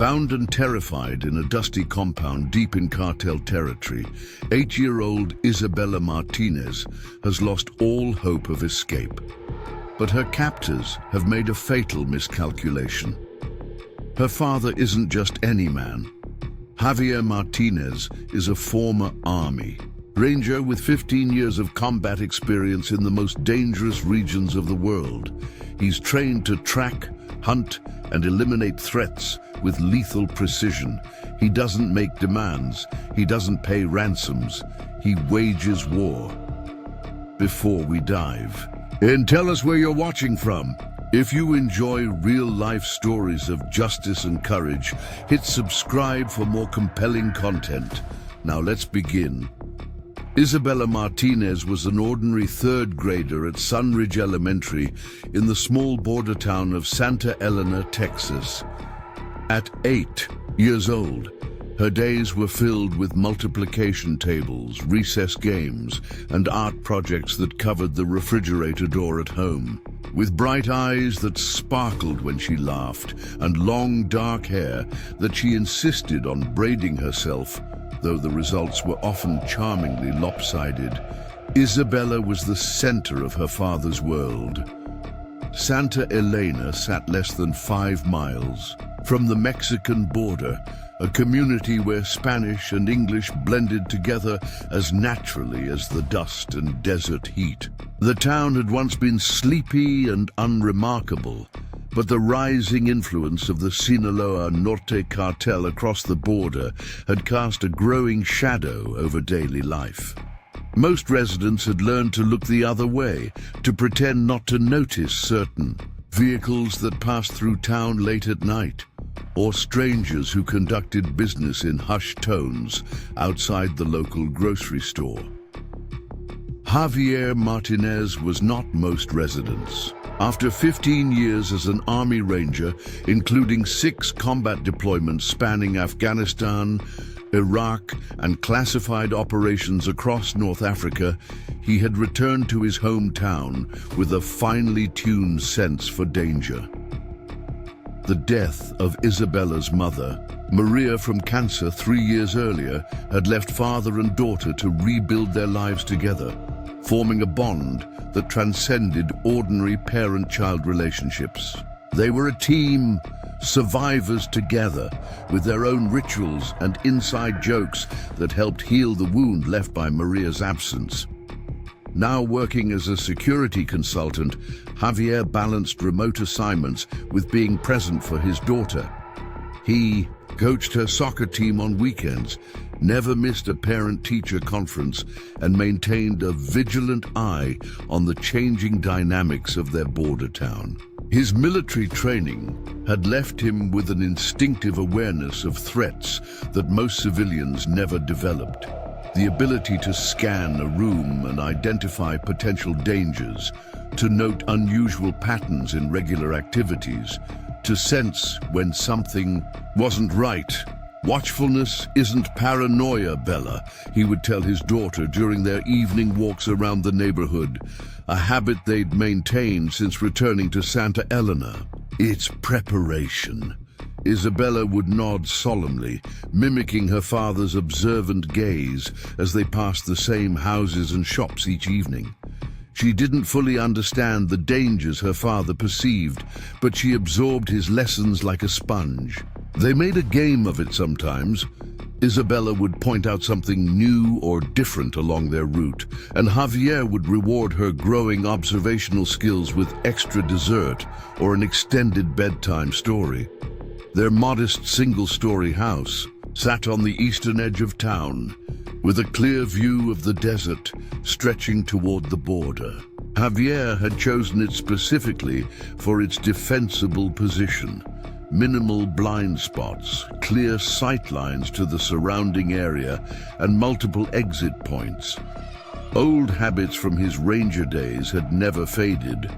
Bound and terrified in a dusty compound deep in cartel territory, 8-year-old Isabella Martinez has lost all hope of escape. But her captors have made a fatal miscalculation. Her father isn't just any man. Javier Martinez is a former Army Ranger with 15 years of combat experience in the most dangerous regions of the world. He's trained to track, hunt, and eliminate threats with lethal precision. He doesn't make demands. He doesn't pay ransoms. He wages war. Before we dive in, tell us where you're watching from. If you enjoy real-life stories of justice and courage, hit subscribe for more compelling content. Now let's begin. Isabella Martinez was an ordinary third grader at Sunridge Elementary in the small border town of Santa Elena, Texas. At 8 years old, her days were filled with multiplication tables, recess games, and art projects that covered the refrigerator door at home. With bright eyes that sparkled when she laughed, and long dark hair that she insisted on braiding herself, though the results were often charmingly lopsided, Isabella was the center of her father's world. Santa Elena sat less than 5 miles from the Mexican border, a community where Spanish and English blended together as naturally as the dust and desert heat. The town had once been sleepy and unremarkable, but the rising influence of the Sinaloa Norte cartel across the border had cast a growing shadow over daily life. Most residents had learned to look the other way, to pretend not to notice certain vehicles that passed through town late at night, or strangers who conducted business in hushed tones outside the local grocery store. Javier Martinez was not most residents. After 15 years as an Army Ranger, including 6 combat deployments spanning Afghanistan, Iraq, and classified operations across North Africa, he had returned to his hometown with a finely tuned sense for danger. The death of Isabella's mother, Maria, from cancer 3 years earlier, had left father and daughter to rebuild their lives together, forming a bond that transcended ordinary parent-child relationships. They were a team, survivors together, with their own rituals and inside jokes that helped heal the wound left by Maria's absence. Now working as a security consultant, Javier balanced remote assignments with being present for his daughter. He coached her soccer team on weekends, never missed a parent-teacher conference, and maintained a vigilant eye on the changing dynamics of their border town. His military training had left him with an instinctive awareness of threats that most civilians never developed. The ability to scan a room and identify potential dangers, to note unusual patterns in regular activities, to sense when something wasn't right. Watchfulness isn't paranoia, Bella, he would tell his daughter during their evening walks around the neighborhood, a habit they'd maintained since returning to Santa Elena. It's preparation. Isabella would nod solemnly, mimicking her father's observant gaze as they passed the same houses and shops each evening. She didn't fully understand the dangers her father perceived, but she absorbed his lessons like a sponge. They made a game of it sometimes. Isabella would point out something new or different along their route, and Javier would reward her growing observational skills with extra dessert or an extended bedtime story. Their modest single-story house sat on the eastern edge of town, with a clear view of the desert stretching toward the border. Javier had chosen it specifically for its defensible position. Minimal blind spots, clear sight lines to the surrounding area, and multiple exit points. Old habits from his ranger days had never faded,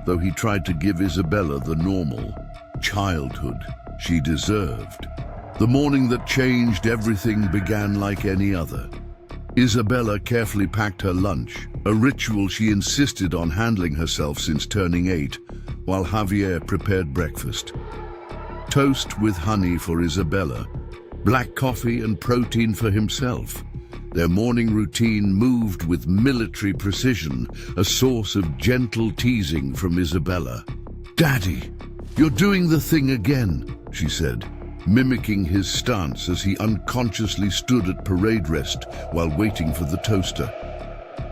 though he tried to give Isabella the normal childhood she deserved. The morning that changed everything began like any other. Isabella carefully packed her lunch, a ritual she insisted on handling herself since turning 8, while Javier prepared breakfast. Toast with honey for Isabella, black coffee and protein for himself. Their morning routine moved with military precision, a source of gentle teasing from Isabella. "Daddy, you're doing the thing again," she said, mimicking his stance as he unconsciously stood at parade rest while waiting for the toaster.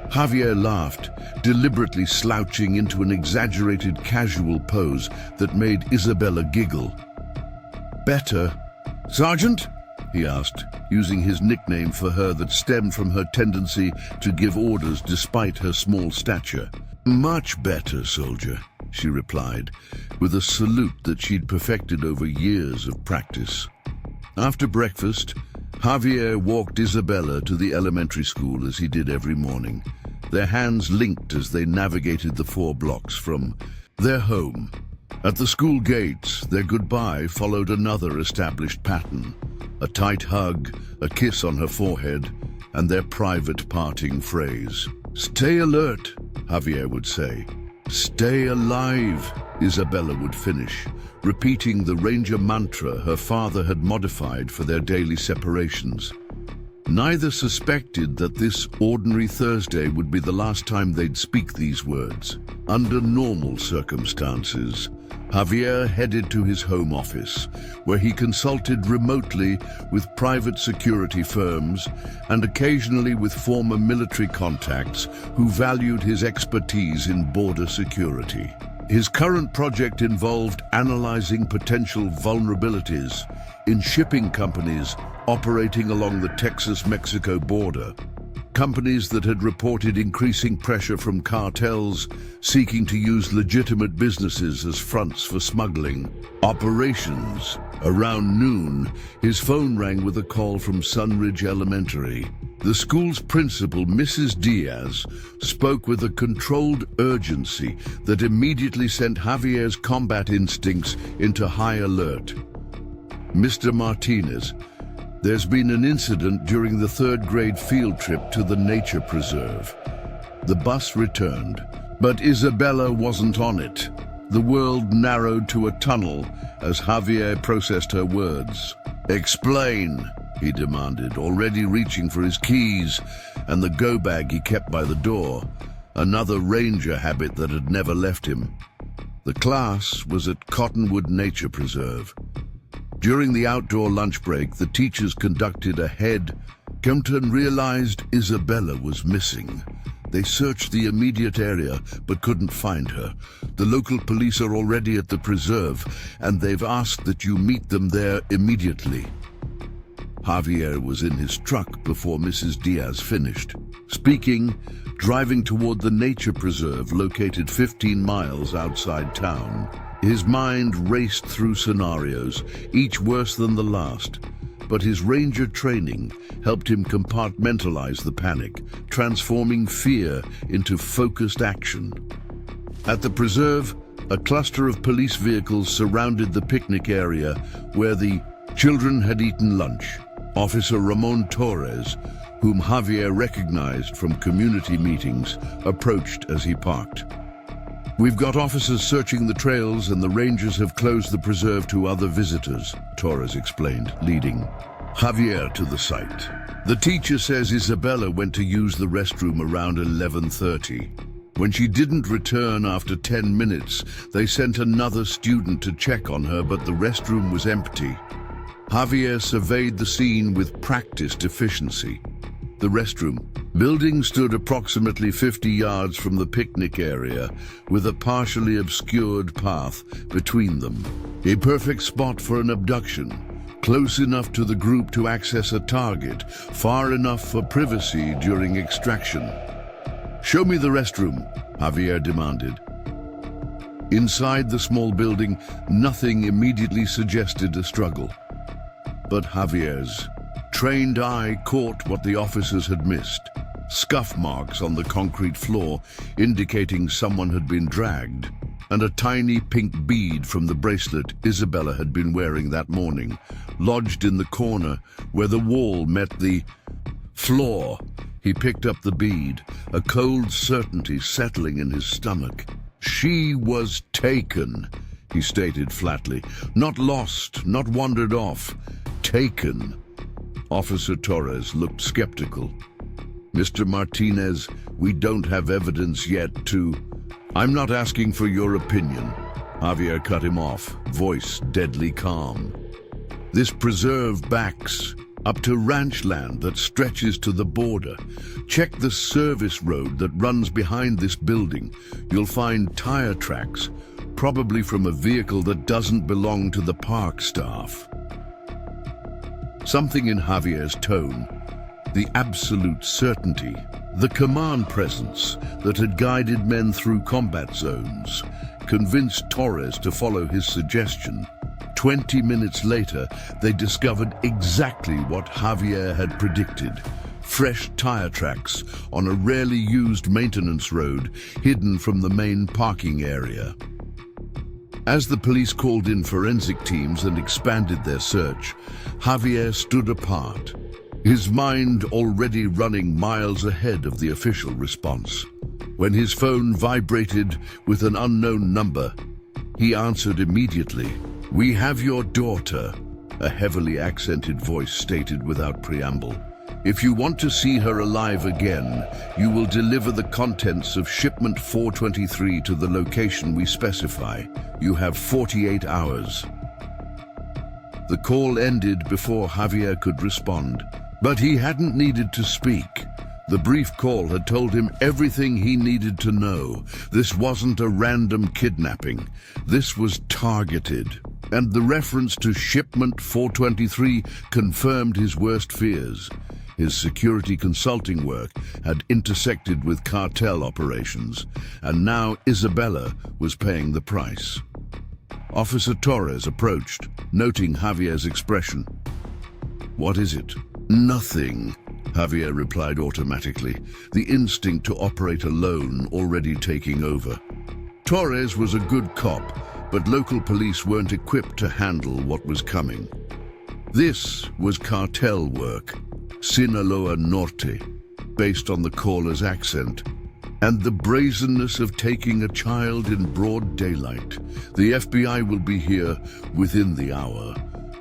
Javier laughed, deliberately slouching into an exaggerated casual pose that made Isabella giggle. "Better, Sergeant?" he asked, using his nickname for her that stemmed from her tendency to give orders despite her small stature. "Much better, soldier," she replied, with a salute that she'd perfected over years of practice. After breakfast, Javier walked Isabella to the elementary school as he did every morning, their hands linked as they navigated the 4 blocks from their home. At the school gates, their goodbye followed another established pattern: a tight hug, a kiss on her forehead, and their private parting phrase. "Stay alert," Javier would say. "Stay alive," Isabella would finish, repeating the Ranger mantra her father had modified for their daily separations. Neither suspected that this ordinary Thursday would be the last time they'd speak these words. Under normal circumstances, Javier headed to his home office, where he consulted remotely with private security firms and occasionally with former military contacts who valued his expertise in border security. His current project involved analyzing potential vulnerabilities in shipping companies operating along the Texas-Mexico border. Companies that had reported increasing pressure from cartels seeking to use legitimate businesses as fronts for smuggling operations. Around noon, his phone rang with a call from Sunridge Elementary. The school's principal, Mrs. Diaz, spoke with a controlled urgency that immediately sent Javier's combat instincts into high alert. "Mr. Martinez, there's been an incident during the 3rd grade field trip to the nature preserve." The bus returned, but Isabella wasn't on it. The world narrowed to a tunnel as Javier processed her words. "Explain," he demanded, already reaching for his keys and the go-bag he kept by the door, another ranger habit that had never left him. The class was at Cottonwood Nature Preserve. During the outdoor lunch break, the teachers conducted a head count and realized Isabella was missing. They searched the immediate area but couldn't find her. "The local police are already at the preserve, and they've asked that you meet them there immediately." Javier was in his truck before Mrs. Diaz finished. Speaking, driving toward the nature preserve located 15 miles outside town. His mind raced through scenarios, each worse than the last, but his ranger training helped him compartmentalize the panic, transforming fear into focused action. At the preserve, a cluster of police vehicles surrounded the picnic area where the children had eaten lunch. Officer Ramon Torres, whom Javier recognized from community meetings, approached as he parked. "We've got officers searching the trails and the rangers have closed the preserve to other visitors," Torres explained, leading Javier to the site. "The teacher says Isabella went to use the restroom around 11:30. When she didn't return after 10 minutes, they sent another student to check on her, but the restroom was empty." Javier surveyed the scene with practiced efficiency. The restroom building stood approximately 50 yards from the picnic area, with a partially obscured path between them. A perfect spot for an abduction, close enough to the group to access a target, far enough for privacy during extraction. "Show me the restroom," Javier demanded. Inside the small building, nothing immediately suggested a struggle. But Javier's trained eye caught what the officers had missed: scuff marks on the concrete floor indicating someone had been dragged, and a tiny pink bead from the bracelet Isabella had been wearing that morning, lodged in the corner where the wall met the floor. He picked up the bead, a cold certainty settling in his stomach. She was taken, he stated flatly. Not lost, not wandered off. Taken. Officer Torres looked skeptical. Mr. Martinez, we don't have evidence yet to... I'm not asking for your opinion. Javier cut him off, voice deadly calm. This preserve backs up to ranch land that stretches to the border. Check the service road that runs behind this building. You'll find tire tracks, probably from a vehicle that doesn't belong to the park staff. Something in Javier's tone, the absolute certainty, the command presence that had guided men through combat zones, convinced Torres to follow his suggestion. 20 minutes later, they discovered exactly what Javier had predicted. Fresh tire tracks on a rarely used maintenance road hidden from the main parking area. As the police called in forensic teams and expanded their search, Javier stood apart, his mind already running miles ahead of the official response. When his phone vibrated with an unknown number, he answered immediately. "We have your daughter," a heavily accented voice stated without preamble. "If you want to see her alive again, you will deliver the contents of shipment 423 to the location we specify. You have 48 hours. The call ended before Javier could respond, but he hadn't needed to speak. The brief call had told him everything he needed to know. This wasn't a random kidnapping. This was targeted. And the reference to shipment 423 confirmed his worst fears. His security consulting work had intersected with cartel operations, and now Isabella was paying the price. Officer Torres approached, noting Javier's expression. "What is it?" "Nothing," Javier replied automatically, the instinct to operate alone already taking over. Torres was a good cop, but local police weren't equipped to handle what was coming. This was cartel work, Sinaloa Norte, based on the caller's accent, and the brazenness of taking a child in broad daylight. "The FBI will be here within the hour,"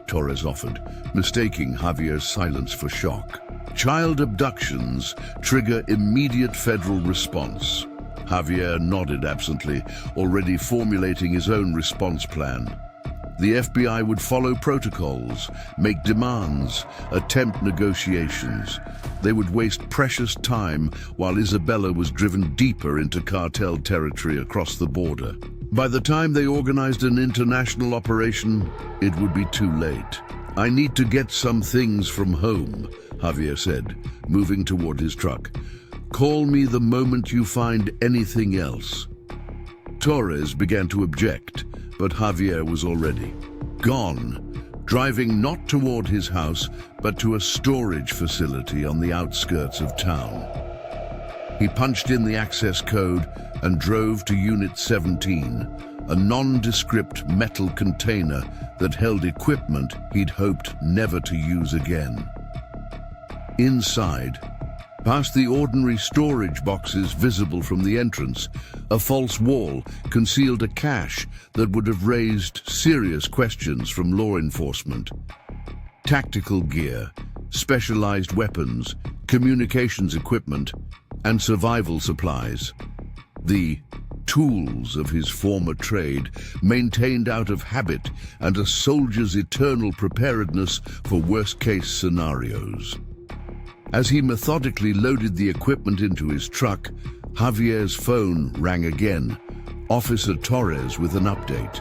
Torres offered, mistaking Javier's silence for shock. "Child abductions trigger immediate federal response." Javier nodded absently, already formulating his own response plan. The FBI would follow protocols, make demands, attempt negotiations. They would waste precious time while Isabella was driven deeper into cartel territory across the border. By the time they organized an international operation, it would be too late. "I need to get some things from home," Javier said, moving toward his truck. "Call me the moment you find anything else." Torres began to object, but Javier was already gone, driving not toward his house, but to a storage facility on the outskirts of town. He punched in the access code and drove to Unit 17, a nondescript metal container that held equipment he'd hoped never to use again. Inside, past the ordinary storage boxes visible from the entrance, a false wall concealed a cache that would have raised serious questions from law enforcement. Tactical gear, specialized weapons, communications equipment, and survival supplies. The tools of his former trade, maintained out of habit and a soldier's eternal preparedness for worst-case scenarios. As he methodically loaded the equipment into his truck, Javier's phone rang again, Officer Torres with an update.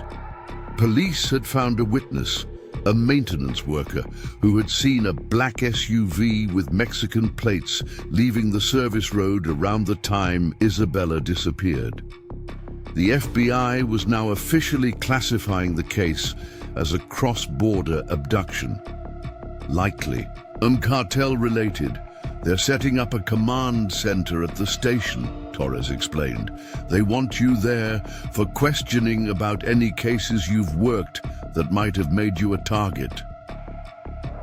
Police had found a witness, a maintenance worker who had seen a black SUV with Mexican plates leaving the service road around the time Isabella disappeared. The FBI was now officially classifying the case as a cross-border abduction. Likely, cartel-related. They're setting up a command center at the station, Torres explained. They want you there for questioning about any cases you've worked that might have made you a target.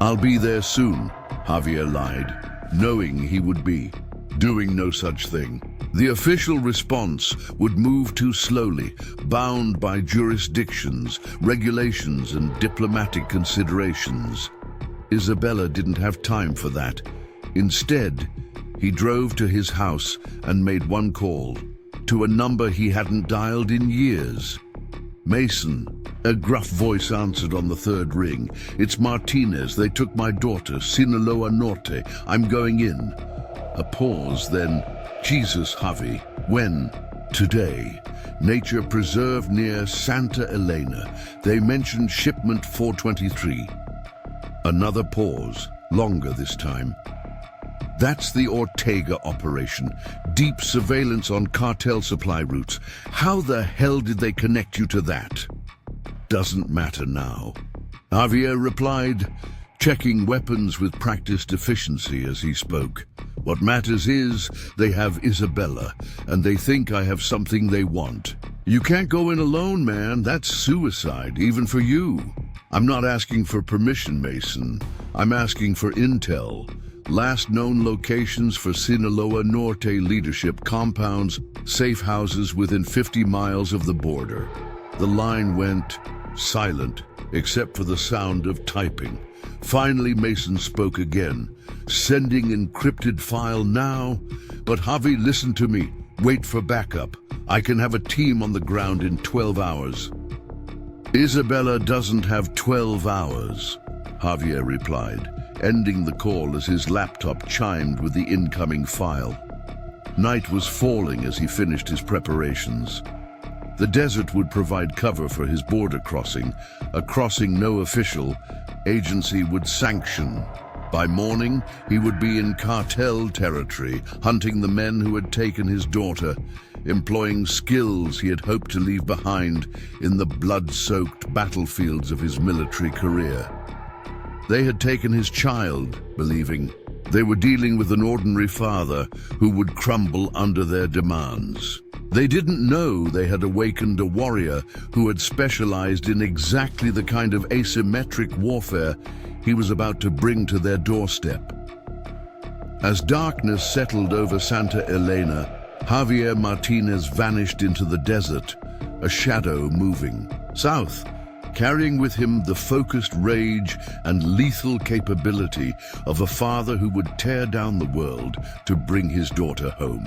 "I'll be there soon," Javier lied, knowing he would be, doing no such thing. The official response would move too slowly, bound by jurisdictions, regulations, and diplomatic considerations. Isabella didn't have time for that. Instead, he drove to his house and made one call, to a number he hadn't dialed in years. "Mason," a gruff voice answered on the third ring. "It's Martinez. They took my daughter, Sinaloa Norte. I'm going in." A pause, then, "Jesus, Javi. When?" "Today. Nature Preserve near Santa Elena. They mentioned shipment 423. Another pause, longer this time. "That's the Ortega operation. Deep surveillance on cartel supply routes. How the hell did they connect you to that?" "Doesn't matter now," Javier replied, checking weapons with practiced efficiency as he spoke. "What matters is they have Isabella, and they think I have something they want. You can't go in alone, man. That's suicide, even for you." "I'm not asking for permission, Mason. I'm asking for intel. Last known locations for Sinaloa Norte leadership compounds, safe houses within 50 miles of the border." The line went silent, except for the sound of typing. Finally, Mason spoke again. "Sending encrypted file now. But Javi, listen to me. Wait for backup. I can have a team on the ground in 12 hours. "Isabella doesn't have 12 hours, Javier replied, ending the call as his laptop chimed with the incoming file. Night was falling as he finished his preparations. The desert would provide cover for his border crossing, a crossing no official agency would sanction. By morning, he would be in Cartel territory, hunting the men who had taken his daughter, employing skills he had hoped to leave behind in the blood-soaked battlefields of his military career. They had taken his child, believing they were dealing with an ordinary father who would crumble under their demands. They didn't know they had awakened a warrior who had specialized in exactly the kind of asymmetric warfare he was about to bring to their doorstep. As darkness settled over Santa Elena, Javier Martinez vanished into the desert, a shadow moving south, carrying with him the focused rage and lethal capability of a father who would tear down the world to bring his daughter home.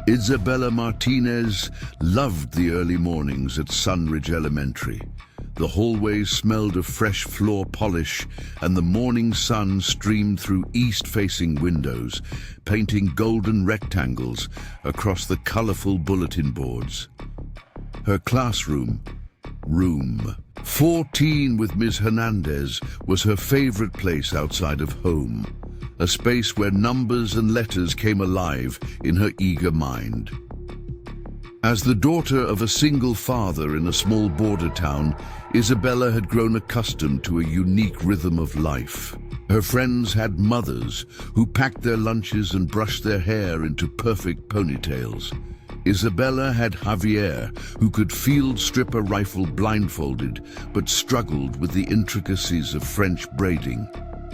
Isabella Martinez loved the early mornings at Sunridge Elementary. The hallways smelled of fresh floor polish, and the morning sun streamed through east-facing windows, painting golden rectangles across the colorful bulletin boards. Her classroom, room 14 with Ms. Hernandez, was her favorite place outside of home, a space where numbers and letters came alive in her eager mind. As the daughter of a single father in a small border town, Isabella had grown accustomed to a unique rhythm of life. Her friends had mothers who packed their lunches and brushed their hair into perfect ponytails. Isabella had Javier, who could field strip a rifle blindfolded, but struggled with the intricacies of French braiding.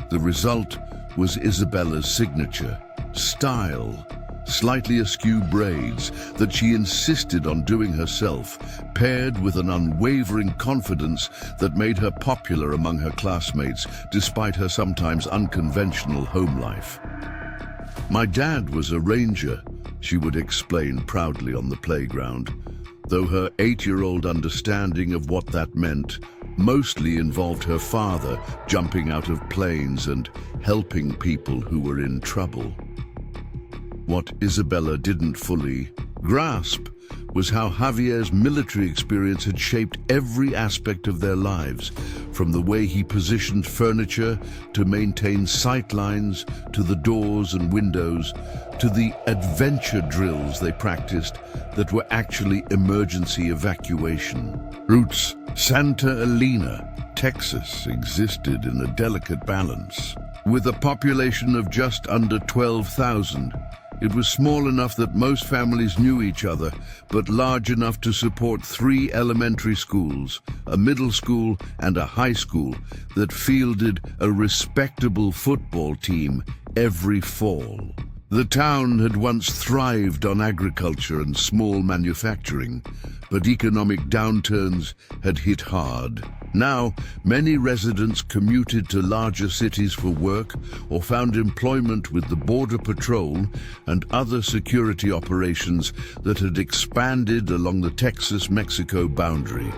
The result was Isabella's signature, style, slightly askew braids that she insisted on doing herself, paired with an unwavering confidence that made her popular among her classmates, despite her sometimes unconventional home life. "My dad was a ranger," she would explain proudly on the playground, though her 8-year-old understanding of what that meant mostly involved her father jumping out of planes and helping people who were in trouble. What Isabella didn't fully grasp was how Javier's military experience had shaped every aspect of their lives, from the way he positioned furniture to maintain sight lines, to the doors and windows, to the adventure drills they practiced that were actually emergency evacuation. Routes Santa Elena, Texas, existed in a delicate balance. With a population of just under 12,000, it was small enough that most families knew each other, but large enough to support 3 elementary schools, a middle school and a high school that fielded a respectable football team every fall. The town had once thrived on agriculture and small manufacturing, but economic downturns had hit hard. Now, many residents commuted to larger cities for work or found employment with the Border Patrol and other security operations that had expanded along the Texas-Mexico boundary.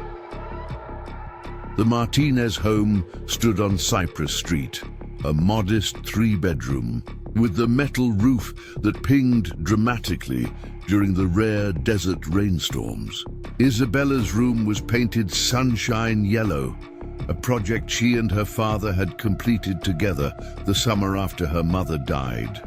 The Martinez home stood on Cypress Street, a modest 3-bedroom, with the metal roof that pinged dramatically during the rare desert rainstorms. Isabella's room was painted sunshine yellow, a project she and her father had completed together the summer after her mother died.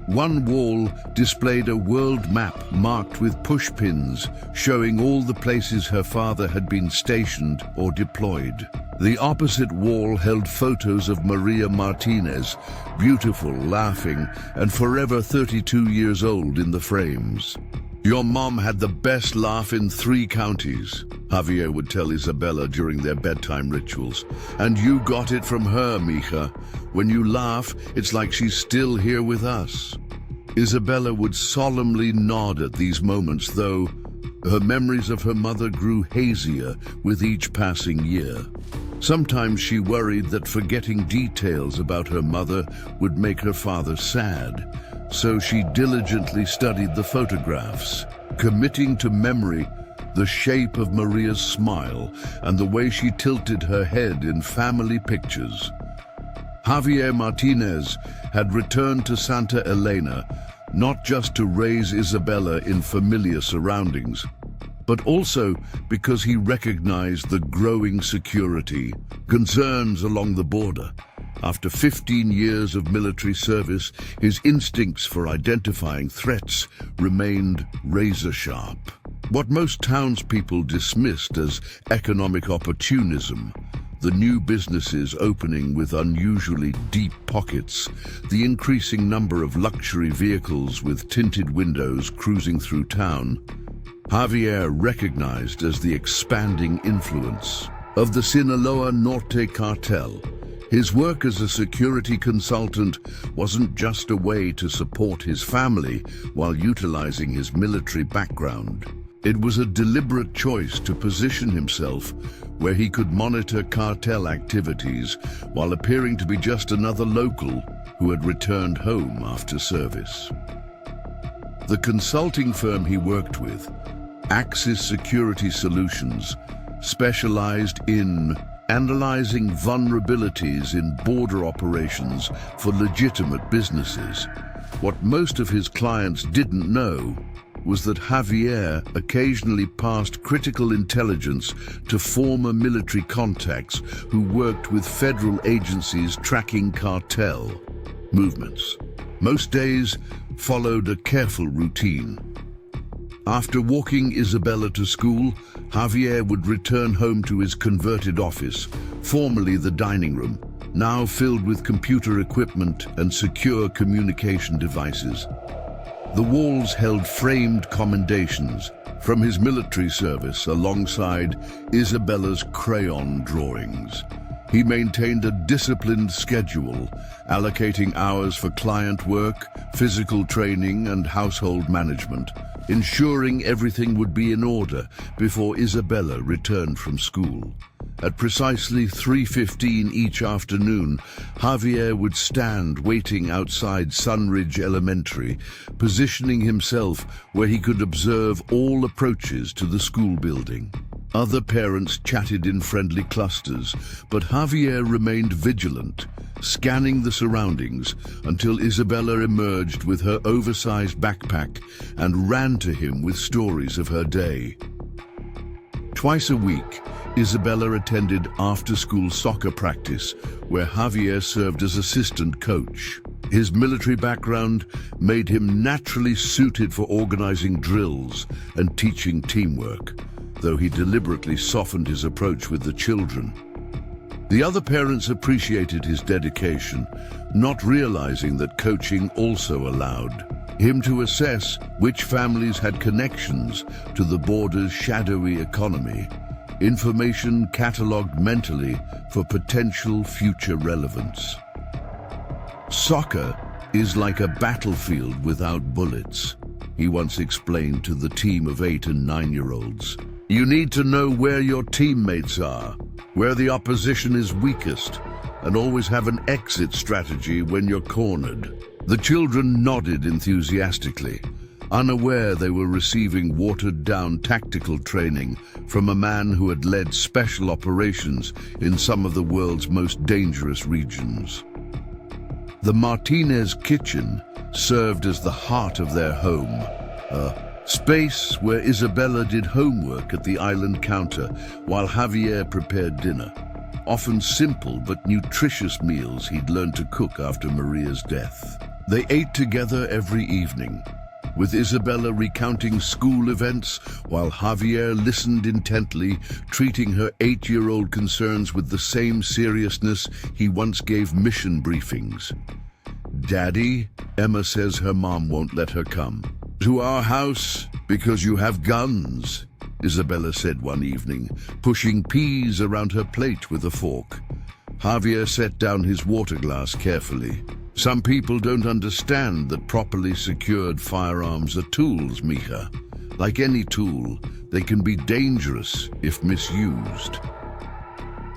One wall displayed a world map marked with pushpins showing all the places her father had been stationed or deployed. The opposite wall held photos of Maria Martinez, beautiful, laughing, and forever 32 years old in the frames. "Your mom had the best laugh in 3 counties," Javier would tell Isabella during their bedtime rituals. "And you got it from her, mija. When you laugh, it's like she's still here with us." Isabella would solemnly nod at these moments, though her memories of her mother grew hazier with each passing year. Sometimes she worried that forgetting details about her mother would make her father sad, so she diligently studied the photographs, committing to memory the shape of Maria's smile and the way she tilted her head in family pictures. Javier Martinez had returned to Santa Elena not just to raise Isabella in familiar surroundings, but also because he recognized the growing security concerns along the border. After 15 years of military service, his instincts for identifying threats remained razor-sharp. What most townspeople dismissed as economic opportunism, the new businesses opening with unusually deep pockets, the increasing number of luxury vehicles with tinted windows cruising through town, Javier recognized as the expanding influence of the Sinaloa Norte cartel. His work as a security consultant wasn't just a way to support his family while utilizing his military background. It was a deliberate choice to position himself where he could monitor cartel activities while appearing to be just another local who had returned home after service. The consulting firm he worked with, Axis Security Solutions, specialized in analyzing vulnerabilities in border operations for legitimate businesses. What most of his clients didn't know was that Javier occasionally passed critical intelligence to former military contacts who worked with federal agencies tracking cartel movements. Most days followed a careful routine. After walking Isabella to school, Javier would return home to his converted office, formerly the dining room, now filled with computer equipment and secure communication devices. The walls held framed commendations from his military service alongside Isabella's crayon drawings. He maintained a disciplined schedule, allocating hours for client work, physical training, and household management, ensuring everything would be in order before Isabella returned from school. At precisely 3:15 each afternoon, Javier would stand waiting outside Sunridge Elementary, positioning himself where he could observe all approaches to the school building. Other parents chatted in friendly clusters, but Javier remained vigilant, scanning the surroundings until Isabella emerged with her oversized backpack and ran to him with stories of her day. Twice a week, Isabella attended after-school soccer practice, where Javier served as assistant coach. His military background made him naturally suited for organizing drills and teaching teamwork, though he deliberately softened his approach with the children. The other parents appreciated his dedication, not realizing that coaching also allowed him to assess which families had connections to the border's shadowy economy, information cataloged mentally for potential future relevance. Soccer, is like a battlefield without bullets, he once explained to the team of 8 and 9-year-olds. You need to know where your teammates are, where the opposition is weakest, and always have an exit strategy when you're cornered. The children nodded enthusiastically, unaware they were receiving watered-down tactical training from a man who had led special operations in some of the world's most dangerous regions. The Martinez kitchen served as the heart of their home, a space where Isabella did homework at the island counter while Javier prepared dinner, often simple but nutritious meals he'd learned to cook after Maria's death. They ate together every evening, with Isabella recounting school events while Javier listened intently, treating her 8-year-old concerns with the same seriousness he once gave mission briefings. Daddy, Emma says her mom won't let her come to our house because you have guns, Isabella said one evening, pushing peas around her plate with a fork. Javier set down his water glass carefully. Some people don't understand that properly secured firearms are tools, Mija. Like any tool, they can be dangerous if misused.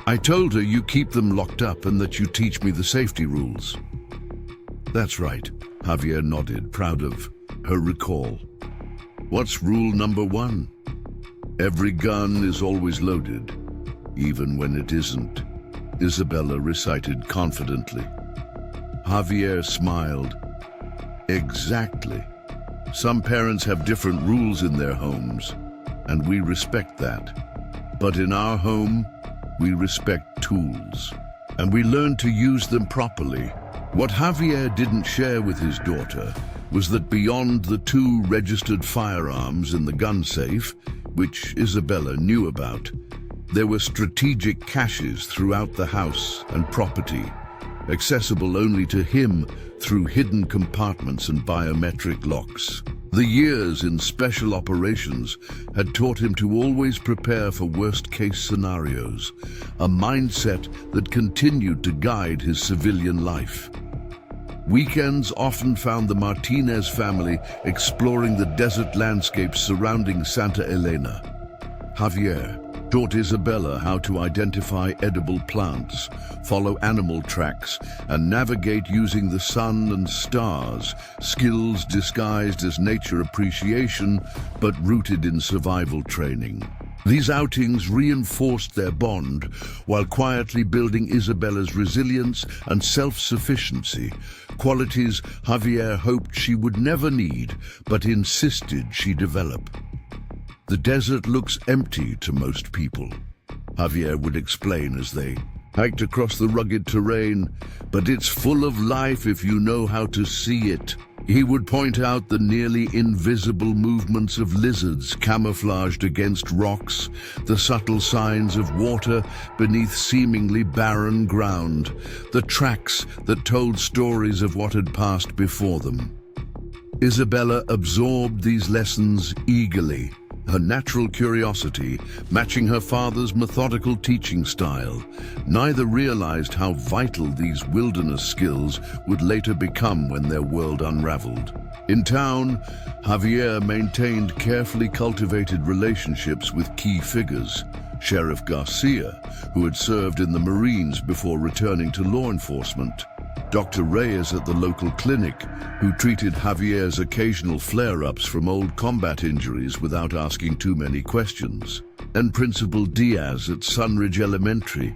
I told her you keep them locked up and that you teach me the safety rules. That's right, Javier nodded, proud of her recall. What's rule number 1? Every gun is always loaded, even when it isn't, Isabella recited confidently. Javier smiled. Exactly. Some parents have different rules in their homes, and we respect that. But in our home, we respect tools, and we learn to use them properly. What Javier didn't share with his daughter was that beyond the 2 registered firearms in the gun safe, which Isabella knew about, there were strategic caches throughout the house and property, accessible only to him through hidden compartments and biometric locks. The years in special operations had taught him to always prepare for worst-case scenarios, a mindset that continued to guide his civilian life. Weekends often found the Martinez family exploring the desert landscapes surrounding Santa Elena. Javier taught Isabella how to identify edible plants, follow animal tracks, and navigate using the sun and stars, skills disguised as nature appreciation but rooted in survival training. These outings reinforced their bond while quietly building Isabella's resilience and self-sufficiency, qualities Javier hoped she would never need but insisted she develop. The desert looks empty to most people, Javier would explain as they hiked across the rugged terrain, but it's full of life if you know how to see it. He would point out the nearly invisible movements of lizards camouflaged against rocks, the subtle signs of water beneath seemingly barren ground, the tracks that told stories of what had passed before them. Isabella absorbed these lessons eagerly, her natural curiosity matching her father's methodical teaching style. Neither realized how vital these wilderness skills would later become when their world unraveled. In town, Javier maintained carefully cultivated relationships with key figures. Sheriff Garcia, who had served in the Marines before returning to law enforcement, Dr. Reyes at the local clinic, who treated Javier's occasional flare-ups from old combat injuries without asking too many questions, and Principal Diaz at Sunridge Elementary,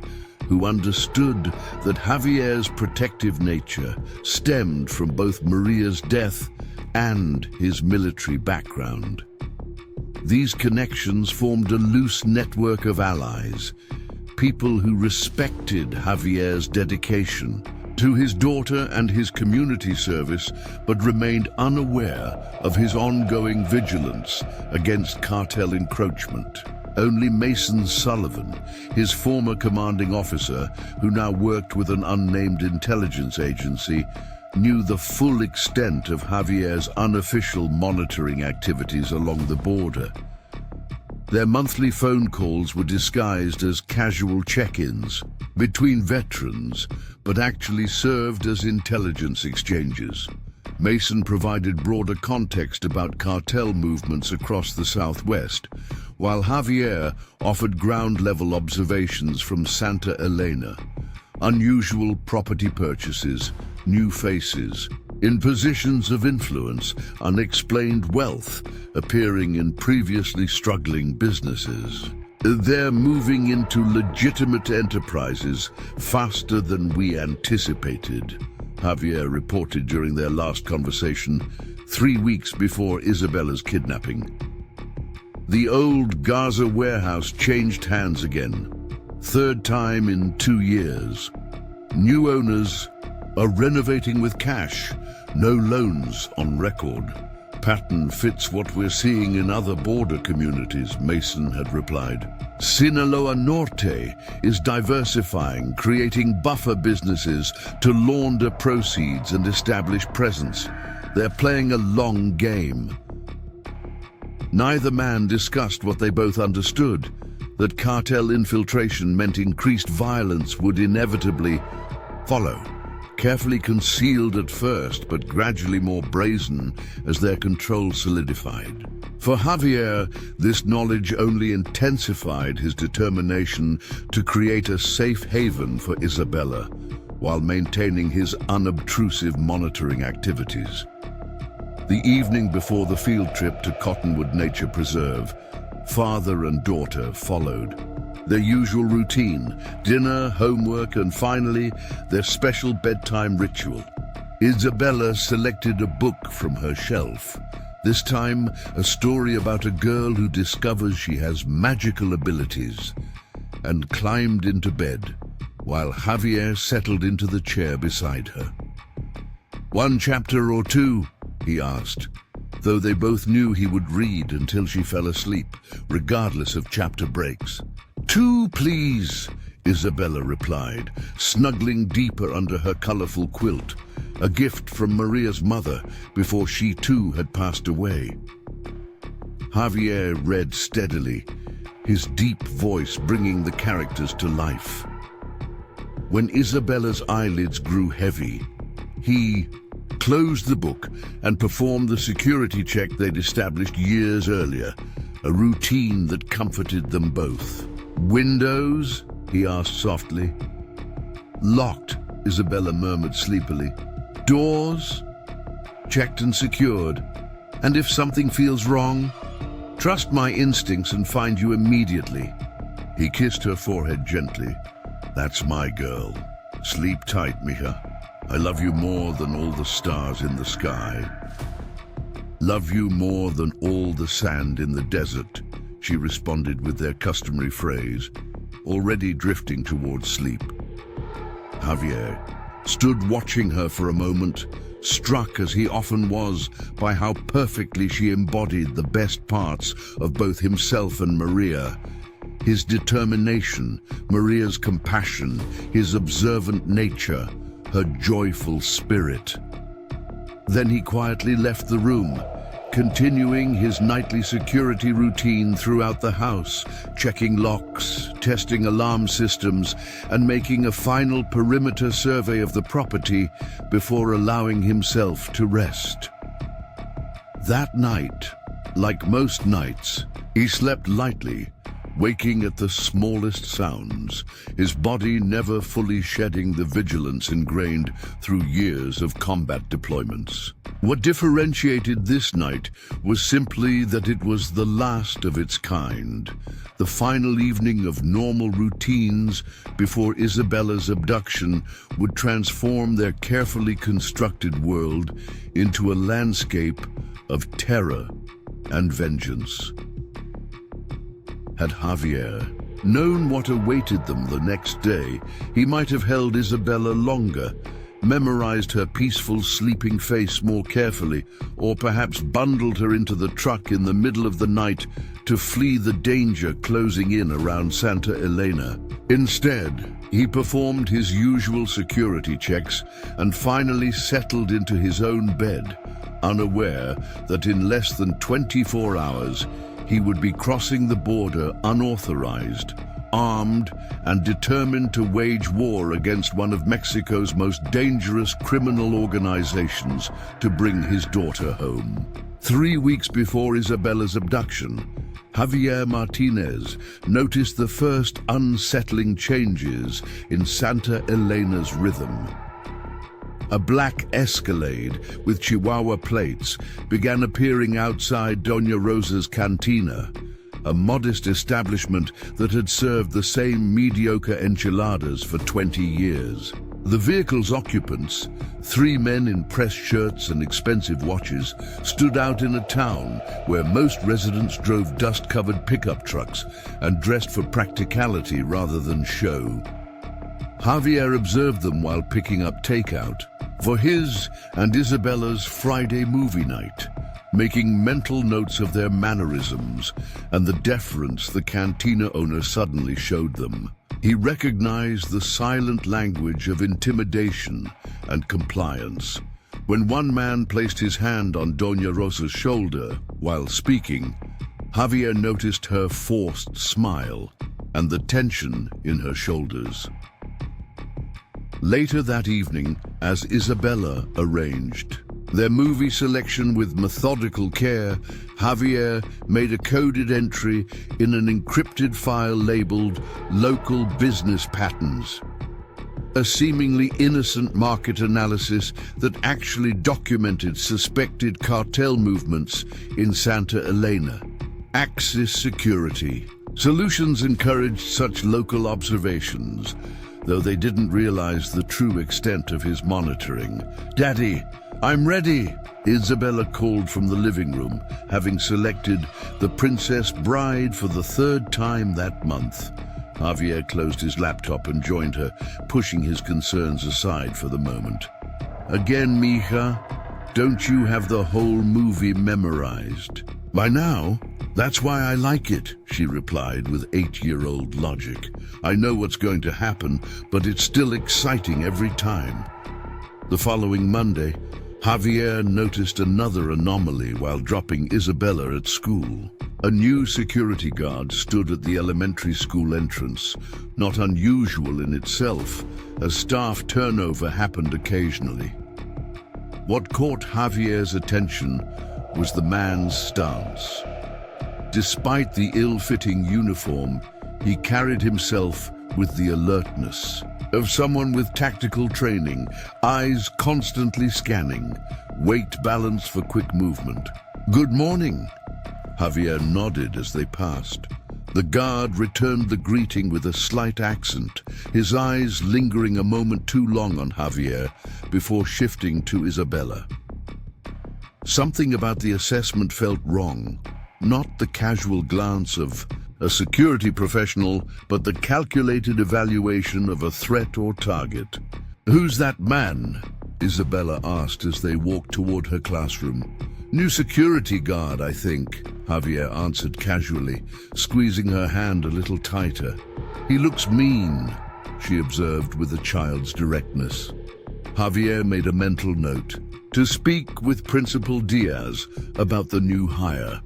who understood that Javier's protective nature stemmed from both Maria's death and his military background. These connections formed a loose network of allies, people who respected Javier's dedication to his daughter and his community service, but remained unaware of his ongoing vigilance against cartel encroachment. Only Mason Sullivan, his former commanding officer, who now worked with an unnamed intelligence agency, knew the full extent of Javier's unofficial monitoring activities along the border. Their monthly phone calls were disguised as casual check-ins between veterans, but actually served as intelligence exchanges. Mason provided broader context about cartel movements across the Southwest, while Javier offered ground-level observations from Santa Elena. Unusual property purchases, new faces, in positions of influence, unexplained wealth appearing in previously struggling businesses. They're moving into legitimate enterprises faster than we anticipated, Javier reported during their last conversation 3 weeks before Isabella's kidnapping. The old Gaza warehouse changed hands again, third time in 2 years. New owners are renovating with cash, no loans on record. Pattern fits what we're seeing in other border communities, Mason had replied. Sinaloa Norte is diversifying, creating buffer businesses to launder proceeds and establish presence. They're playing a long game. Neither man discussed what they both understood, that cartel infiltration meant increased violence would inevitably follow. Carefully concealed at first, but gradually more brazen as their control solidified. For Javier, this knowledge only intensified his determination to create a safe haven for Isabella, while maintaining his unobtrusive monitoring activities. The evening before the field trip to Cottonwood Nature Preserve, father and daughter followed. Their usual routine, dinner, homework, and finally, their special bedtime ritual. Isabella selected a book from her shelf. This time, a story about a girl who discovers she has magical abilities, and climbed into bed, while Javier settled into the chair beside her. "One chapter or two?" he asked, though they both knew he would read until she fell asleep, regardless of chapter breaks. "Two, please," Isabella replied, snuggling deeper under her colorful quilt, a gift from Maria's mother before she too had passed away. Javier read steadily, his deep voice bringing the characters to life. When Isabella's eyelids grew heavy, he closed the book and performed the security check they'd established years earlier, a routine that comforted them both. "Windows?" he asked softly. "Locked," Isabella murmured sleepily. "Doors?" "Checked and secured. And if something feels wrong, trust my instincts and find you immediately." He kissed her forehead gently. "That's my girl. Sleep tight, Mija. I love you more than all the stars in the sky. Love you more than all the sand in the desert," she responded with their customary phrase, already drifting towards sleep. Javier stood watching her for a moment, struck as he often was by how perfectly she embodied the best parts of both himself and Maria. His determination, Maria's compassion, his observant nature, her joyful spirit. Then he quietly left the room, continuing his nightly security routine throughout the house, checking locks, testing alarm systems, and making a final perimeter survey of the property before allowing himself to rest. That night, like most nights, he slept lightly, waking at the smallest sounds, his body never fully shedding the vigilance ingrained through years of combat deployments. What differentiated this night was simply that it was the last of its kind, the final evening of normal routines before Isabella's abduction would transform their carefully constructed world into a landscape of terror and vengeance. Had Javier known what awaited them the next day, he might have held Isabella longer, memorized her peaceful sleeping face more carefully, or perhaps bundled her into the truck in the middle of the night to flee the danger closing in around Santa Elena. Instead, he performed his usual security checks and finally settled into his own bed, unaware that in less than 24 hours, he would be crossing the border unauthorized, armed, and determined to wage war against one of Mexico's most dangerous criminal organizations to bring his daughter home. 3 weeks before Isabella's abduction, Javier Martinez noticed the first unsettling changes in Santa Elena's rhythm. A black Escalade with Chihuahua plates began appearing outside Doña Rosa's cantina, a modest establishment that had served the same mediocre enchiladas for 20 years. The vehicle's occupants, 3 men in pressed shirts and expensive watches, stood out in a town where most residents drove dust-covered pickup trucks and dressed for practicality rather than show. Javier observed them while picking up takeout for his and Isabella's Friday movie night, making mental notes of their mannerisms and the deference the cantina owner suddenly showed them. He recognized the silent language of intimidation and compliance. When one man placed his hand on Doña Rosa's shoulder while speaking, Javier noticed her forced smile and the tension in her shoulders. Later that evening, as Isabella arranged their movie selection with methodical care, Javier made a coded entry in an encrypted file labeled Local Business Patterns, a seemingly innocent market analysis that actually documented suspected cartel movements in Santa Elena. Axis Security Solutions encouraged such local observations, though they didn't realize the true extent of his monitoring. "Daddy, I'm ready," Isabella called from the living room, having selected The Princess Bride for the 3rd time that month. Javier closed his laptop and joined her, pushing his concerns aside for the moment. "Again, mija? Don't you have the whole movie memorized?" "By now, that's why I like it," she replied with 8-year-old logic. "I know what's going to happen, but it's still exciting every time." The following Monday, Javier noticed another anomaly while dropping Isabella at school. A new security guard stood at the elementary school entrance, not unusual in itself, as staff turnover happened occasionally. What caught Javier's attention was the man's stance. Despite the ill-fitting uniform, he carried himself with the alertness of someone with tactical training, eyes constantly scanning, weight balance for quick movement. "Good morning." Javier nodded as they passed. The guard returned the greeting with a slight accent, his eyes lingering a moment too long on Javier before shifting to Isabella. Something about the assessment felt wrong, not the casual glance of a security professional, but the calculated evaluation of a threat or target. "Who's that man?" Isabella asked as they walked toward her classroom. "New security guard, I think," Javier answered casually, squeezing her hand a little tighter. "He looks mean," she observed with a child's directness. Javier made a mental note to speak with Principal Diaz about the new hire.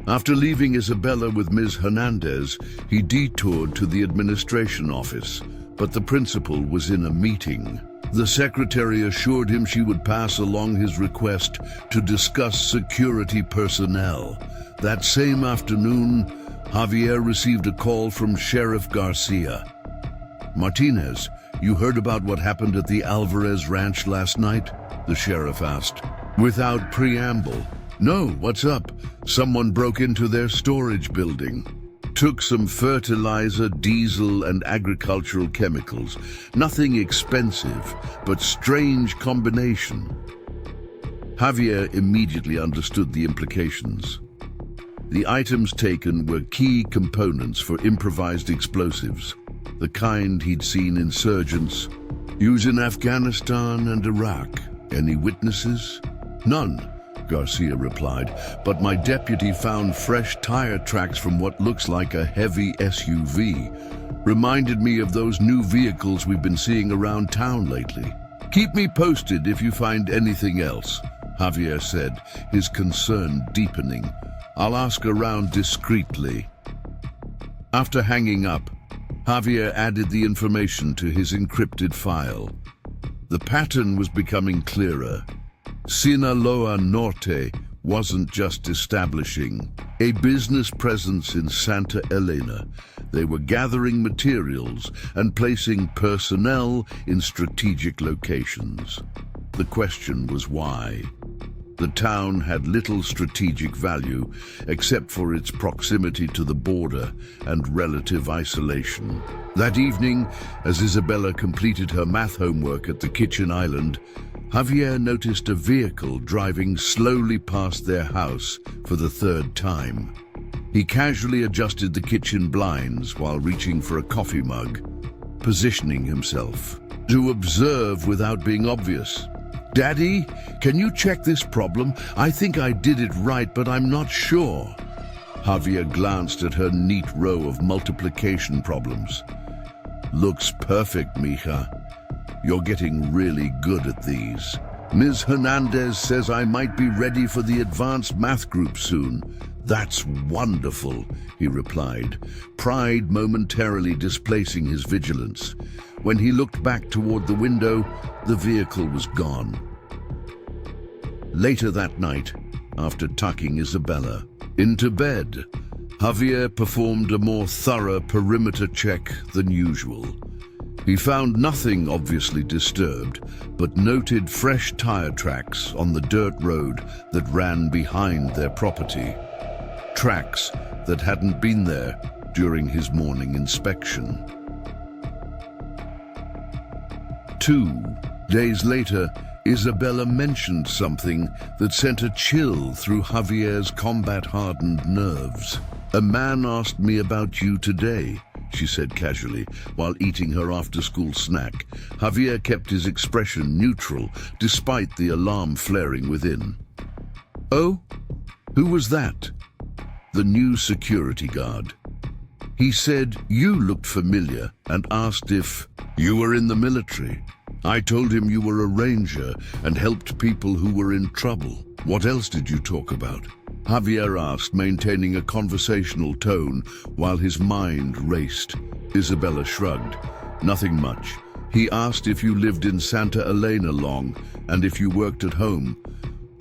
After leaving Isabella with Ms. Hernandez, he detoured to the administration office, but the principal was in a meeting. The secretary assured him she would pass along his request to discuss security personnel. That same afternoon, Javier received a call from Sheriff Garcia. "Martinez, you heard about what happened at the Alvarez Ranch last night?" the sheriff asked. Without preamble, "No, what's up?" "Someone broke into their storage building. Took some fertilizer, diesel, and agricultural chemicals. Nothing expensive, but strange combination." Javier immediately understood the implications. The items taken were key components for improvised explosives, the kind he'd seen insurgents use in Afghanistan and Iraq. "Any witnesses?" "None," Garcia replied, "but my deputy found fresh tire tracks from what looks like a heavy SUV. Reminded me of those new vehicles we've been seeing around town lately. Keep me posted if you find anything else," Javier said, his concern deepening. I'll ask around discreetly." After hanging up, Javier added the information to his encrypted file. The pattern was becoming clearer. Sinaloa Norte wasn't just establishing a business presence in Santa Elena. They were gathering materials and placing personnel in strategic locations. The question was why. The town had little strategic value except for its proximity to the border and relative isolation. That evening, as Isabella completed her math homework at the kitchen island, Javier noticed a vehicle driving slowly past their house for the third time. He casually adjusted the kitchen blinds while reaching for a coffee mug, positioning himself to observe without being obvious. "Daddy, can you check this problem? I think I did it right, but I'm not sure." Javier glanced at her neat row of multiplication problems. "Looks perfect, mija. You're getting really good at these. Ms. Hernandez says I might be ready for the advanced math group soon." "That's wonderful," he replied, pride momentarily displacing his vigilance. When he looked back toward the window, the vehicle was gone. Later that night, after tucking Isabella into bed, Javier performed a more thorough perimeter check than usual. He found nothing obviously disturbed, but noted fresh tire tracks on the dirt road that ran behind their property. Tracks that hadn't been there during his morning inspection. 2 days later, Isabella mentioned something that sent a chill through Javier's combat-hardened nerves. "A man asked me about you today," she said casually, while eating her after-school snack. Javier kept his expression neutral, despite the alarm flaring within. "Oh? Who was that?" "The new security guard. He said you looked familiar and asked if you were in the military. I told him you were a ranger and helped people who were in trouble. What else did you talk about?" Javier asked, maintaining a conversational tone while his mind raced. Isabella shrugged. "Nothing much. He asked if you lived in Santa Elena long and if you worked at home.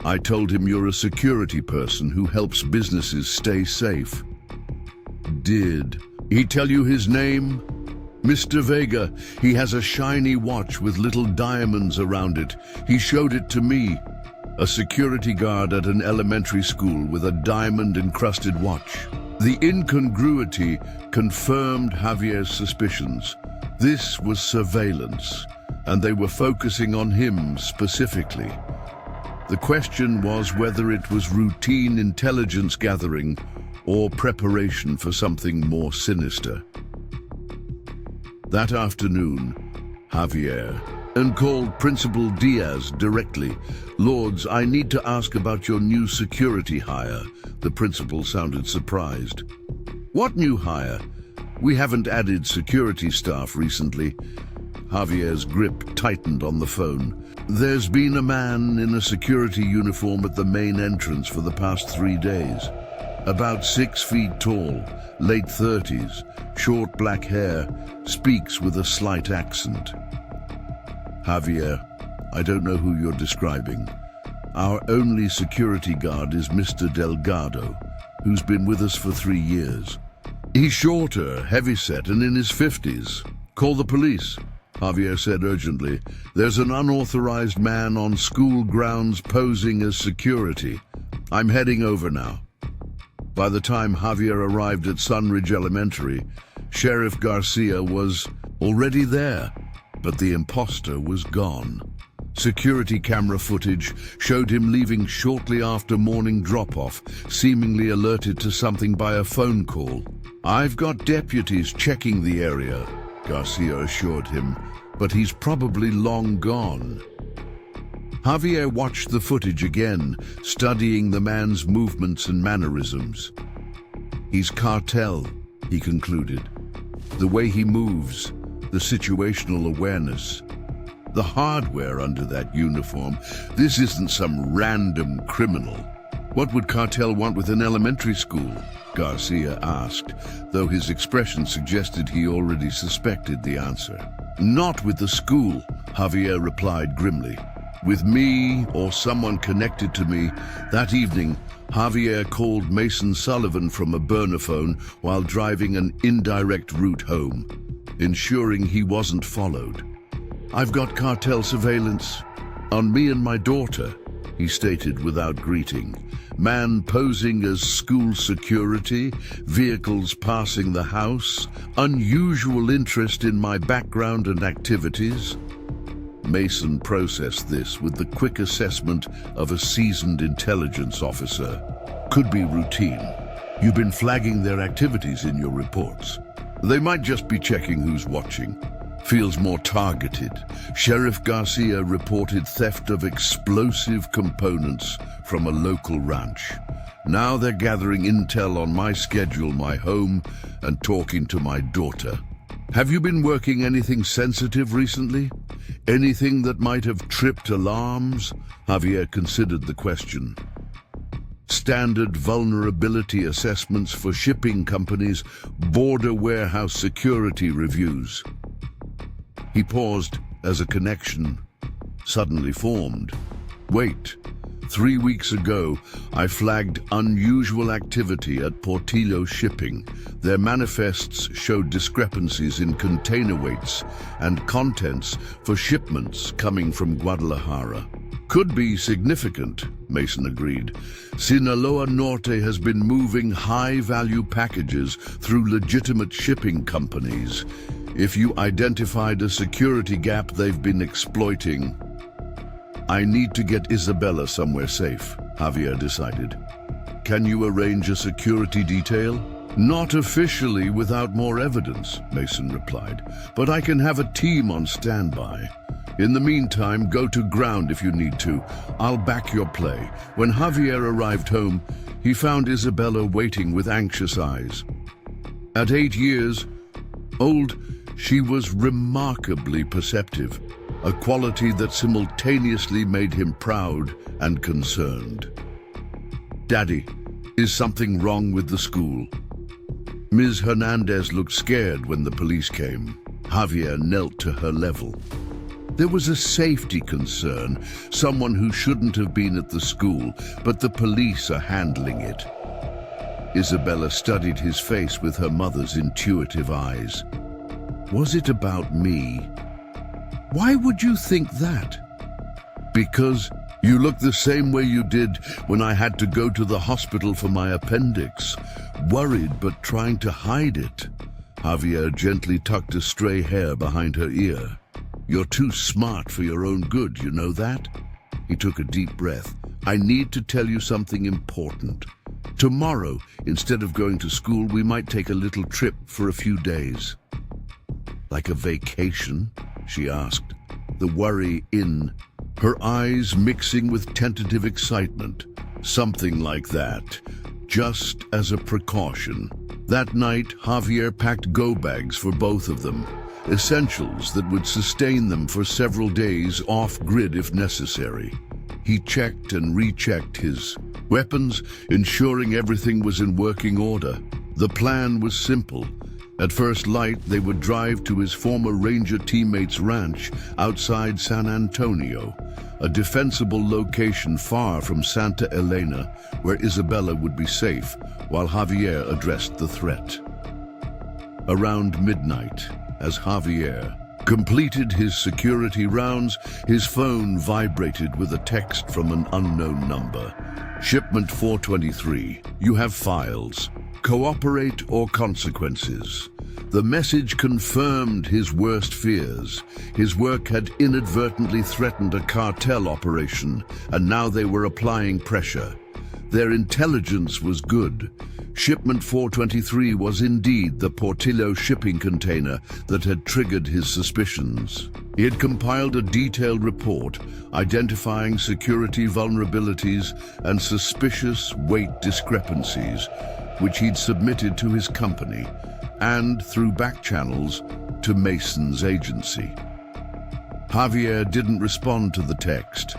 I told him you're a security person who helps businesses stay safe." "Did he tell you his name?" "Mr. Vega. He has a shiny watch with little diamonds around it. He showed it to me." A security guard at an elementary school with a diamond-encrusted watch. The incongruity confirmed Javier's suspicions. This was surveillance, and they were focusing on him specifically. The question was whether it was routine intelligence gathering or preparation for something more sinister. That afternoon, Javier called Principal Diaz directly. "Lords, I need to ask about your new security hire." The principal sounded surprised. "What new hire? We haven't added security staff recently." Javier's grip tightened on the phone. "There's been a man in a security uniform at the main entrance for the past 3 days. About 6 feet tall, late 30s, short black hair, speaks with a slight accent." "Javier, I don't know who you're describing. Our only security guard is Mr. Delgado, who's been with us for 3 years. He's shorter, heavyset, and in his 50s. Call the police," Javier said urgently. "There's an unauthorized man on school grounds posing as security. I'm heading over now." By the time Javier arrived at Sunridge Elementary, Sheriff Garcia was already there, but the imposter was gone. Security camera footage showed him leaving shortly after morning drop-off, seemingly alerted to something by a phone call. "I've got deputies checking the area," Garcia assured him, "but he's probably long gone." Javier watched the footage again, studying the man's movements and mannerisms. "He's Cartel," he concluded. "The way he moves, the situational awareness, the hardware under that uniform. This isn't some random criminal. What would Cartel want with an elementary school? Garcia asked, though his expression suggested he already suspected the answer. Not with the school, Javier replied grimly. With me or someone connected to me. That evening, Javier called Mason Sullivan from a burner phone while driving an indirect route home, ensuring he wasn't followed. I've got cartel surveillance on me and my daughter, he stated without greeting. Man posing as school security, vehicles passing the house, unusual interest in my background and activities. Mason processed this with the quick assessment of a seasoned intelligence officer. Could be routine. You've been flagging their activities in your reports. They might just be checking who's watching. Feels more targeted. Sheriff Garcia reported theft of explosive components from a local ranch. Now they're gathering intel on my schedule, my home, and talking to my daughter. Have you been working anything sensitive recently? Anything that might have tripped alarms? Javier considered the question. Standard vulnerability assessments for shipping companies, border warehouse security reviews. He paused as a connection suddenly formed. Wait, 3 weeks ago, I flagged unusual activity at Portillo Shipping. Their manifests showed discrepancies in container weights and contents for shipments coming from Guadalajara. Could be significant, Mason agreed. Sinaloa Norte has been moving high-value packages through legitimate shipping companies. If you identified a security gap they've been exploiting, I need to get Isabella somewhere safe, Javier decided. Can you arrange a security detail? Not officially without more evidence, Mason replied, but I can have a team on standby. In the meantime, go to ground if you need to. I'll back your play. When Javier arrived home, he found Isabella waiting with anxious eyes. At 8 years old, she was remarkably perceptive, a quality that simultaneously made him proud and concerned. Daddy, is something wrong with the school? Ms. Hernandez looked scared when the police came. Javier knelt to her level. There was a safety concern, someone who shouldn't have been at the school, but the police are handling it. Isabella studied his face with her mother's intuitive eyes. Was it about me? Why would you think that? Because you look the same way you did when I had to go to the hospital for my appendix, worried but trying to hide it. Javier gently tucked a stray hair behind her ear. You're too smart for your own good, you know that? He took a deep breath. I need to tell you something important. Tomorrow, instead of going to school, we might take a little trip for a few days. Like a vacation? She asked, the worry in her eyes mixing with tentative excitement. Something like that, just as a precaution. That night, Javier packed go bags for both of them, essentials that would sustain them for several days off-grid if necessary. He checked and rechecked his weapons, ensuring everything was in working order. The plan was simple. At first light, they would drive to his former ranger teammate's ranch outside San Antonio, a defensible location far from Santa Elena, where Isabella would be safe, while Javier addressed the threat. Around midnight, as Javier completed his security rounds, his phone vibrated with a text from an unknown number. Shipment 423, you have files. Cooperate or consequences. The message confirmed his worst fears. His work had inadvertently threatened a cartel operation, and now they were applying pressure. Their intelligence was good. Shipment 423 was indeed the Portillo shipping container that had triggered his suspicions. He had compiled a detailed report identifying security vulnerabilities and suspicious weight discrepancies, which he'd submitted to his company and, through back channels, to Mason's agency. Javier didn't respond to the text.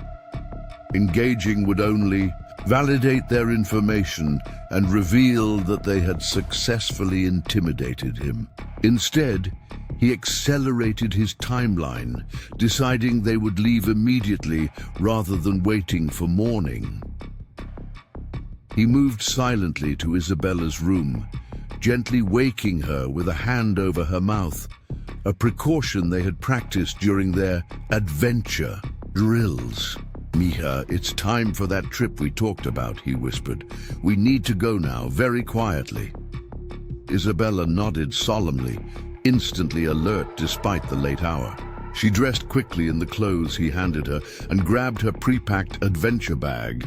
Engaging would only validate their information, and reveal that they had successfully intimidated him. Instead, he accelerated his timeline, deciding they would leave immediately rather than waiting for morning. He moved silently to Isabella's room, gently waking her with a hand over her mouth, a precaution they had practiced during their adventure drills. "Mija, it's time for that trip we talked about," he whispered. "We need to go now, very quietly." Isabella nodded solemnly, instantly alert despite the late hour. She dressed quickly in the clothes he handed her and grabbed her pre-packed adventure bag,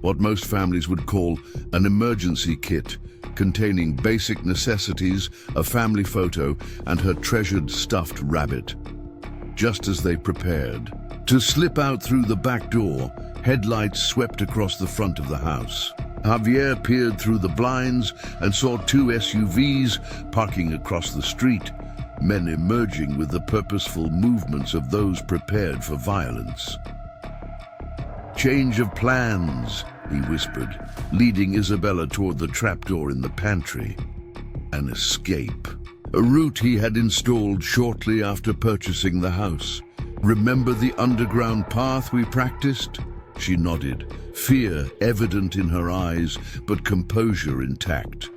what most families would call an emergency kit, containing basic necessities, a family photo, and her treasured stuffed rabbit. Just as they prepared to slip out through the back door, headlights swept across the front of the house. Javier peered through the blinds and saw two SUVs parking across the street, men emerging with the purposeful movements of those prepared for violence. "Change of plans," he whispered, leading Isabella toward the trapdoor in the pantry. An escape. A route he had installed shortly after purchasing the house. "Remember the underground path we practiced?" She nodded, fear evident in her eyes, but composure intact.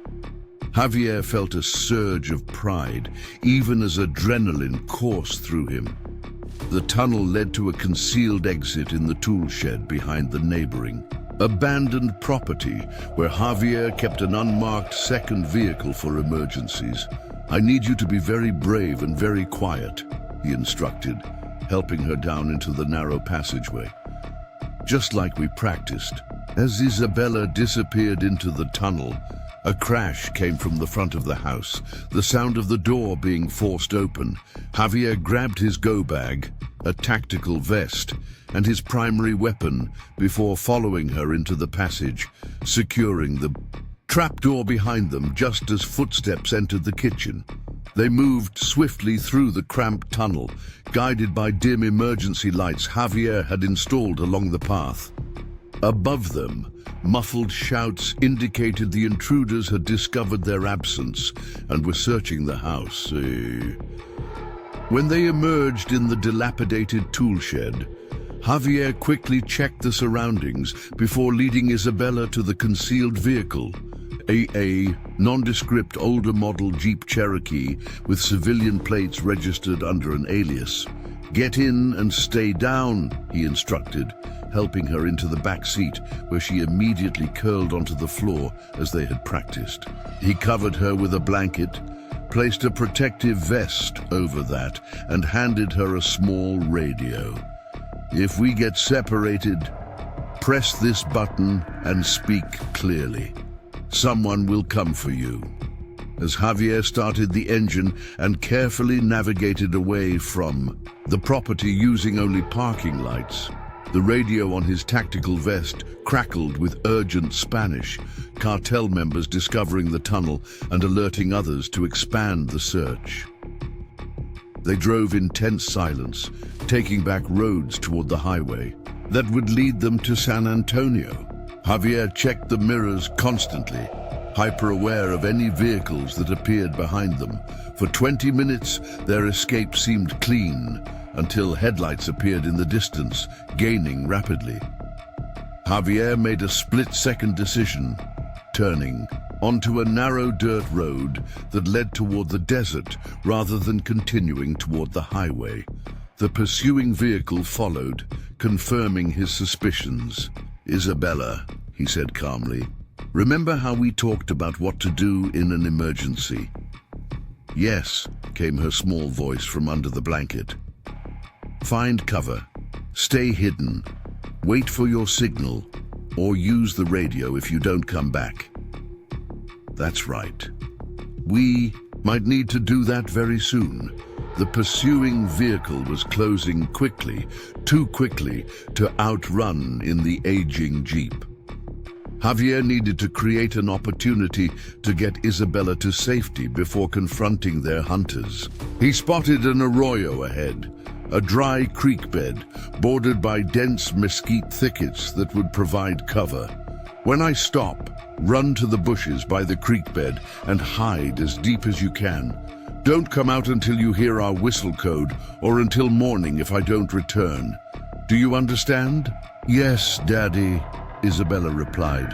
Javier felt a surge of pride, even as adrenaline coursed through him. The tunnel led to a concealed exit in the tool shed behind the neighboring abandoned property, where Javier kept an unmarked second vehicle for emergencies. "I need you to be very brave and very quiet," he instructed, helping her down into the narrow passageway. Just like we practiced. As Isabella disappeared into the tunnel, a crash came from the front of the house, the sound of the door being forced open. Javier grabbed his go-bag, a tactical vest, and his primary weapon before following her into the passage, securing the trapdoor behind them just as footsteps entered the kitchen. They moved swiftly through the cramped tunnel, guided by dim emergency lights Javier had installed along the path. Above them, muffled shouts indicated the intruders had discovered their absence and were searching the house. When they emerged in the dilapidated tool shed, Javier quickly checked the surroundings before leading Isabella to the concealed vehicle, a nondescript older model Jeep Cherokee with civilian plates registered under an alias. "Get in and stay down," he instructed, helping her into the back seat, where she immediately curled onto the floor as they had practiced. He covered her with a blanket, placed a protective vest over that, and handed her a small radio. "If we get separated, press this button and speak clearly. Someone will come for you." As Javier started the engine and carefully navigated away from the property using only parking lights, the radio on his tactical vest crackled with urgent Spanish, cartel members discovering the tunnel and alerting others to expand the search. They drove in tense silence, taking back roads toward the highway that would lead them to San Antonio. Javier checked the mirrors constantly, hyper-aware of any vehicles that appeared behind them. For 20 minutes, their escape seemed clean, until headlights appeared in the distance, gaining rapidly. Javier made a split-second decision, turning onto a narrow dirt road that led toward the desert rather than continuing toward the highway. The pursuing vehicle followed, confirming his suspicions. "Isabella," he said calmly, "remember how we talked about what to do in an emergency?" "Yes," came her small voice from under the blanket. "Find cover, stay hidden, wait for your signal, or use the radio if you don't come back." "That's right. We might need to do that very soon." The pursuing vehicle was closing quickly, too quickly to outrun in the aging Jeep. Javier needed to create an opportunity to get Isabella to safety before confronting their hunters. He spotted an arroyo ahead, a dry creek bed bordered by dense mesquite thickets that would provide cover. When I stop, run to the bushes by the creek bed and hide as deep as you can. Don't come out until you hear our whistle code or until morning if I don't return. Do you understand? Yes, Daddy, Isabella replied,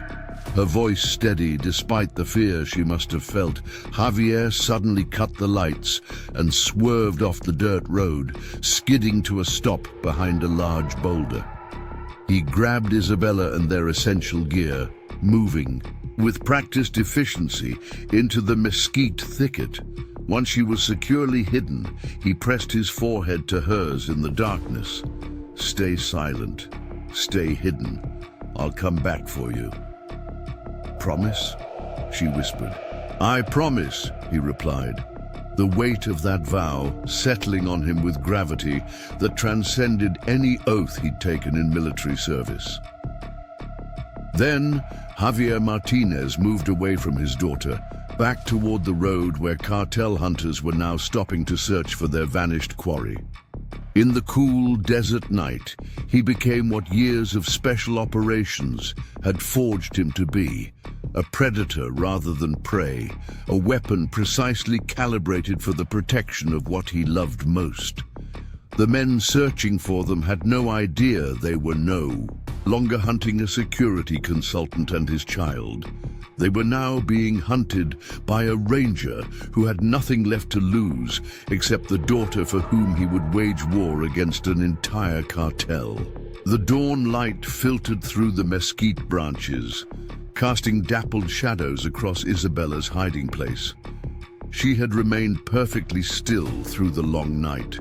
her voice steady despite the fear she must have felt. Javier suddenly cut the lights and swerved off the dirt road, skidding to a stop behind a large boulder. He grabbed Isabella and their essential gear, moving, with practiced efficiency, into the mesquite thicket. Once she was securely hidden, he pressed his forehead to hers in the darkness. Stay silent. Stay hidden. I'll come back for you. Promise? She whispered. I promise, he replied, the weight of that vow settling on him with gravity that transcended any oath he'd taken in military service. Then, Javier Martinez moved away from his daughter, back toward the road where cartel hunters were now stopping to search for their vanished quarry. In the cool desert night, he became what years of special operations had forged him to be, a predator rather than prey, a weapon precisely calibrated for the protection of what he loved most. The men searching for them had no idea they were no longer hunting a security consultant and his child. They were now being hunted by a ranger who had nothing left to lose except the daughter for whom he would wage war against an entire cartel. The dawn light filtered through the mesquite branches, casting dappled shadows across Isabella's hiding place. She had remained perfectly still through the long night,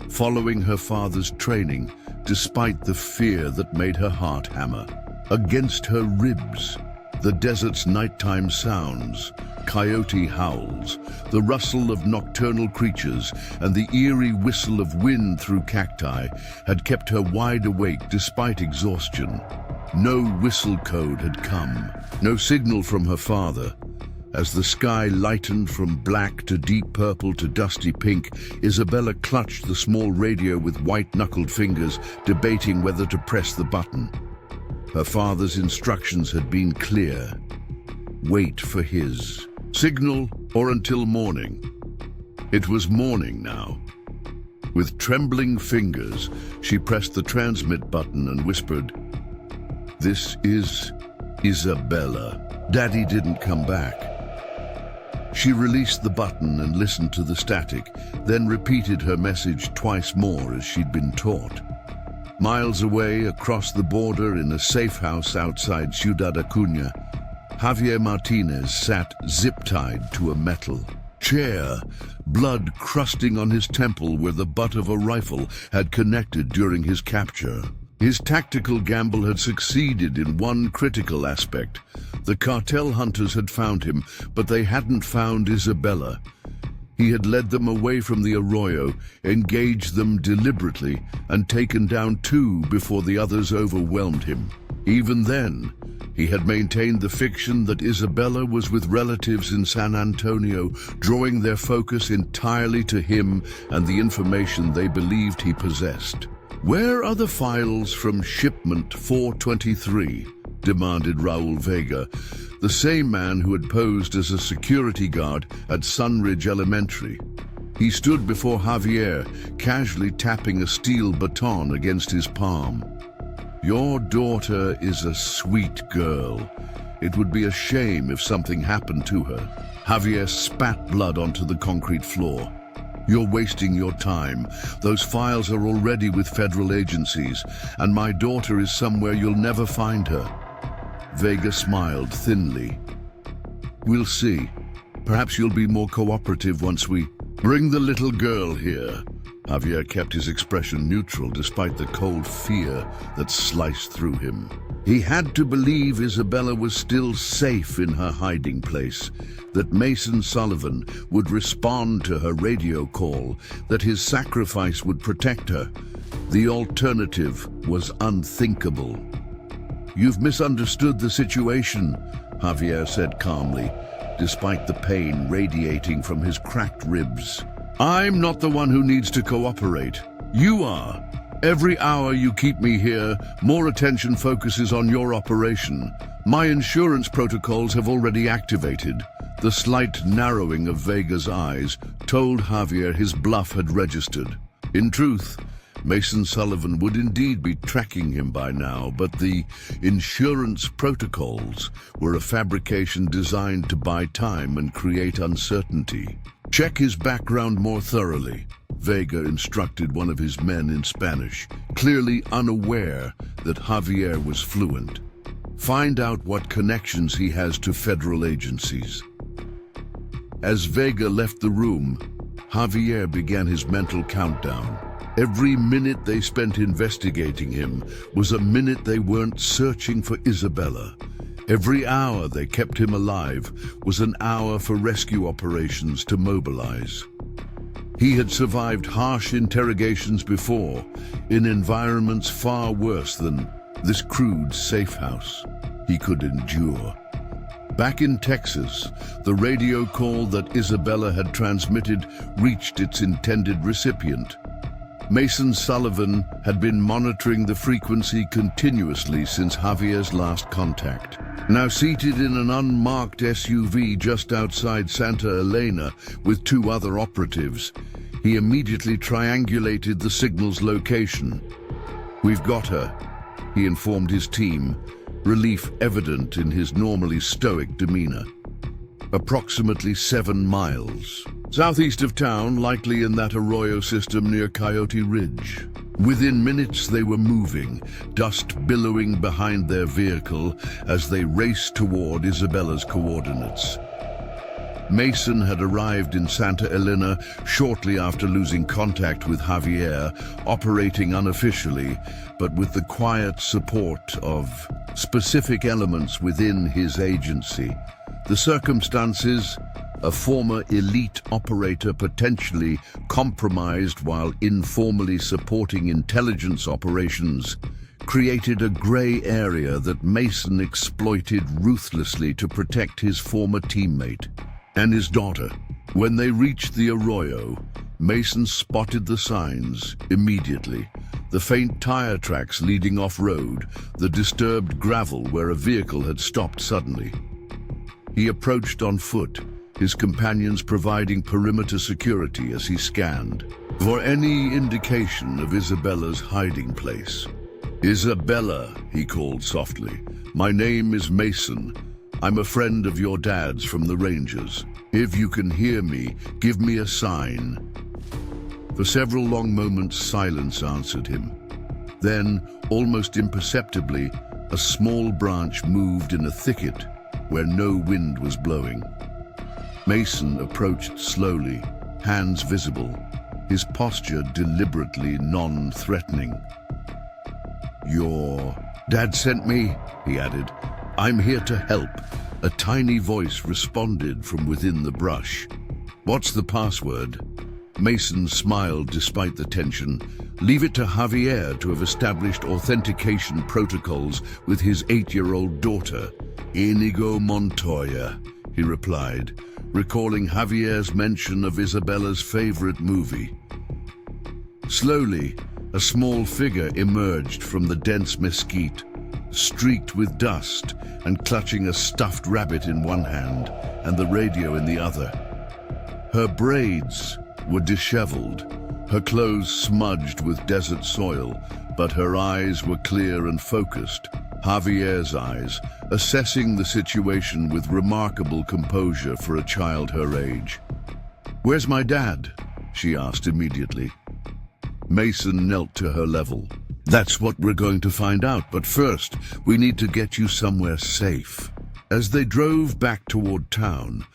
following her father's training despite the fear that made her heart hammer. Against her ribs, the desert's nighttime sounds, coyote howls, the rustle of nocturnal creatures, and the eerie whistle of wind through cacti had kept her wide awake despite exhaustion. No whistle code had come, no signal from her father. As the sky lightened from black to deep purple to dusty pink, Isabella clutched the small radio with white-knuckled fingers, debating whether to press the button. Her father's instructions had been clear. Wait for his signal or until morning. It was morning now. With trembling fingers, she pressed the transmit button and whispered, "This is Isabella. Daddy didn't come back." She released the button and listened to the static, then repeated her message twice more as she'd been taught. Miles away, across the border in a safe house outside Ciudad Acuña, Javier Martinez sat zip-tied to a metal chair, blood crusting on his temple where the butt of a rifle had connected during his capture. His tactical gamble had succeeded in one critical aspect. The cartel hunters had found him, but they hadn't found Isabella. He had led them away from the arroyo, engaged them deliberately, and taken down two before the others overwhelmed him. Even then, he had maintained the fiction that Isabella was with relatives in San Antonio, drawing their focus entirely to him and the information they believed he possessed. "Where are the files from shipment 423? demanded Raul Vega, the same man who had posed as a security guard at Sunridge Elementary. He stood before Javier, casually tapping a steel baton against his palm. "Your daughter is a sweet girl. It would be a shame if something happened to her." Javier spat blood onto the concrete floor. "You're wasting your time. Those files are already with federal agencies, and my daughter is somewhere you'll never find her." Vega smiled thinly. "We'll see. Perhaps you'll be more cooperative once we bring the little girl here." Javier kept his expression neutral despite the cold fear that sliced through him. He had to believe Isabella was still safe in her hiding place, that Mason Sullivan would respond to her radio call, that his sacrifice would protect her. The alternative was unthinkable. "You've misunderstood the situation," Javier said calmly, despite the pain radiating from his cracked ribs. "I'm not the one who needs to cooperate. You are. Every hour you keep me here, more attention focuses on your operation. My insurance protocols have already activated. The slight narrowing of Vega's eyes told Javier his bluff had registered. In truth, Mason Sullivan would indeed be tracking him by now, but the insurance protocols were a fabrication designed to buy time and create uncertainty. Check his background more thoroughly, Vega instructed one of his men in Spanish, clearly unaware that Javier was fluent. Find out what connections he has to federal agencies. As Vega left the room, Javier began his mental countdown. Every minute they spent investigating him was a minute they weren't searching for Isabella. Every hour they kept him alive was an hour for rescue operations to mobilize. He had survived harsh interrogations before, in environments far worse than this crude safe house he could endure. Back in Texas, the radio call that Isabella had transmitted reached its intended recipient. Mason Sullivan had been monitoring the frequency continuously since Javier's last contact. Now seated in an unmarked SUV just outside Santa Elena with two other operatives, he immediately triangulated the signal's location. "We've got her," he informed his team, relief evident in his normally stoic demeanor. Approximately 7 miles. Southeast of town, likely in that arroyo system near Coyote Ridge. Within minutes they were moving, dust billowing behind their vehicle as they raced toward Isabella's coordinates. Mason had arrived in Santa Elena shortly after losing contact with Javier, operating unofficially, but with the quiet support of specific elements within his agency. The circumstances: a former elite operator potentially compromised while informally supporting intelligence operations, created a gray area that Mason exploited ruthlessly to protect his former teammate and his daughter. When they reached the arroyo, Mason spotted the signs immediately. The faint tire tracks leading off-road, the disturbed gravel where a vehicle had stopped suddenly. He approached on foot, his companions providing perimeter security as he scanned for any indication of Isabella's hiding place. "Isabella," he called softly, "my name is Mason. I'm a friend of your dad's from the Rangers. If you can hear me, give me a sign." For several long moments, silence answered him. Then, almost imperceptibly, a small branch moved in a thicket where no wind was blowing. Mason approached slowly, hands visible, his posture deliberately non-threatening. "Your dad sent me," he added. "I'm here to help." A tiny voice responded from within the brush. "What's the password?" Mason smiled despite the tension. "Leave it to Javier to have established authentication protocols with his 8-year-old daughter. "Inigo Montoya," he replied, recalling Javier's mention of Isabella's favorite movie. Slowly, a small figure emerged from the dense mesquite, streaked with dust and clutching a stuffed rabbit in one hand and the radio in the other. Her braids were disheveled, her clothes smudged with desert soil, but her eyes were clear and focused, Javier's eyes, assessing the situation with remarkable composure for a child her age. "Where's my dad?" she asked immediately. Mason knelt to her level. "That's what we're going to find out, but first, we need to get you somewhere safe." As they drove back toward town,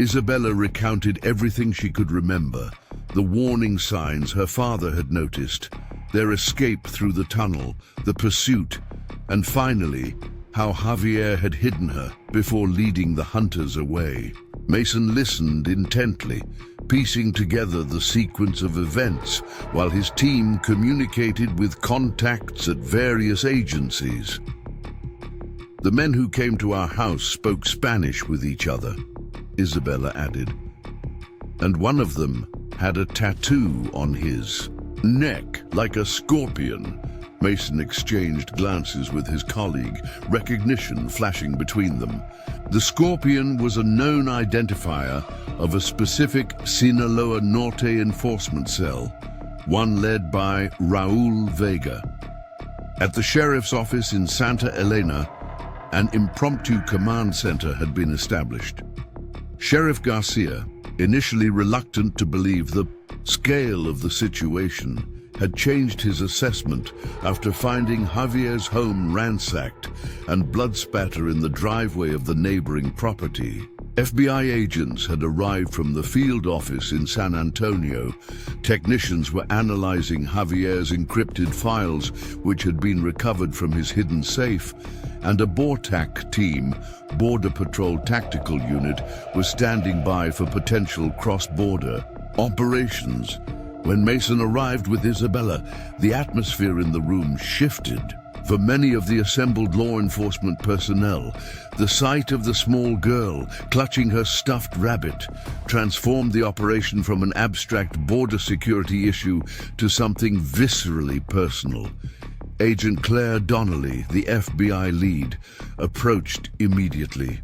Isabella recounted everything she could remember, the warning signs her father had noticed, their escape through the tunnel, the pursuit, and finally, how Javier had hidden her before leading the hunters away. Mason listened intently, piecing together the sequence of events while his team communicated with contacts at various agencies. "The men who came to our house spoke Spanish with each other," Isabella added, "and one of them had a tattoo on his neck like a scorpion. Mason exchanged glances with his colleague, recognition flashing between them. The Scorpion was a known identifier of a specific Sinaloa Norte enforcement cell, one led by Raul Vega. At the sheriff's office in Santa Elena, an impromptu command center had been established. Sheriff Garcia, initially reluctant to believe the scale of the situation, had changed his assessment after finding Javier's home ransacked and blood spatter in the driveway of the neighboring property. FBI agents had arrived from the field office in San Antonio. Technicians were analyzing Javier's encrypted files, which had been recovered from his hidden safe, and a BORTAC team, Border Patrol Tactical Unit, was standing by for potential cross-border operations. When Mason arrived with Isabella, the atmosphere in the room shifted. For many of the assembled law enforcement personnel, the sight of the small girl clutching her stuffed rabbit transformed the operation from an abstract border security issue to something viscerally personal. Agent Claire Donnelly, the FBI lead, approached immediately.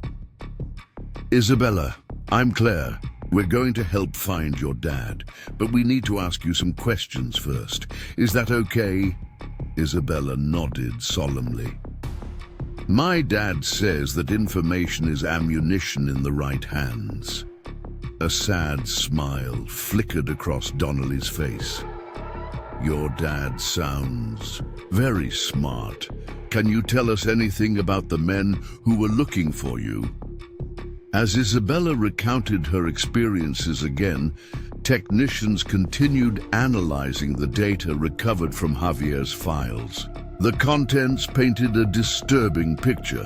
"Isabella, I'm Claire. We're going to help find your dad, but we need to ask you some questions first. Is that okay?" Isabella nodded solemnly. "My dad says that information is ammunition in the right hands." A sad smile flickered across Donnelly's face. "Your dad sounds very smart. Can you tell us anything about the men who were looking for you?" As Isabella recounted her experiences again, technicians continued analyzing the data recovered from Javier's files. The contents painted a disturbing picture,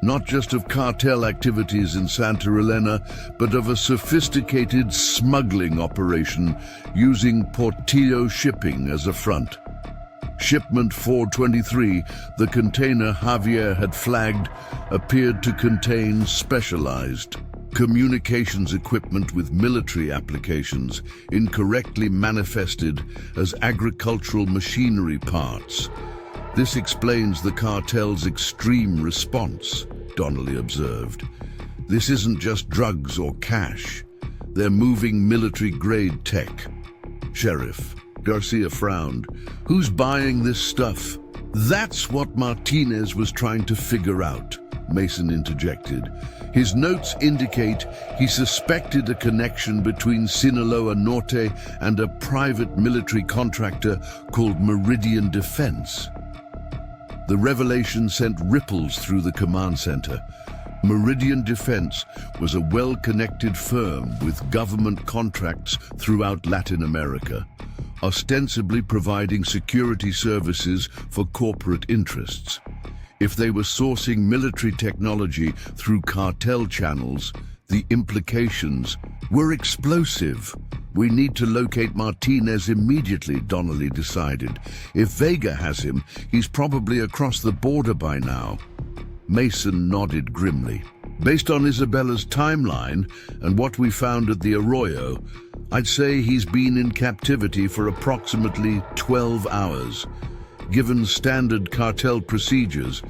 not just of cartel activities in Santa Elena, but of a sophisticated smuggling operation using Portillo shipping as a front. Shipment 423, the container Javier had flagged, appeared to contain specialized communications equipment with military applications, incorrectly manifested as agricultural machinery parts. "This explains the cartel's extreme response," Donnelly observed. "This isn't just drugs or cash. They're moving military-grade tech." "Sheriff," Garcia frowned, "who's buying this stuff?" "That's what Martinez was trying to figure out," Mason interjected. His notes indicate he suspected a connection between Sinaloa Norte and a private military contractor called Meridian Defense. The revelation sent ripples through the command center. Meridian Defense was a well-connected firm with government contracts throughout Latin America, ostensibly providing security services for corporate interests. If they were sourcing military technology through cartel channels, the implications were explosive. "We need to locate Martinez immediately," Donnelly decided. "If Vega has him, he's probably across the border by now." Mason nodded grimly. "Based on Isabella's timeline and what we found at the Arroyo, I'd say he's been in captivity for approximately 12 hours. Given standard cartel procedures,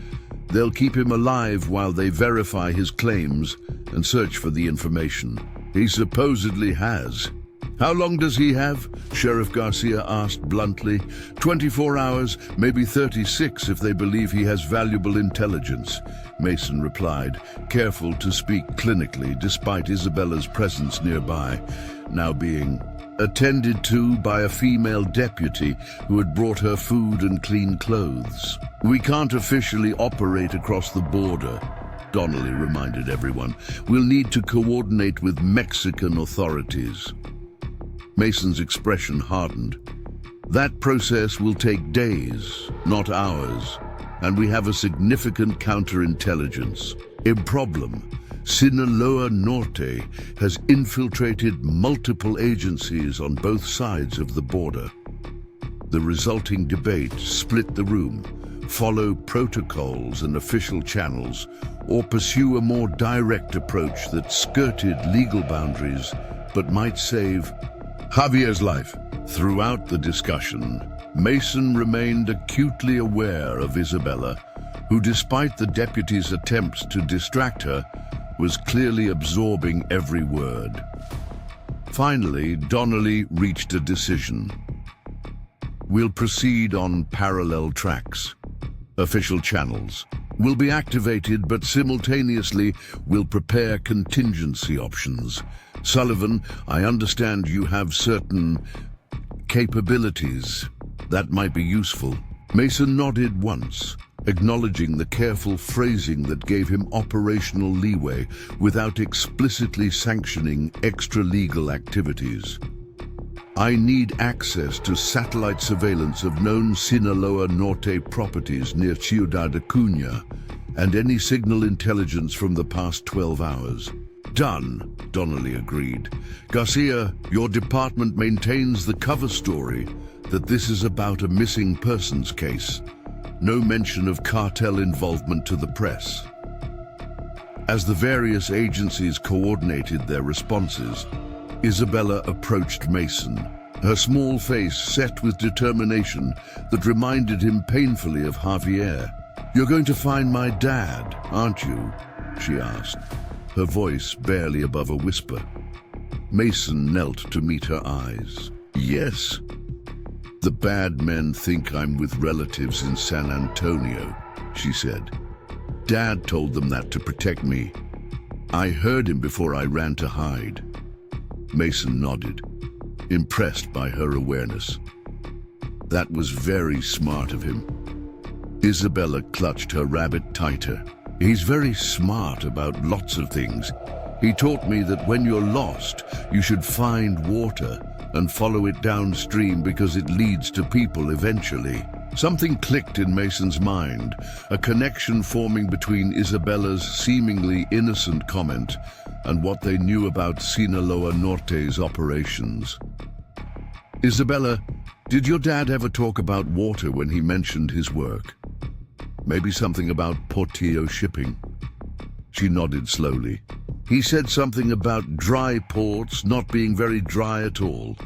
they'll keep him alive while they verify his claims and search for the information. He supposedly has." "How long does he have?" Sheriff Garcia asked bluntly. 24 hours, maybe 36 if they believe he has valuable intelligence," Mason replied, careful to speak clinically despite Isabella's presence nearby, now being attended to by a female deputy who had brought her food and clean clothes. "We can't officially operate across the border," Donnelly reminded everyone. "We'll need to coordinate with Mexican authorities." Mason's expression hardened. "That process will take days, not hours, and we have a significant counterintelligence problem. Sinaloa Norte has infiltrated multiple agencies on both sides of the border. The resulting debate split the room, follow protocols and official channels, or pursue a more direct approach that skirted legal boundaries but might save Javier's life. Throughout the discussion, Mason remained acutely aware of Isabella, who, despite the deputy's attempts to distract her, was clearly absorbing every word. Finally, Donnelly reached a decision. We'll proceed on parallel tracks. Official channels will be activated, but simultaneously we'll prepare contingency options. Sullivan, I understand you have certain capabilities that might be useful. Mason nodded once, acknowledging the careful phrasing that gave him operational leeway without explicitly sanctioning extra-legal activities. I need access to satellite surveillance of known Sinaloa Norte properties near Ciudad Acuña and any signal intelligence from the past 12 hours. Done, Donnelly agreed. Garcia, your department maintains the cover story that this is about a missing persons case. No mention of cartel involvement to the press. As the various agencies coordinated their responses, Isabella approached Mason, her small face set with determination that reminded him painfully of Javier. "You're going to find my dad, aren't you?" she asked, her voice barely above a whisper. Mason knelt to meet her eyes. "Yes. The bad men think I'm with relatives in San Antonio," she said. "Dad told them that to protect me. I heard him before I ran to hide." Mason nodded, impressed by her awareness. That was very smart of him. Isabella clutched her rabbit tighter. "He's very smart about lots of things. He taught me that when you're lost, you should find water and follow it downstream because it leads to people eventually." Something clicked in Mason's mind, a connection forming between Isabella's seemingly innocent comment and what they knew about Sinaloa Norte's operations. "Isabella, did your dad ever talk about water when he mentioned his work? Maybe something about Portillo shipping?" She nodded slowly. "He said something about dry ports not being very dry at all.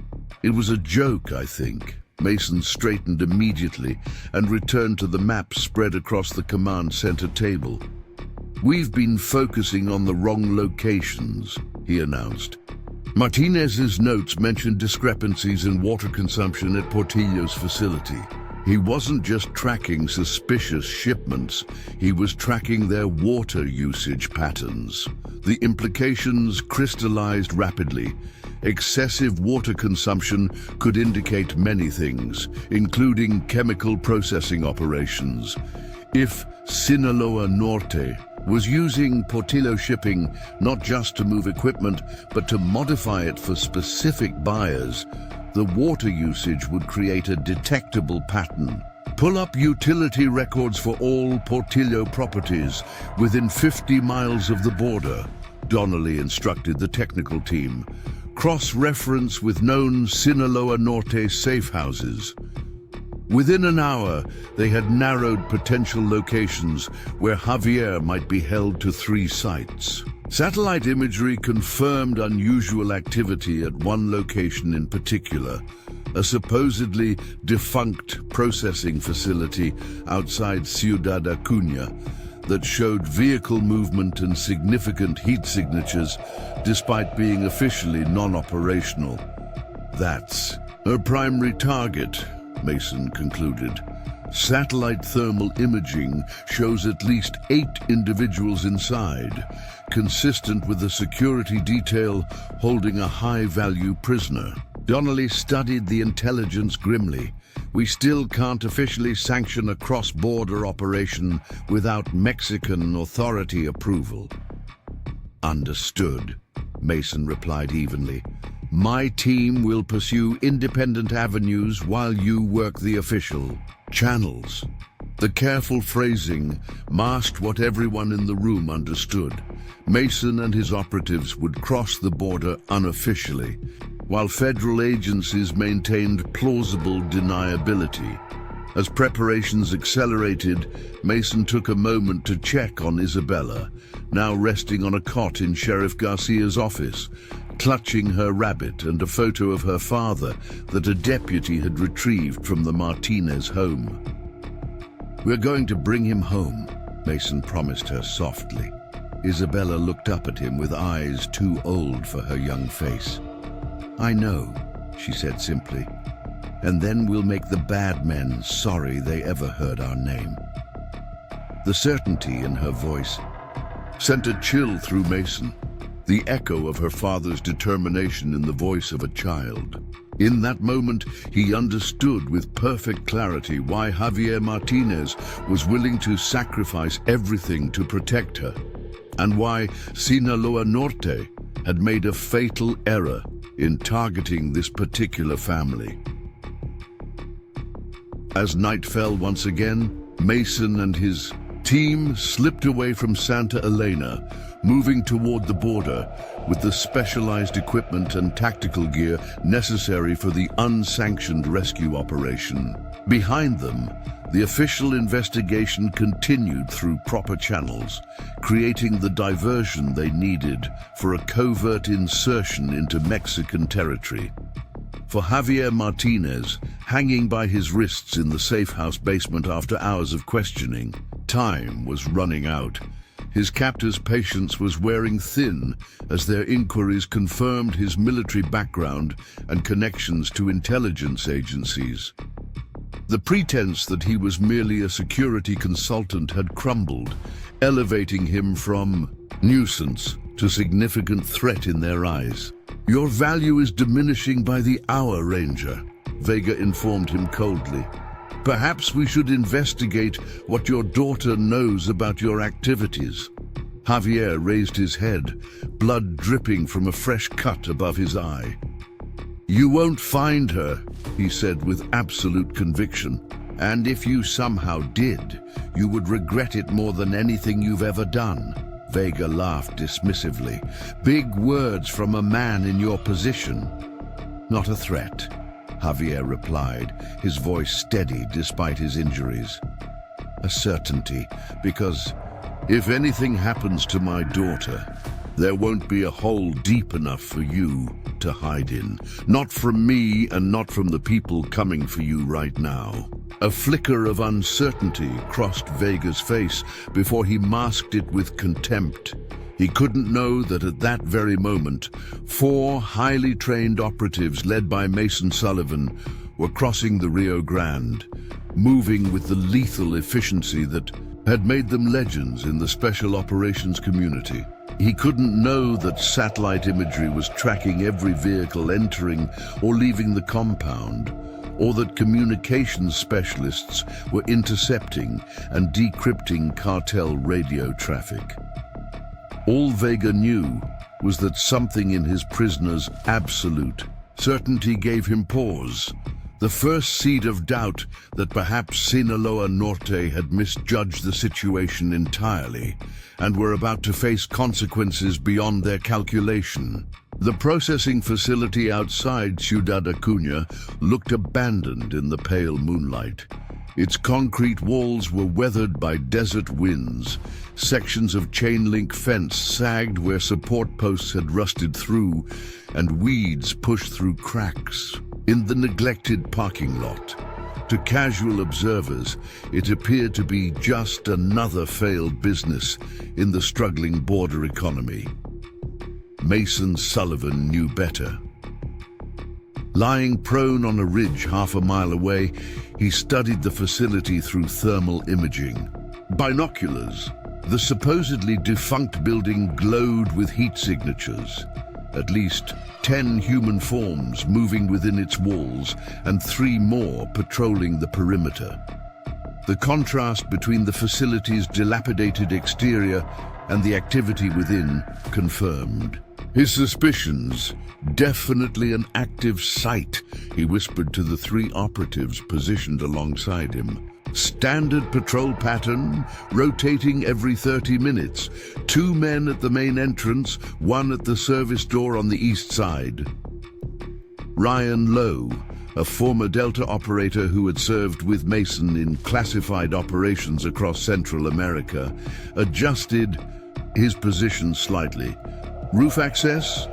It was a joke, I think." Mason straightened immediately and returned to the map spread across the command center table. "We've been focusing on the wrong locations," he announced. Martinez's notes mentioned discrepancies in water consumption at Portillo's facility. He wasn't just tracking suspicious shipments, he was tracking their water usage patterns. The implications crystallized rapidly. Excessive water consumption could indicate many things, including chemical processing operations. If Sinaloa Norte was using Portillo shipping not just to move equipment, but to modify it for specific buyers, the water usage would create a detectable pattern. "Pull up utility records for all Portillo properties within 50 miles of the border," Donnelly instructed the technical team. "Cross-reference with known Sinaloa Norte safe houses." Within an hour, they had narrowed potential locations where Javier might be held to 3 sites. Satellite imagery confirmed unusual activity at one location in particular, a supposedly defunct processing facility outside Ciudad Acuña that showed vehicle movement and significant heat signatures despite being officially non-operational. "That's her primary target," Mason concluded. "Satellite thermal imaging shows at least 8 individuals inside, consistent with the security detail holding a high-value prisoner." Donnelly studied the intelligence grimly. "We still can't officially sanction a cross-border operation without Mexican authority approval." "Understood," Mason replied evenly. "My team will pursue independent avenues while you work the official channels." The careful phrasing masked what everyone in the room understood. Mason and his operatives would cross the border unofficially, while federal agencies maintained plausible deniability. As preparations accelerated, Mason took a moment to check on Isabella, now resting on a cot in Sheriff Garcia's office, clutching her rabbit and a photo of her father that a deputy had retrieved from the Martinez home. "We're going to bring him home," Mason promised her softly. Isabella looked up at him with eyes too old for her young face. "I know," she said simply, "and then we'll make the bad men sorry they ever heard our name." The certainty in her voice sent a chill through Mason, the echo of her father's determination in the voice of a child. In that moment, he understood with perfect clarity why Javier Martinez was willing to sacrifice everything to protect her, and why Sinaloa Norte had made a fatal error in targeting this particular family. As night fell once again, Mason and his team slipped away from Santa Elena, moving toward the border with the specialized equipment and tactical gear necessary for the unsanctioned rescue operation. Behind them, the official investigation continued through proper channels, creating the diversion they needed for a covert insertion into Mexican territory. For Javier Martinez, hanging by his wrists in the safe house basement after hours of questioning, time was running out. His captor's patience was wearing thin as their inquiries confirmed his military background and connections to intelligence agencies. The pretense that he was merely a security consultant had crumbled, elevating him from nuisance to significant threat in their eyes. "Your value is diminishing by the hour, Ranger," Vega informed him coldly. "Perhaps we should investigate what your daughter knows about your activities." Javier raised his head, blood dripping from a fresh cut above his eye. "You won't find her," he said with absolute conviction. "And if you somehow did, you would regret it more than anything you've ever done." Vega laughed dismissively. "Big words from a man in your position." "Not a threat," Javier replied, his voice steady despite his injuries. "A certainty, because if anything happens to my daughter, there won't be a hole deep enough for you to hide in. Not from me and not from the people coming for you right now." A flicker of uncertainty crossed Vega's face before he masked it with contempt. He couldn't know that at that very moment, 4 highly trained operatives led by Mason Sullivan were crossing the Rio Grande, moving with the lethal efficiency that had made them legends in the special operations community. He couldn't know that satellite imagery was tracking every vehicle entering or leaving the compound, or that communications specialists were intercepting and decrypting cartel radio traffic. All Vega knew was that something in his prisoner's absolute certainty gave him pause, the first seed of doubt that perhaps Sinaloa Norte had misjudged the situation entirely and were about to face consequences beyond their calculation. The processing facility outside Ciudad Acuña looked abandoned in the pale moonlight. Its concrete walls were weathered by desert winds. Sections of chain-link fence sagged where support posts had rusted through, and weeds pushed through cracks. In the neglected parking lot, to casual observers, it appeared to be just another failed business in the struggling border economy. Mason Sullivan knew better. Lying prone on a ridge half a mile away, he studied the facility through thermal imaging. Binoculars, the supposedly defunct building glowed with heat signatures. At least 10 human forms moving within its walls and 3 more patrolling the perimeter. The contrast between the facility's dilapidated exterior and the activity within confirmed his suspicions. "Definitely an active site," he whispered to the 3 operatives positioned alongside him. "Standard patrol pattern, rotating every 30 minutes. 2 men at the main entrance, 1 at the service door on the east side." Ryan Lowe, a former Delta operator who had served with Mason in classified operations across Central America, adjusted his position slightly. "Roof access?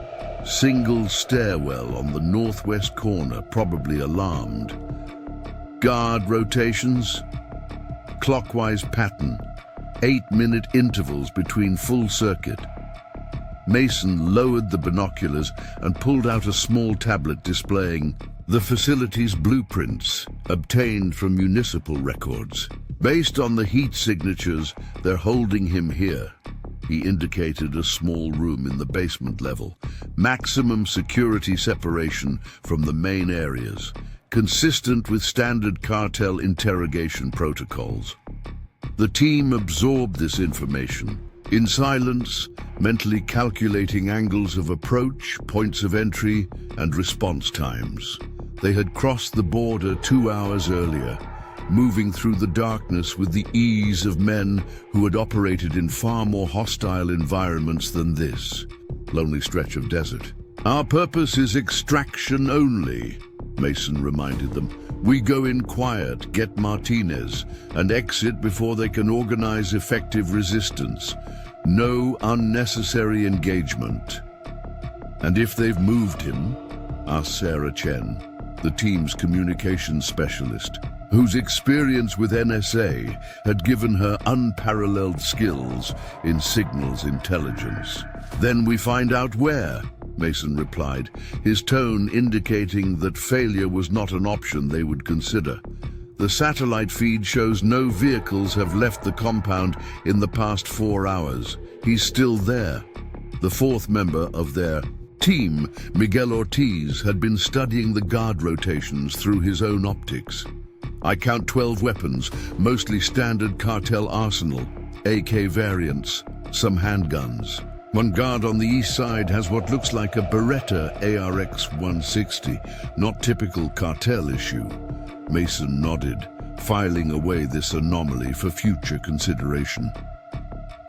Single stairwell on the northwest corner, probably alarmed. Guard rotations, clockwise pattern, 8-minute intervals between full circuit. Mason lowered the binoculars and pulled out a small tablet displaying the facility's blueprints obtained from municipal records. Based on the heat signatures, they're holding him here. He indicated a small room in the basement level. Maximum security separation from the main areas, consistent with standard cartel interrogation protocols. The team absorbed this information in silence, mentally calculating angles of approach, points of entry, and response times. They had crossed the border 2 hours earlier, moving through the darkness with the ease of men who had operated in far more hostile environments than this lonely stretch of desert. "Our purpose is extraction only," Mason reminded them. "We go in quiet, get Martinez, and exit before they can organize effective resistance. No unnecessary engagement." "And if they've moved him?" asked Sarah Chen, the team's communications specialist, whose experience with NSA had given her unparalleled skills in signals intelligence. "Then we find out where," Mason replied, his tone indicating that failure was not an option they would consider. "The satellite feed shows no vehicles have left the compound in the past 4 hours. He's still there." The fourth member of their team, Miguel Ortiz, had been studying the guard rotations through his own optics. "I count 12 weapons, mostly standard cartel arsenal, AK variants, some handguns. One guard on the east side has what looks like a Beretta ARX-160, not typical cartel issue." Mason nodded, filing away this anomaly for future consideration.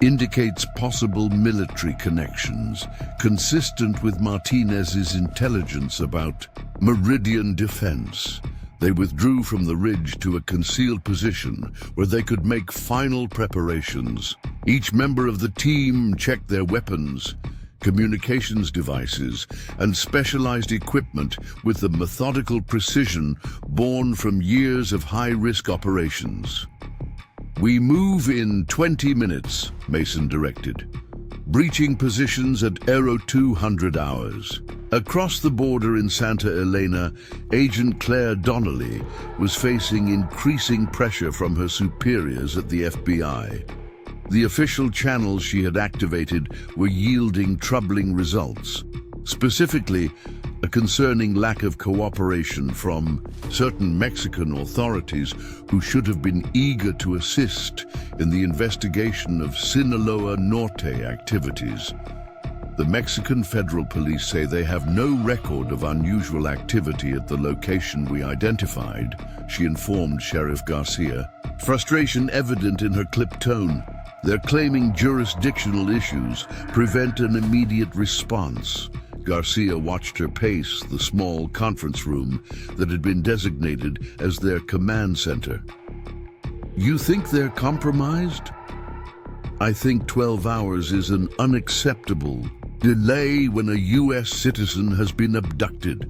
"Indicates possible military connections, consistent with Martinez's intelligence about Meridian defense. They withdrew from the ridge to a concealed position where they could make final preparations. Each member of the team checked their weapons, communications devices, and specialized equipment with the methodical precision born from years of high-risk operations. "We move in 20 minutes, Mason directed. "Breaching positions at Aero 200 hours. Across the border in Santa Elena, Agent Claire Donnelly was facing increasing pressure from her superiors at the FBI. The official channels she had activated were yielding troubling results. Specifically, a concerning lack of cooperation from certain Mexican authorities who should have been eager to assist in the investigation of Sinaloa Norte activities. The Mexican Federal Police say they have no record of unusual activity at the location we identified," she informed Sheriff Garcia, frustration evident in her clipped tone. "They're claiming jurisdictional issues prevent an immediate response." Garcia watched her pace the small conference room that had been designated as their command center. "You think they're compromised?" "I think 12 hours is an unacceptable delay when a U.S. citizen has been abducted,"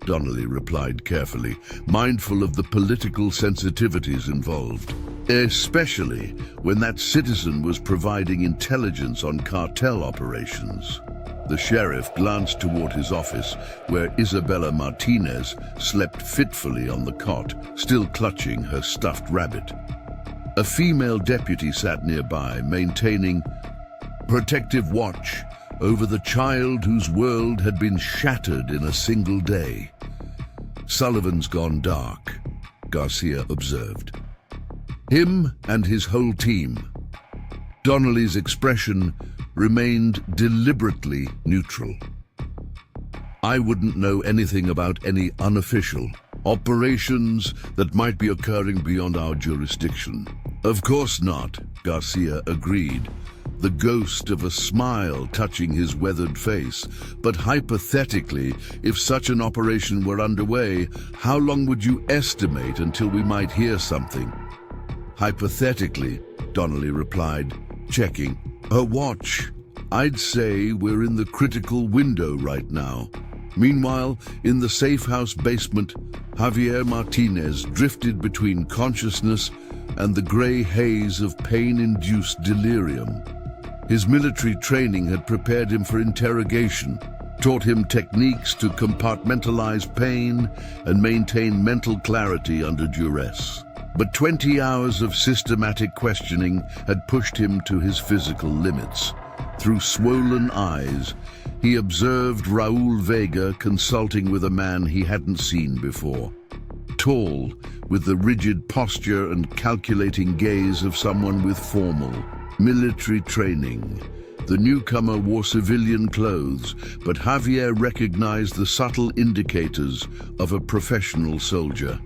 Donnelly replied carefully, mindful of the political sensitivities involved. "Especially when that citizen was providing intelligence on cartel operations." The sheriff glanced toward his office, where Isabella Martinez slept fitfully on the cot, still clutching her stuffed rabbit. A female deputy sat nearby, maintaining protective watch over the child whose world had been shattered in a single day. "Sullivan's gone dark," Garcia observed. "Him and his whole team." Donnelly's expression remained deliberately neutral. "I wouldn't know anything about any unofficial operations that might be occurring beyond our jurisdiction." "Of course not," Garcia agreed, the ghost of a smile touching his weathered face. "But hypothetically, if such an operation were underway, how long would you estimate until we might hear something?" "Hypothetically," Donnelly replied, checking her watch. I'd say we're in the critical window right now. Meanwhile, in the safe house basement, Javier Martinez drifted between consciousness and the gray haze of pain-induced delirium. His military training had prepared him for interrogation, taught him techniques to compartmentalize pain and maintain mental clarity under duress. But 20 hours of systematic questioning had pushed him to his physical limits. Through swollen eyes, he observed Raul Vega consulting with a man he hadn't seen before. Tall, with the rigid posture and calculating gaze of someone with formal, military training. The newcomer wore civilian clothes, but Javier recognized the subtle indicators of a professional soldier.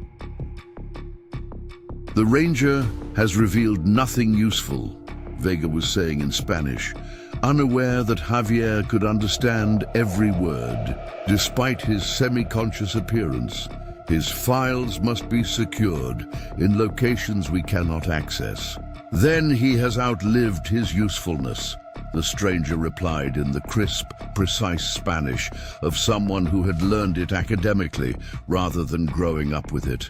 "The Ranger has revealed nothing useful," Vega was saying in Spanish, unaware that Javier could understand every word. Despite his semi-conscious appearance, his files must be secured in locations we cannot access. "Then he has outlived his usefulness," the stranger replied in the crisp, precise Spanish of someone who had learned it academically rather than growing up with it.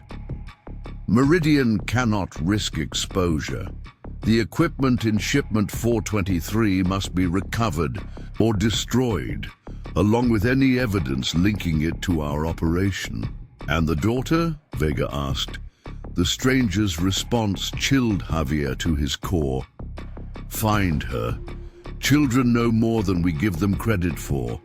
"Meridian cannot risk exposure. The equipment in shipment 423 must be recovered or destroyed, along with any evidence linking it to our operation." "And the daughter?" Vega asked. The stranger's response chilled Javier to his core. "Find her. Children know more than we give them credit for.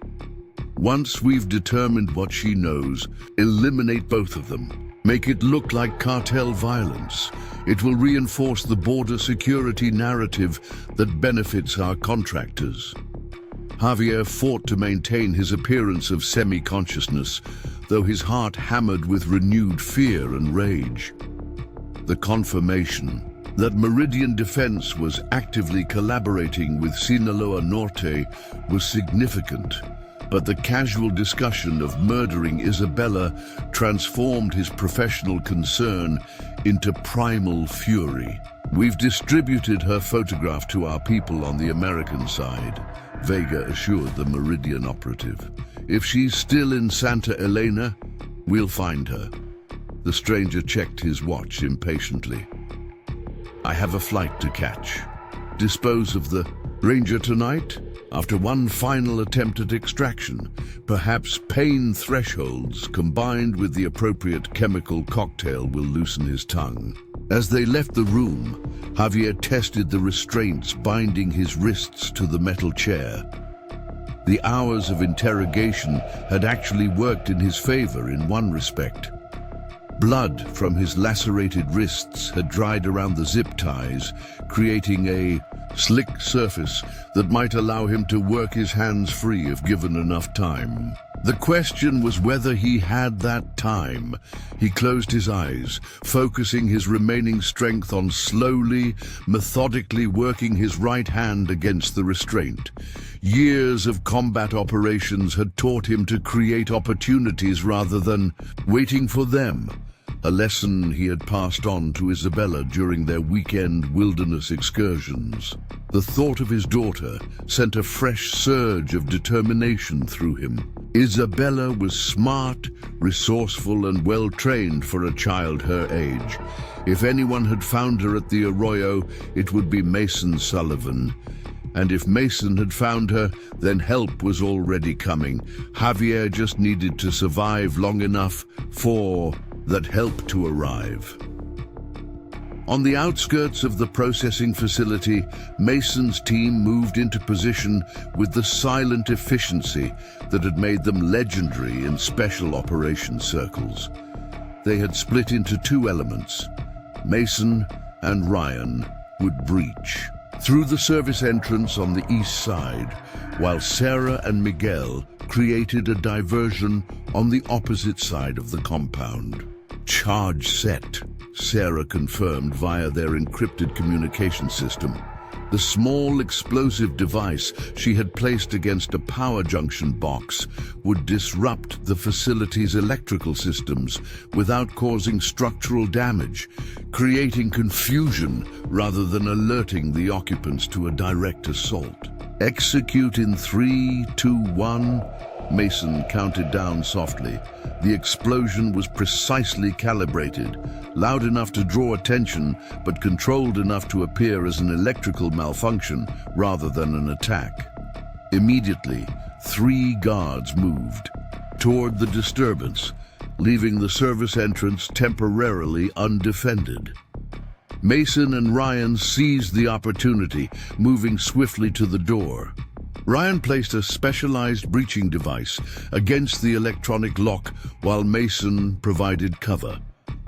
Once we've determined what she knows, eliminate both of them. Make it look like cartel violence. It will reinforce the border security narrative that benefits our contractors." Javier fought to maintain his appearance of semi-consciousness, though his heart hammered with renewed fear and rage. The confirmation that Meridian Defense was actively collaborating with Sinaloa Norte was significant, but the casual discussion of murdering Isabella transformed his professional concern into primal fury. "We've distributed her photograph to our people on the American side," Vega assured the Meridian operative. "If she's still in Santa Elena, we'll find her." The stranger checked his watch impatiently. "I have a flight to catch. Dispose of the Ranger tonight? After one final attempt at extraction, perhaps pain thresholds combined with the appropriate chemical cocktail will loosen his tongue." As they left the room, Javier tested the restraints binding his wrists to the metal chair. The hours of interrogation had actually worked in his favor in one respect. Blood from his lacerated wrists had dried around the zip ties, creating a slick surface that might allow him to work his hands free if given enough time. The question was whether he had that time. He closed his eyes, focusing his remaining strength on slowly, methodically working his right hand against the restraint. Years of combat operations had taught him to create opportunities rather than waiting for them. A lesson he had passed on to Isabella during their weekend wilderness excursions. The thought of his daughter sent a fresh surge of determination through him. Isabella was smart, resourceful, and well-trained for a child her age. If anyone had found her at the Arroyo, it would be Mason Sullivan. And if Mason had found her, then help was already coming. Javier just needed to survive long enough for that help to arrive. On the outskirts of the processing facility, Mason's team moved into position with the silent efficiency that had made them legendary in special operations circles. They had split into two elements. Mason and Ryan would breach through the service entrance on the east side, while Sarah and Miguel created a diversion on the opposite side of the compound. "Charge set," Sarah confirmed via their encrypted communication system. The small explosive device she had placed against a power junction box would disrupt the facility's electrical systems without causing structural damage, creating confusion rather than alerting the occupants to a direct assault. Execute in 3, 2, 1. Mason counted down softly. The explosion was precisely calibrated, loud enough to draw attention, but controlled enough to appear as an electrical malfunction rather than an attack. Immediately, 3 guards moved toward the disturbance, leaving the service entrance temporarily undefended. Mason and Ryan seized the opportunity, moving swiftly to the door. Ryan placed a specialized breaching device against the electronic lock while Mason provided cover.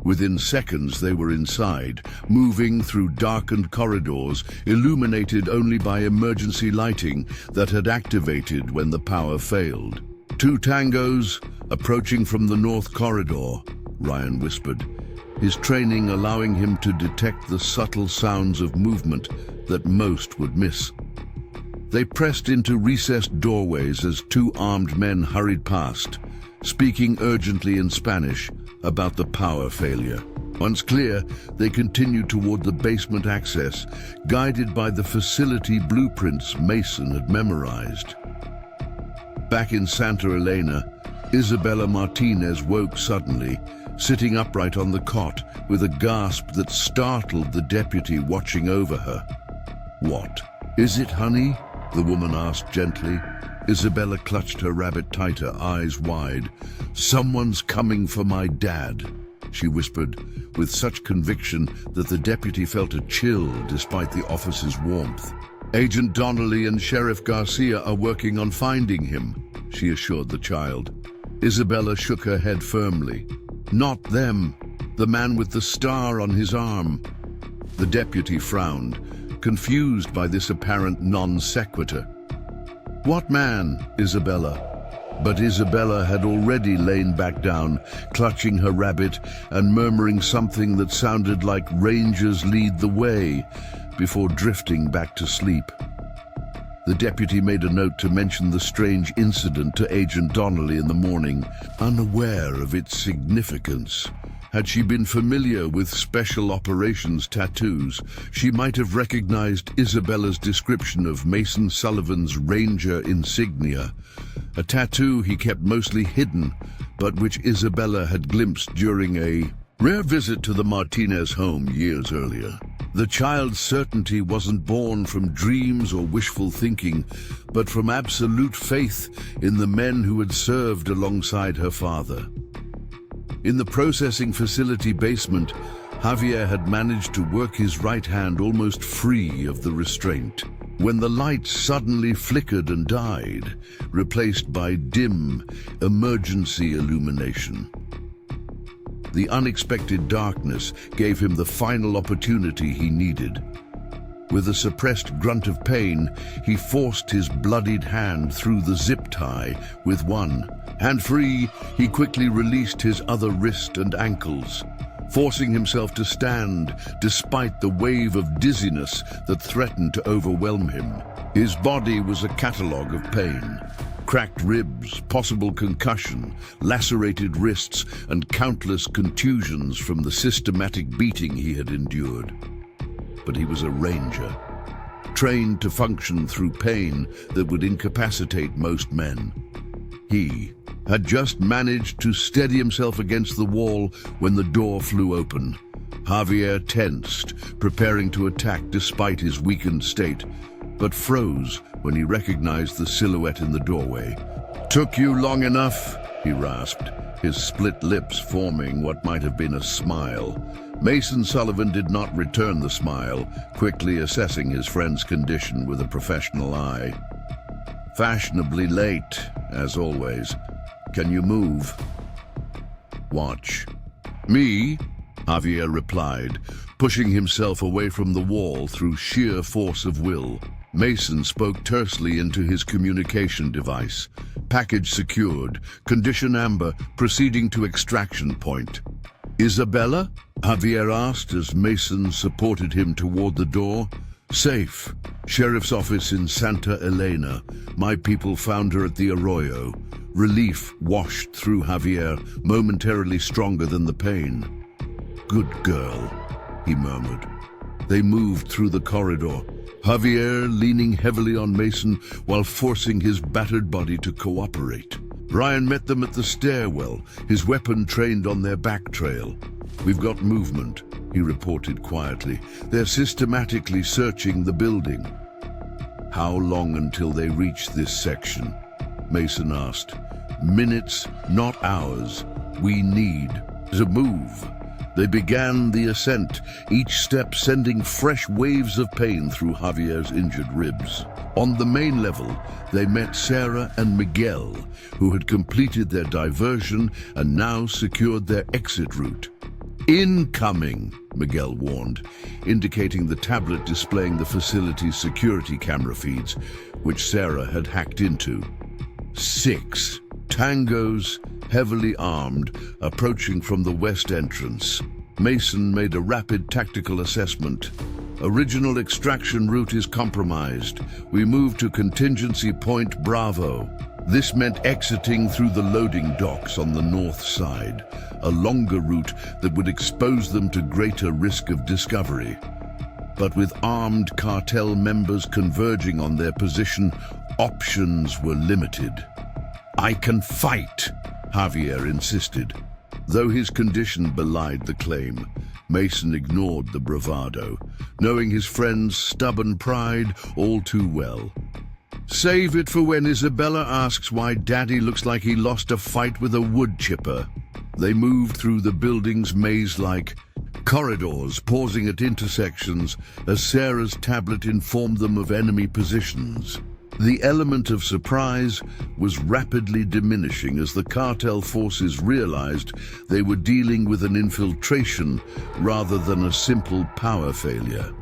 Within seconds, they were inside, moving through darkened corridors, illuminated only by emergency lighting that had activated when the power failed. 2 tangos approaching from the north corridor, Ryan whispered, his training allowing him to detect the subtle sounds of movement that most would miss. They pressed into recessed doorways as 2 armed men hurried past, speaking urgently in Spanish about the power failure. Once clear, they continued toward the basement access, guided by the facility blueprints Mason had memorized. Back in Santa Elena, Isabella Martinez woke suddenly, sitting upright on the cot with a gasp that startled the deputy watching over her. "What? Is it, honey?" the woman asked gently. Isabella clutched her rabbit tighter, eyes wide. "Someone's coming for my dad," she whispered, with such conviction that the deputy felt a chill despite the officer's warmth. "Agent Donnelly and Sheriff Garcia are working on finding him," she assured the child. Isabella shook her head firmly. "Not them. The man with the star on his arm." The deputy frowned, confused by this apparent non sequitur. "What man, Isabella?" But Isabella had already lain back down, clutching her rabbit and murmuring something that sounded like "Rangers lead the way," before drifting back to sleep. The deputy made a note to mention the strange incident to Agent Donnelly in the morning, unaware of its significance. Had she been familiar with special operations tattoos, she might have recognized Isabella's description of Mason Sullivan's Ranger insignia, a tattoo he kept mostly hidden, but which Isabella had glimpsed during a rare visit to the Martinez home years earlier. The child's certainty wasn't born from dreams or wishful thinking, but from absolute faith in the men who had served alongside her father. In the processing facility basement, Javier had managed to work his right hand almost free of the restraint, when the light suddenly flickered and died, replaced by dim, emergency illumination. The unexpected darkness gave him the final opportunity he needed. With a suppressed grunt of pain, he forced his bloodied hand through the zip tie with one. Hand free, he quickly released his other wrist and ankles, forcing himself to stand despite the wave of dizziness that threatened to overwhelm him. His body was a catalogue of pain. Cracked ribs, possible concussion, lacerated wrists, and countless contusions from the systematic beating he had endured. But he was a ranger, trained to function through pain that would incapacitate most men. He had just managed to steady himself against the wall when the door flew open. Javier tensed, preparing to attack despite his weakened state, but froze when he recognized the silhouette in the doorway. "Took you long enough," he rasped, his split lips forming what might have been a smile. Mason Sullivan did not return the smile, quickly assessing his friend's condition with a professional eye. "Fashionably late, as always. Can you move?" "Watch." "Me?" Javier replied, pushing himself away from the wall through sheer force of will. Mason spoke tersely into his communication device. "Package secured. Condition amber, proceeding to extraction point." "Isabella?" Javier asked as Mason supported him toward the door. "Safe. Sheriff's office in Santa Elena. My people found her at the arroyo." Relief washed through Javier, momentarily stronger than the pain. "Good girl," he murmured. They moved through the corridor, Javier leaning heavily on Mason while forcing his battered body to cooperate. Ryan met them at the stairwell, his weapon trained on their back trail. "We've got movement," he reported quietly. "They're systematically searching the building." "How long until they reach this section?" Mason asked. "Minutes, not hours. We need to move." They began the ascent, each step sending fresh waves of pain through Javier's injured ribs. On the main level, they met Sarah and Miguel, who had completed their diversion and now secured their exit route. "Incoming," Miguel warned, indicating the tablet displaying the facility's security camera feeds, which Sarah had hacked into. 6 tangos, heavily armed, approaching from the west entrance. Mason made a rapid tactical assessment. "Original extraction route is compromised. We move to contingency point Bravo." This meant exiting through the loading docks on the north side, a longer route that would expose them to greater risk of discovery. But with armed cartel members converging on their position, options were limited. "I can fight," Javier insisted. Though his condition belied the claim, Mason ignored the bravado, knowing his friend's stubborn pride all too well. "Save it for when Isabella asks why Daddy looks like he lost a fight with a wood chipper." They moved through the building's maze-like corridors, pausing at intersections as Sarah's tablet informed them of enemy positions. The element of surprise was rapidly diminishing as the cartel forces realized they were dealing with an infiltration rather than a simple power failure.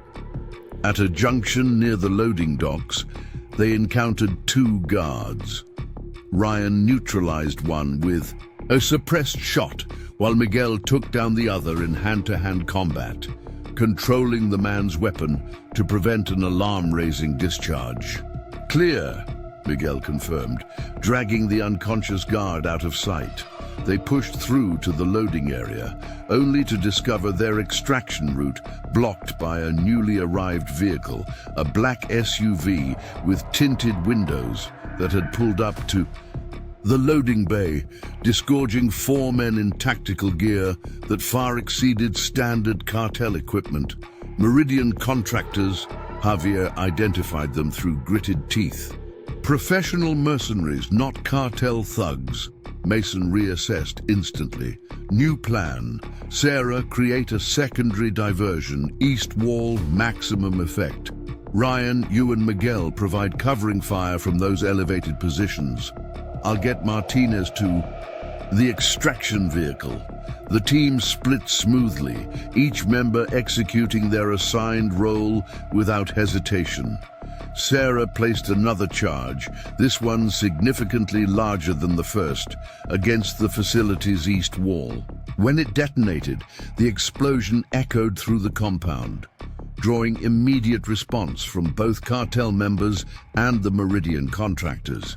At a junction near the loading docks, they encountered 2 guards. Ryan neutralized one with a suppressed shot, while Miguel took down the other in hand-to-hand combat, controlling the man's weapon to prevent an alarm-raising discharge. "Clear," Miguel confirmed, dragging the unconscious guard out of sight. They pushed through to the loading area, only to discover their extraction route blocked by a newly arrived vehicle, a black SUV with tinted windows that had pulled up to the loading bay, disgorging 4 men in tactical gear that far exceeded standard cartel equipment. Meridian contractors, Javier identified them through gritted teeth. Professional mercenaries, not cartel thugs. Mason reassessed instantly. New plan. Sarah, create a secondary diversion, east wall, maximum effect. Ryan, you and Miguel provide covering fire from those elevated positions. I'll get Martinez to the extraction vehicle. The team split smoothly, each member executing their assigned role without hesitation. Sarah placed another charge, this one significantly larger than the first, against the facility's east wall. When it detonated, the explosion echoed through the compound, drawing immediate response from both cartel members and the Meridian contractors.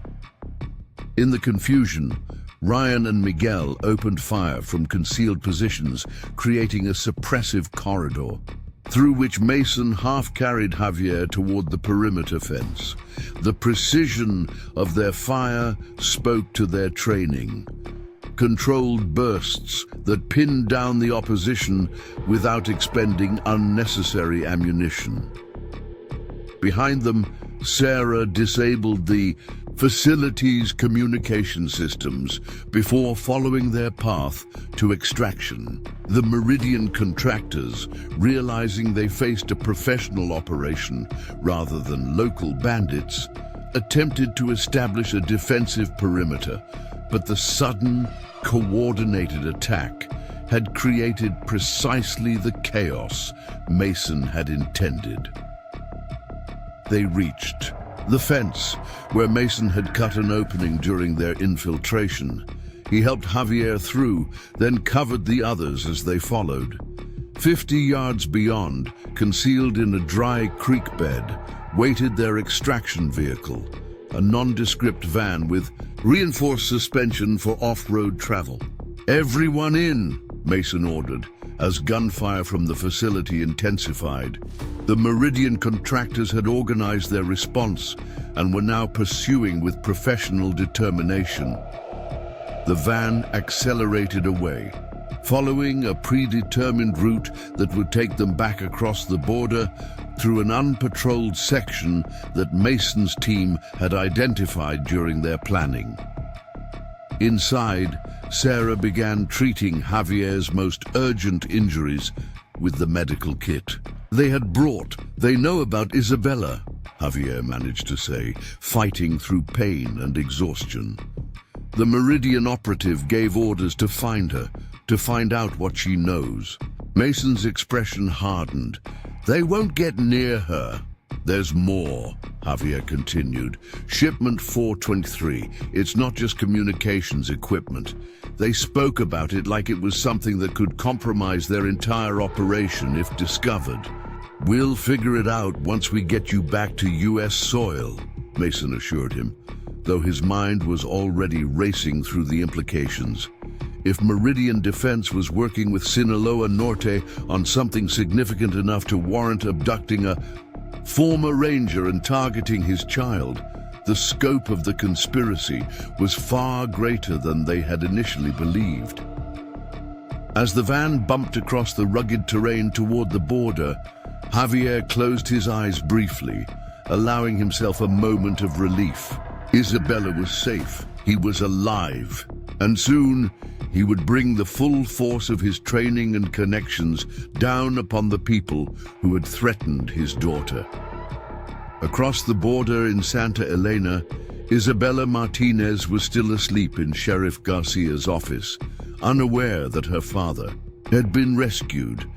In the confusion, Ryan and Miguel opened fire from concealed positions, creating a suppressive corridor, through which Mason half-carried Javier toward the perimeter fence. The precision of their fire spoke to their training. Controlled bursts that pinned down the opposition without expending unnecessary ammunition. Behind them, Sarah disabled the facility's communication systems before following their path to extraction. The Meridian contractors, realizing they faced a professional operation rather than local bandits, attempted to establish a defensive perimeter, but the sudden, coordinated attack had created precisely the chaos Mason had intended. They reached the fence, where Mason had cut an opening during their infiltration. He helped Javier through, then covered the others as they followed. 50 yards beyond, concealed in a dry creek bed, waited their extraction vehicle, a nondescript van with reinforced suspension for off-road travel. "Everyone in," Mason ordered, as gunfire from the facility intensified. The Meridian contractors had organized their response and were now pursuing with professional determination. The van accelerated away, following a predetermined route that would take them back across the border through an unpatrolled section that Mason's team had identified during their planning. Inside, Sarah began treating Javier's most urgent injuries with the medical kit. They know about Isabella, Javier managed to say, fighting through pain and exhaustion. The Meridian operative gave orders to find her, to find out what she knows. Mason's expression hardened. They won't get near her. There's more, Javier continued. Shipment 423. It's not just communications equipment. They spoke about it like it was something that could compromise their entire operation if discovered. We'll figure it out once we get you back to U.S. soil, Mason assured him, though his mind was already racing through the implications. If Meridian Defense was working with Sinaloa Norte on something significant enough to warrant abducting a former ranger and targeting his child, the scope of the conspiracy was far greater than they had initially believed. As the van bumped across the rugged terrain toward the border, Javier closed his eyes briefly, allowing himself a moment of relief. Isabella was safe, he was alive, and soon he would bring the full force of his training and connections down upon the people who had threatened his daughter. Across the border in Santa Elena, Isabella Martinez was still asleep in Sheriff Garcia's office, unaware that her father had been rescued.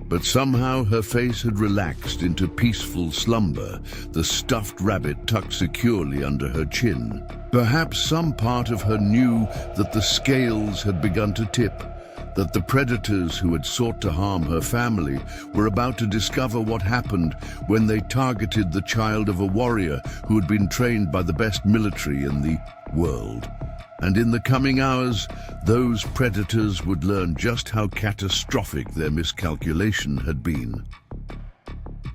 But somehow her face had relaxed into peaceful slumber, the stuffed rabbit tucked securely under her chin. Perhaps some part of her knew that the scales had begun to tip, that the predators who had sought to harm her family were about to discover what happened when they targeted the child of a warrior who had been trained by the best military in the world. And in the coming hours, those predators would learn just how catastrophic their miscalculation had been.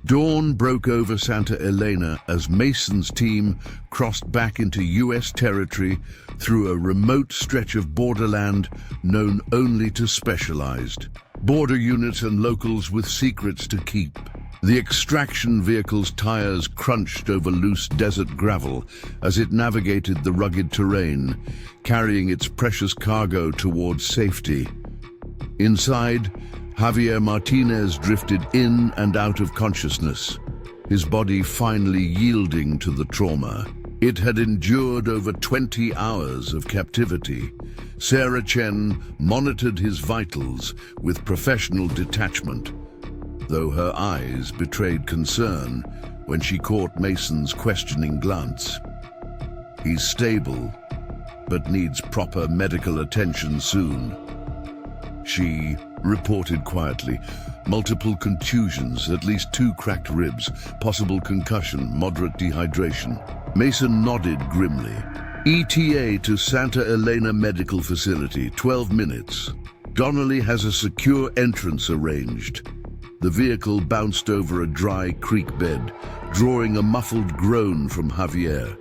Dawn broke over Santa Elena as Mason's team crossed back into U.S. territory through a remote stretch of borderland known only to specialized border units and locals with secrets to keep. The extraction vehicle's tires crunched over loose desert gravel as it navigated the rugged terrain, carrying its precious cargo towards safety. Inside, Javier Martinez drifted in and out of consciousness, his body finally yielding to the trauma. It had endured over 20 hours of captivity. Sarah Chen monitored his vitals with professional detachment, though her eyes betrayed concern when she caught Mason's questioning glance. He's stable, but needs proper medical attention soon, she reported quietly. Multiple contusions, at least 2 cracked ribs, possible concussion, moderate dehydration. Mason nodded grimly. ETA to Santa Elena Medical Facility, 12 minutes. Donnelly has a secure entrance arranged. The vehicle bounced over a dry creek bed, drawing a muffled groan from Javier.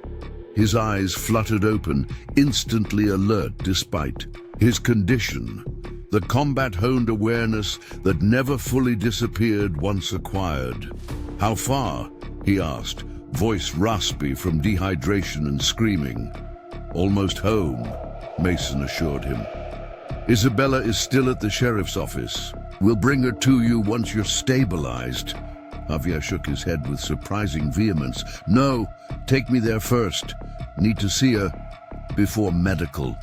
His eyes fluttered open, instantly alert despite his condition. The combat-honed awareness that never fully disappeared once acquired. How far? He asked, voice raspy from dehydration and screaming. Almost home, Mason assured him. Isabella is still at the sheriff's office. We'll bring her to you once you're stabilized. Javier shook his head with surprising vehemence. No, take me there first. Need to see her before medical.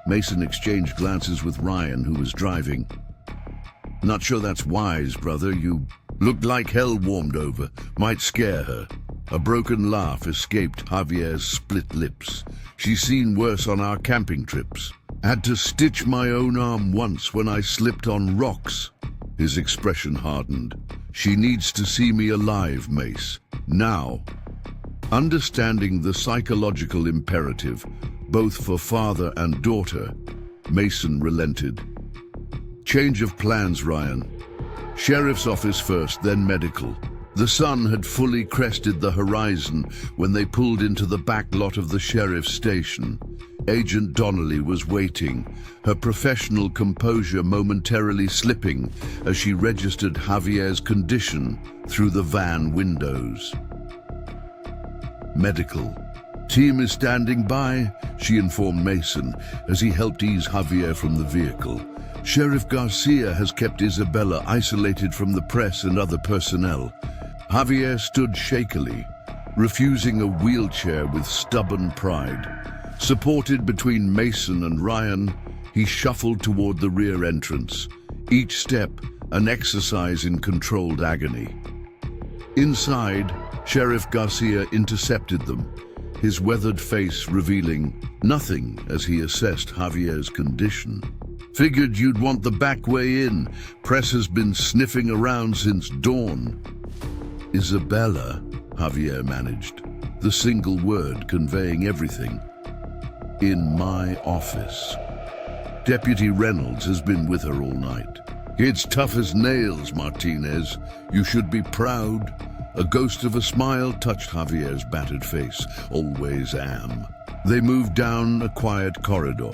Mason exchanged glances with Ryan, who was driving. Not sure that's wise, brother. You looked like hell warmed over. Might scare her. A broken laugh escaped Javier's split lips. She's seen worse on our camping trips. Had to stitch my own arm once when I slipped on rocks. His expression hardened. She needs to see me alive, Mace. Now. Understanding the psychological imperative, both for father and daughter, Mason relented. Change of plans, Ryan. Sheriff's office first, then medical. The sun had fully crested the horizon when they pulled into the back lot of the sheriff's station. Agent Donnelly was waiting, her professional composure momentarily slipping as she registered Javier's condition through the van windows. Medical. Team is standing by, she informed Mason as he helped ease Javier from the vehicle. Sheriff Garcia has kept Isabella isolated from the press and other personnel. Javier stood shakily, refusing a wheelchair with stubborn pride. Supported between Mason and Ryan, he shuffled toward the rear entrance, each step an exercise in controlled agony. Inside, Sheriff Garcia intercepted them, his weathered face revealing nothing as he assessed Javier's condition. Figured you'd want the back way in. Press has been sniffing around since dawn. Isabella, Javier managed, the single word conveying everything. In my office. Deputy Reynolds has been with her all night. It's tough as nails, Martinez. You should be proud. A ghost of a smile touched Javier's battered face. Always am. They moved down a quiet corridor,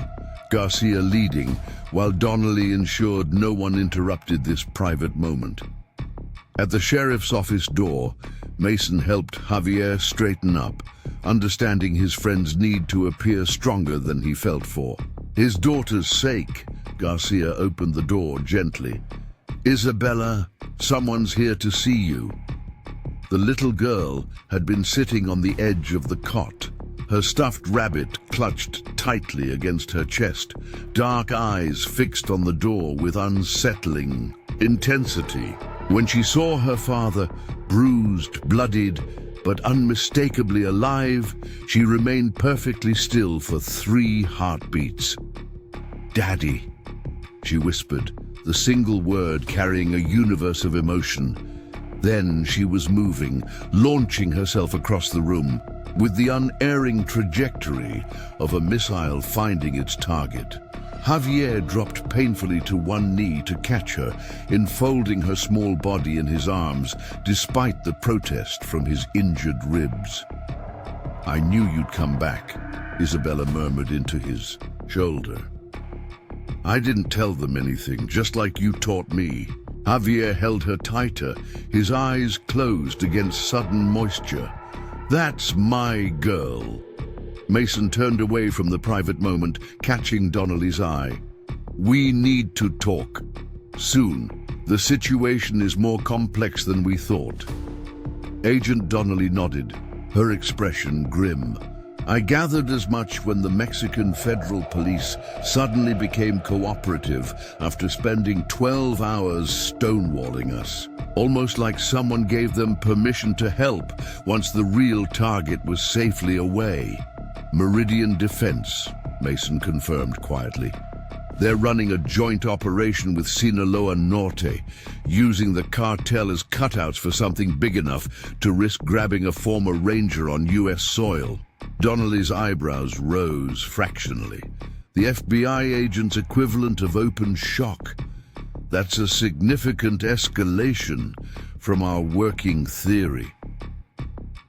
Garcia leading, while Donnelly ensured no one interrupted this private moment. At the sheriff's office door, Mason helped Javier straighten up, understanding his friend's need to appear stronger than he felt for. His daughter's sake, Garcia opened the door gently. Isabella, someone's here to see you. The little girl had been sitting on the edge of the cot, her stuffed rabbit clutched tightly against her chest, dark eyes fixed on the door with unsettling intensity. When she saw her father, bruised, bloodied, but unmistakably alive, she remained perfectly still for 3 heartbeats. "Daddy," she whispered, the single word carrying a universe of emotion. Then she was moving, launching herself across the room, with the unerring trajectory of a missile finding its target. Javier dropped painfully to one knee to catch her, enfolding her small body in his arms, despite the protest from his injured ribs. "I knew you'd come back," Isabella murmured into his shoulder. "I didn't tell them anything, just like you taught me." Javier held her tighter, his eyes closed against sudden moisture. "That's my girl." Mason turned away from the private moment, catching Donnelly's eye. "We need to talk. Soon. The situation is more complex than we thought." Agent Donnelly nodded, her expression grim. "I gathered as much when the Mexican Federal Police suddenly became cooperative after spending 12 hours stonewalling us. Almost like someone gave them permission to help once the real target was safely away." "Meridian Defense," Mason confirmed quietly. "They're running a joint operation with Sinaloa Norte, using the cartel as cutouts for something big enough to risk grabbing a former ranger on U.S. soil." Donnelly's eyebrows rose fractionally. The FBI agent's equivalent of open shock. That's a significant escalation from our working theory.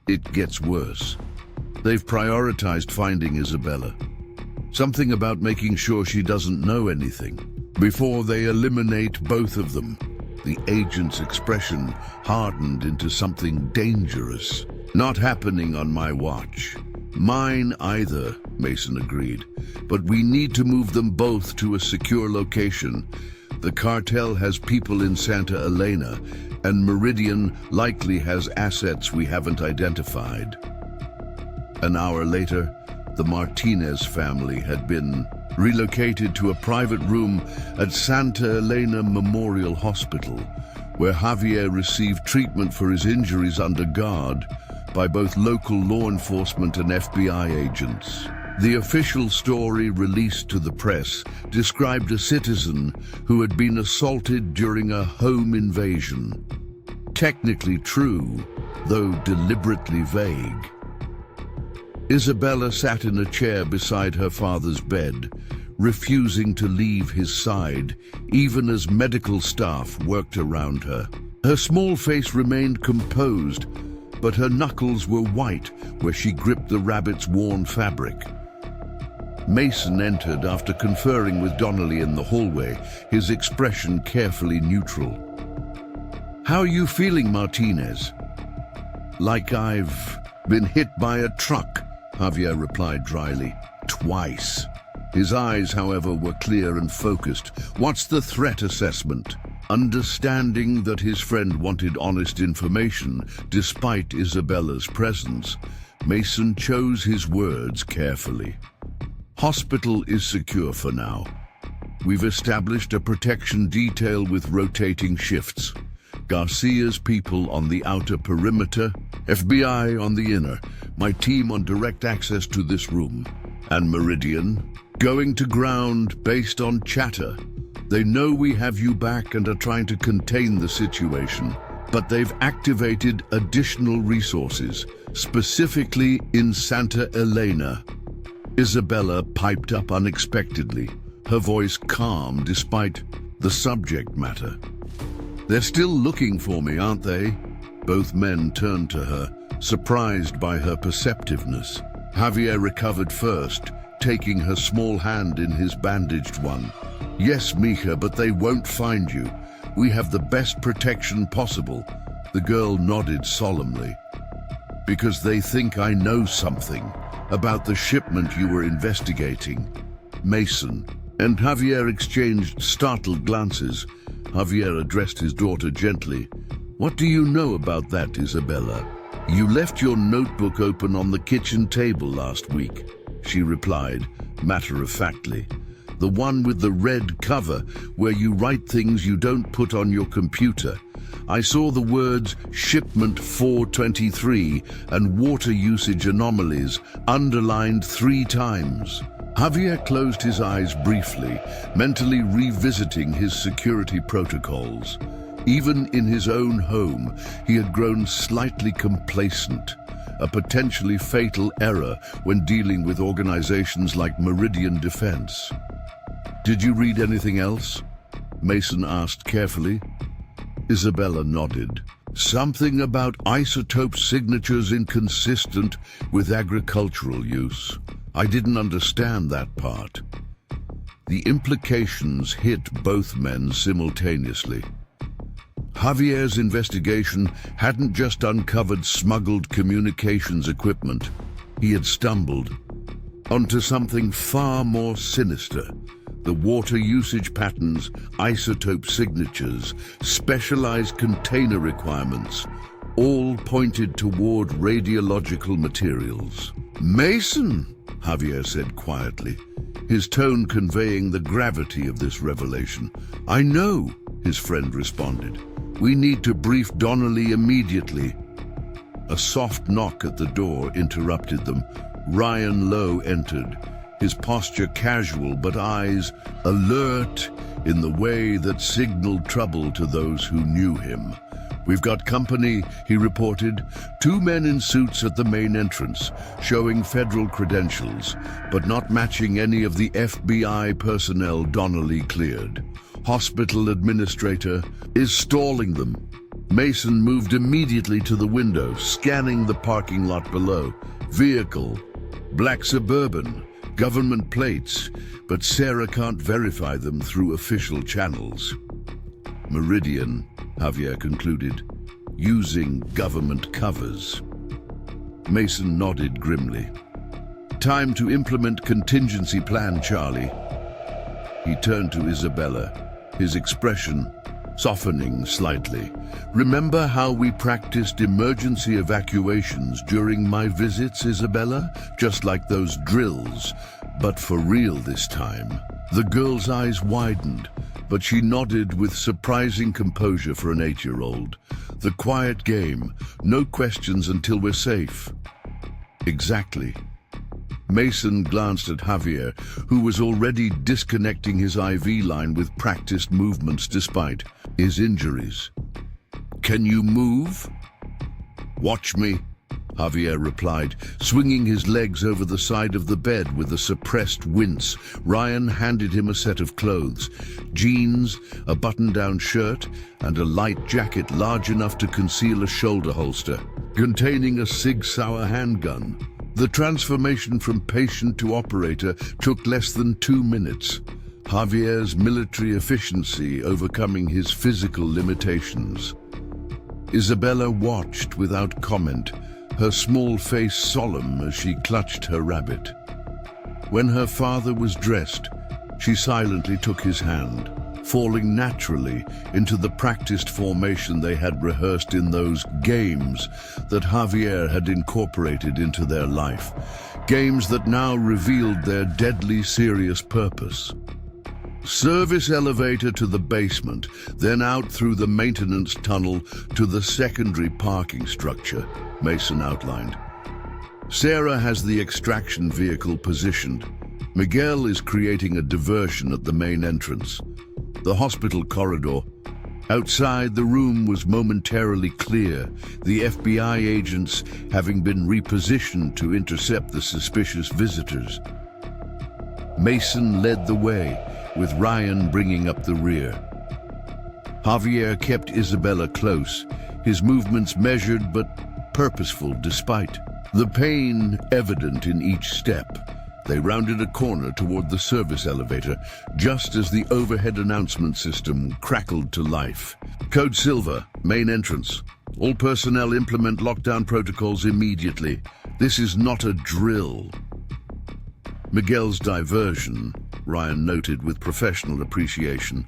It gets worse. They've prioritized finding Isabella. Something about making sure she doesn't know anything before they eliminate both of them. The agent's expression hardened into something dangerous. "Not happening on my watch." "Mine either," Mason agreed. "But we need to move them both to a secure location. The cartel has people in Santa Elena, and Meridian likely has assets we haven't identified." An hour later, the Martinez family had been relocated to a private room at Santa Elena Memorial Hospital, where Javier received treatment for his injuries under guard by both local law enforcement and FBI agents. The official story released to the press described a citizen who had been assaulted during a home invasion. Technically true, though deliberately vague. Isabella sat in a chair beside her father's bed, refusing to leave his side, even as medical staff worked around her. Her small face remained composed, but her knuckles were white where she gripped the rabbit's worn fabric. Mason entered after conferring with Donnelly in the hallway, his expression carefully neutral. "How are you feeling, Martinez?" "Like I've been hit by a truck," Javier replied dryly. "Twice." His eyes, however, were clear and focused. "What's the threat assessment?" Understanding that his friend wanted honest information despite Isabella's presence, Mason chose his words carefully. "Hospital is secure for now. We've established a protection detail with rotating shifts. Garcia's people on the outer perimeter, FBI on the inner, my team on direct access to this room. And Meridian, going to ground based on chatter. They know we have you back and are trying to contain the situation, but they've activated additional resources, specifically in Santa Elena." Isabella piped up unexpectedly, her voice calm despite the subject matter. "They're still looking for me, aren't they?" Both men turned to her, surprised by her perceptiveness. Javier recovered first, taking her small hand in his bandaged one. "Yes, Mija, but they won't find you. We have the best protection possible." The girl nodded solemnly. "Because they think I know something about the shipment you were investigating." Mason and Javier exchanged startled glances. Javier addressed his daughter gently. "What do you know about that, Isabella?" "You left your notebook open on the kitchen table last week," she replied, matter-of-factly. "The one with the red cover, where you write things you don't put on your computer. I saw the words Shipment 423 and Water Usage Anomalies underlined 3 times. Javier closed his eyes briefly, mentally revisiting his security protocols. Even in his own home, he had grown slightly complacent, a potentially fatal error when dealing with organizations like Meridian Defense. "Did you read anything else?" Mason asked carefully. Isabella nodded. "Something about isotope signatures inconsistent with agricultural use. I didn't understand that part." The implications hit both men simultaneously. Javier's investigation hadn't just uncovered smuggled communications equipment. He had stumbled onto something far more sinister. The water usage patterns, isotope signatures, specialized container requirements, all pointed toward radiological materials. "Mason," Javier said quietly, his tone conveying the gravity of this revelation. "I know," his friend responded. "We need to brief Donnelly immediately." A soft knock at the door interrupted them. Ryan Lowe entered, his posture casual but eyes alert in the way that signaled trouble to those who knew him. "We've got company," he reported. 2 men in suits at the main entrance, showing federal credentials, but not matching any of the FBI personnel Donnelly cleared. Hospital administrator is stalling them. Mason moved immediately to the window, scanning the parking lot below. Vehicle, black Suburban, government plates, but Sarah can't verify them through official channels. Meridian, Javier concluded, using government covers. Mason nodded grimly. "Time to implement contingency plan, Charlie." He turned to Isabella, his expression softening slightly. "Remember how we practiced emergency evacuations during my visits, Isabella? Just like those drills, but for real this time." The girl's eyes widened, but she nodded with surprising composure for an 8-year-old. "The quiet game, no questions until we're safe." "Exactly." Mason glanced at Javier, who was already disconnecting his IV line with practiced movements despite his injuries. "Can you move?" "Watch me," Javier replied, swinging his legs over the side of the bed with a suppressed wince. Ryan handed him a set of clothes, jeans, a button-down shirt, and a light jacket large enough to conceal a shoulder holster, containing a Sig Sauer handgun. The transformation from patient to operator took less than 2 minutes. Javier's military efficiency overcoming his physical limitations. Isabella watched without comment, her small face solemn as she clutched her rabbit. When her father was dressed, she silently took his hand, falling naturally into the practiced formation they had rehearsed in those games that Javier had incorporated into their life. Games that now revealed their deadly serious purpose. Service elevator to the basement, then out through the maintenance tunnel to the secondary parking structure, Mason outlined. Sarah has the extraction vehicle positioned. Miguel is creating a diversion at the main entrance. The hospital corridor. Outside, the room was momentarily clear, the FBI agents having been repositioned to intercept the suspicious visitors. Mason led the way, with Ryan bringing up the rear. Javier kept Isabella close, his movements measured but purposeful despite the pain evident in each step. They rounded a corner toward the service elevator, just as the overhead announcement system crackled to life. Code Silver, main entrance. All personnel implement lockdown protocols immediately. This is not a drill. Miguel's diversion, Ryan noted with professional appreciation.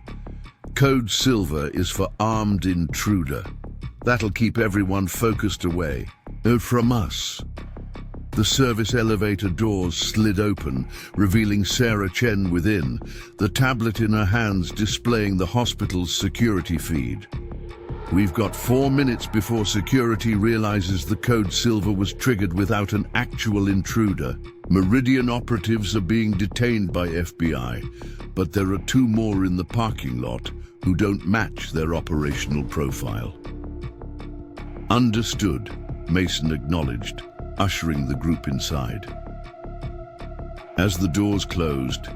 Code Silver is for armed intruder. That'll keep everyone focused away. From us. The service elevator doors slid open, revealing Sarah Chen within, the tablet in her hands displaying the hospital's security feed. We've got 4 minutes before security realizes the Code Silver was triggered without an actual intruder. Meridian operatives are being detained by FBI, but there are 2 more in the parking lot who don't match their operational profile. Understood, Mason acknowledged, ushering the group inside. As the doors closed,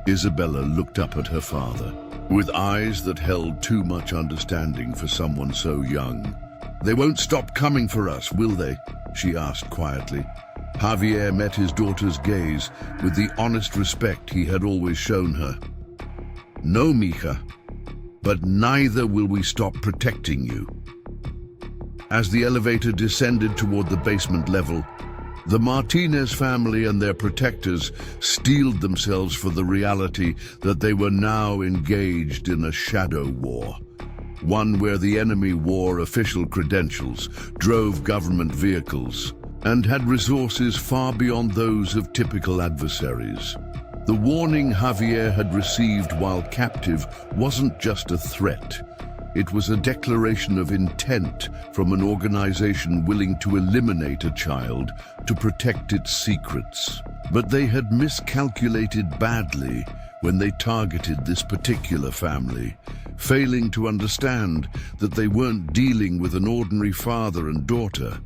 Isabella looked up at her father, with eyes that held too much understanding for someone so young. They won't stop coming for us, will they? She asked quietly. Javier met his daughter's gaze with the honest respect he had always shown her. No, mija, but neither will we stop protecting you. As the elevator descended toward the basement level, the Martinez family and their protectors steeled themselves for the reality that they were now engaged in a shadow war. One where the enemy wore official credentials, drove government vehicles, and had resources far beyond those of typical adversaries. The warning Javier had received while captive wasn't just a threat. It was a declaration of intent from an organization willing to eliminate a child to protect its secrets. But they had miscalculated badly when they targeted this particular family, failing to understand that they weren't dealing with an ordinary father and daughter,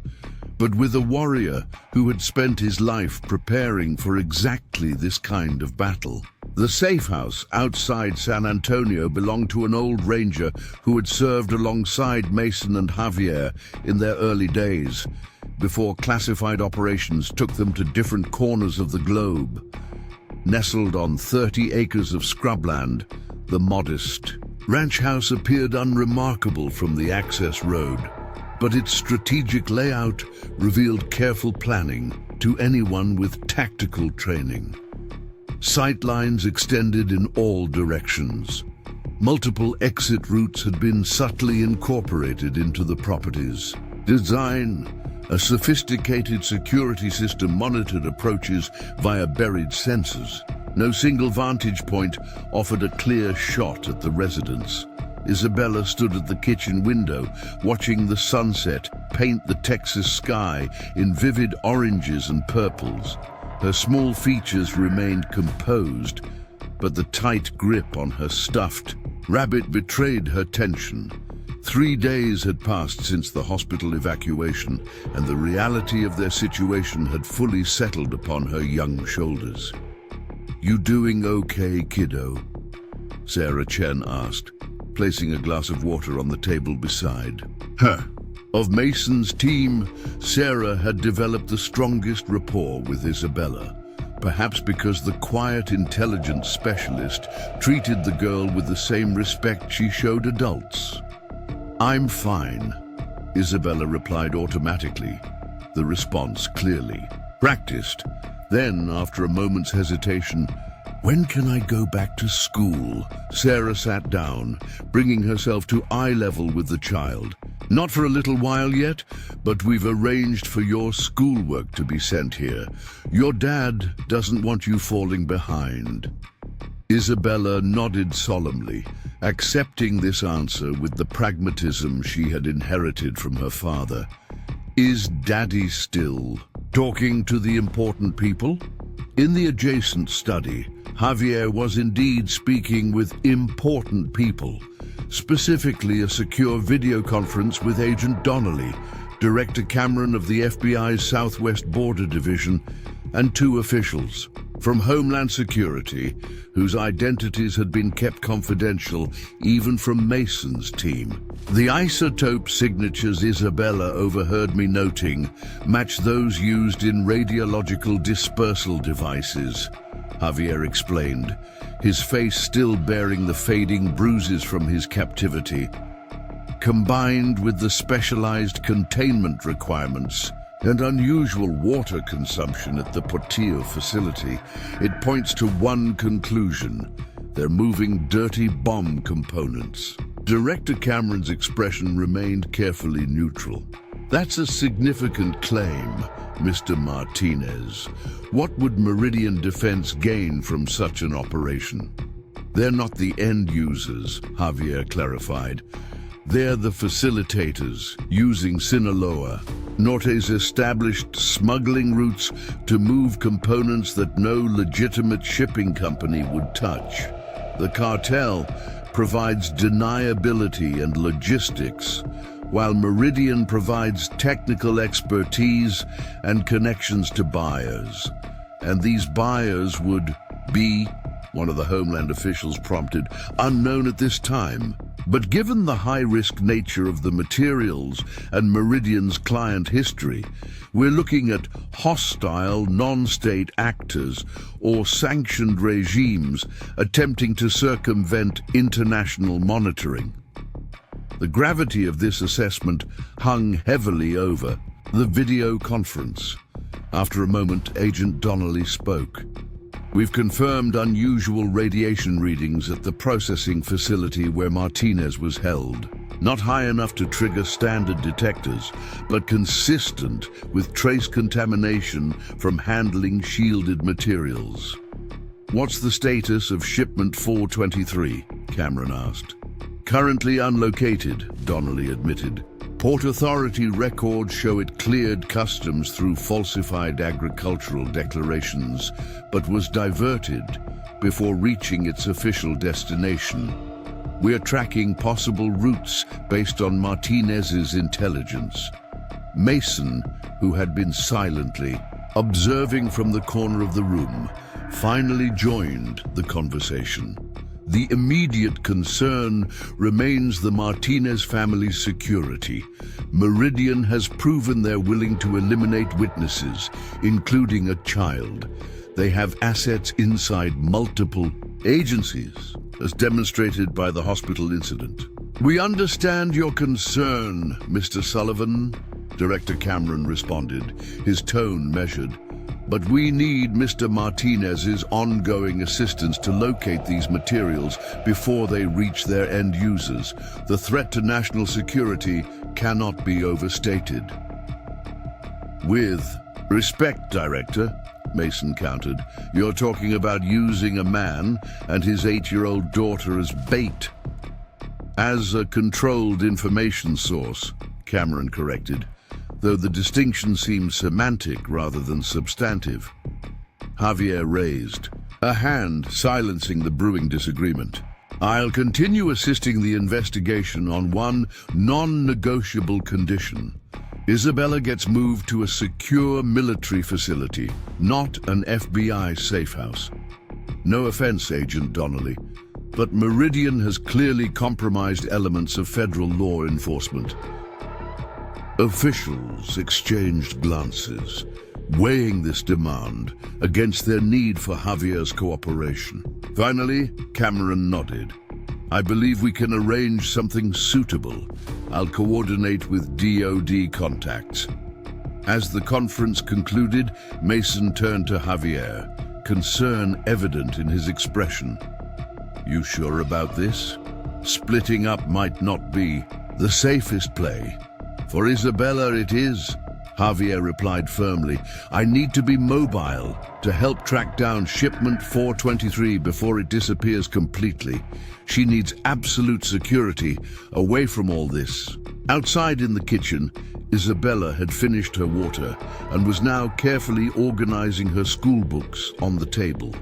but with a warrior who had spent his life preparing for exactly this kind of battle. The safe house outside San Antonio belonged to an old ranger who had served alongside Mason and Javier in their early days, before classified operations took them to different corners of the globe. Nestled on 30 acres of scrubland, the modest ranch house appeared unremarkable from the access road, but its strategic layout revealed careful planning to anyone with tactical training. Sightlines extended in all directions. Multiple exit routes had been subtly incorporated into the property's design. A sophisticated security system monitored approaches via buried sensors. No single vantage point offered a clear shot at the residence. Isabella stood at the kitchen window, watching the sunset paint the Texas sky in vivid oranges and purples. Her small features remained composed, but the tight grip on her stuffed rabbit betrayed her tension. 3 days had passed since the hospital evacuation, and the reality of their situation had fully settled upon her young shoulders. "You doing okay, kiddo?" Sarah Chen asked, placing a glass of water on the table beside her. Of Mason's team, Sarah had developed the strongest rapport with Isabella, perhaps because the quiet intelligence specialist treated the girl with the same respect she showed adults. "I'm fine," Isabella replied automatically, the response clearly practiced. Then, after a moment's hesitation, "When can I go back to school?" Sarah sat down, bringing herself to eye level with the child. "Not for a little while yet, but we've arranged for your schoolwork to be sent here. Your dad doesn't want you falling behind." Isabella nodded solemnly, accepting this answer with the pragmatism she had inherited from her father. "Is Daddy still talking to the important people?" In the adjacent study, Javier was indeed speaking with important people, specifically a secure video conference with Agent Donnelly, Director Cameron of the FBI's Southwest Border Division, and 2 officials from Homeland Security, whose identities had been kept confidential even from Mason's team. The isotope signatures Isabella overheard me noting match those used in radiological dispersal devices, Javier explained, his face still bearing the fading bruises from his captivity. Combined with the specialized containment requirements and unusual water consumption at the Portillo facility, it points to one conclusion: they're moving dirty bomb components. Director Cameron's expression remained carefully neutral. "That's a significant claim, Mr. Martinez. What would Meridian Defense gain from such an operation?" "They're not the end users," Javier clarified. "They're the facilitators, using Sinaloa Norte's established smuggling routes to move components that no legitimate shipping company would touch. The cartel provides deniability and logistics, while Meridian provides technical expertise and connections to buyers. And these buyers would be," one of the Homeland officials prompted, "unknown at this time. But given the high-risk nature of the materials and Meridian's client history, we're looking at hostile, non-state actors or sanctioned regimes attempting to circumvent international monitoring." The gravity of this assessment hung heavily over the video conference. After a moment, Agent Donnelly spoke. "We've confirmed unusual radiation readings at the processing facility where Martinez was held. Not high enough to trigger standard detectors, but consistent with trace contamination from handling shielded materials." "What's the status of shipment 423? Cameron asked. "Currently unlocated," Donnelly admitted. "Port Authority records show it cleared customs through falsified agricultural declarations, but was diverted before reaching its official destination. We're tracking possible routes based on Martinez's intelligence." Mason, who had been silently observing from the corner of the room, finally joined the conversation. "The immediate concern remains the Martinez family's security. Meridian has proven they're willing to eliminate witnesses, including a child. They have assets inside multiple agencies, as demonstrated by the hospital incident." "We understand your concern, Mr. Sullivan," Director Cameron responded, his tone measured. "But we need Mr. Martinez's ongoing assistance to locate these materials before they reach their end users. The threat to national security cannot be overstated." "With respect, Director," Mason countered, "you're talking about using a man and his 8-year-old daughter as bait." "As a controlled information source," Cameron corrected, though the distinction seemed semantic rather than substantive. Javier raised a hand, silencing the brewing disagreement. I'll continue assisting the investigation on one non-negotiable condition. Isabella gets moved to a secure military facility, not an FBI safe house. No offense, Agent Donnelly, but Meridian has clearly compromised elements of federal law enforcement. Officials exchanged glances, weighing this demand against their need for Javier's cooperation. Finally, Cameron nodded. I believe we can arrange something suitable. I'll coordinate with DOD contacts. As the conference concluded, Mason turned to Javier, concern evident in his expression. You sure about this? Splitting up might not be the safest play. For Isabella it is, Javier replied firmly. I need to be mobile to help track down shipment 423 before it disappears completely. She needs absolute security away from all this. Outside in the kitchen, Isabella had finished her water and was now carefully organizing her school books on the table.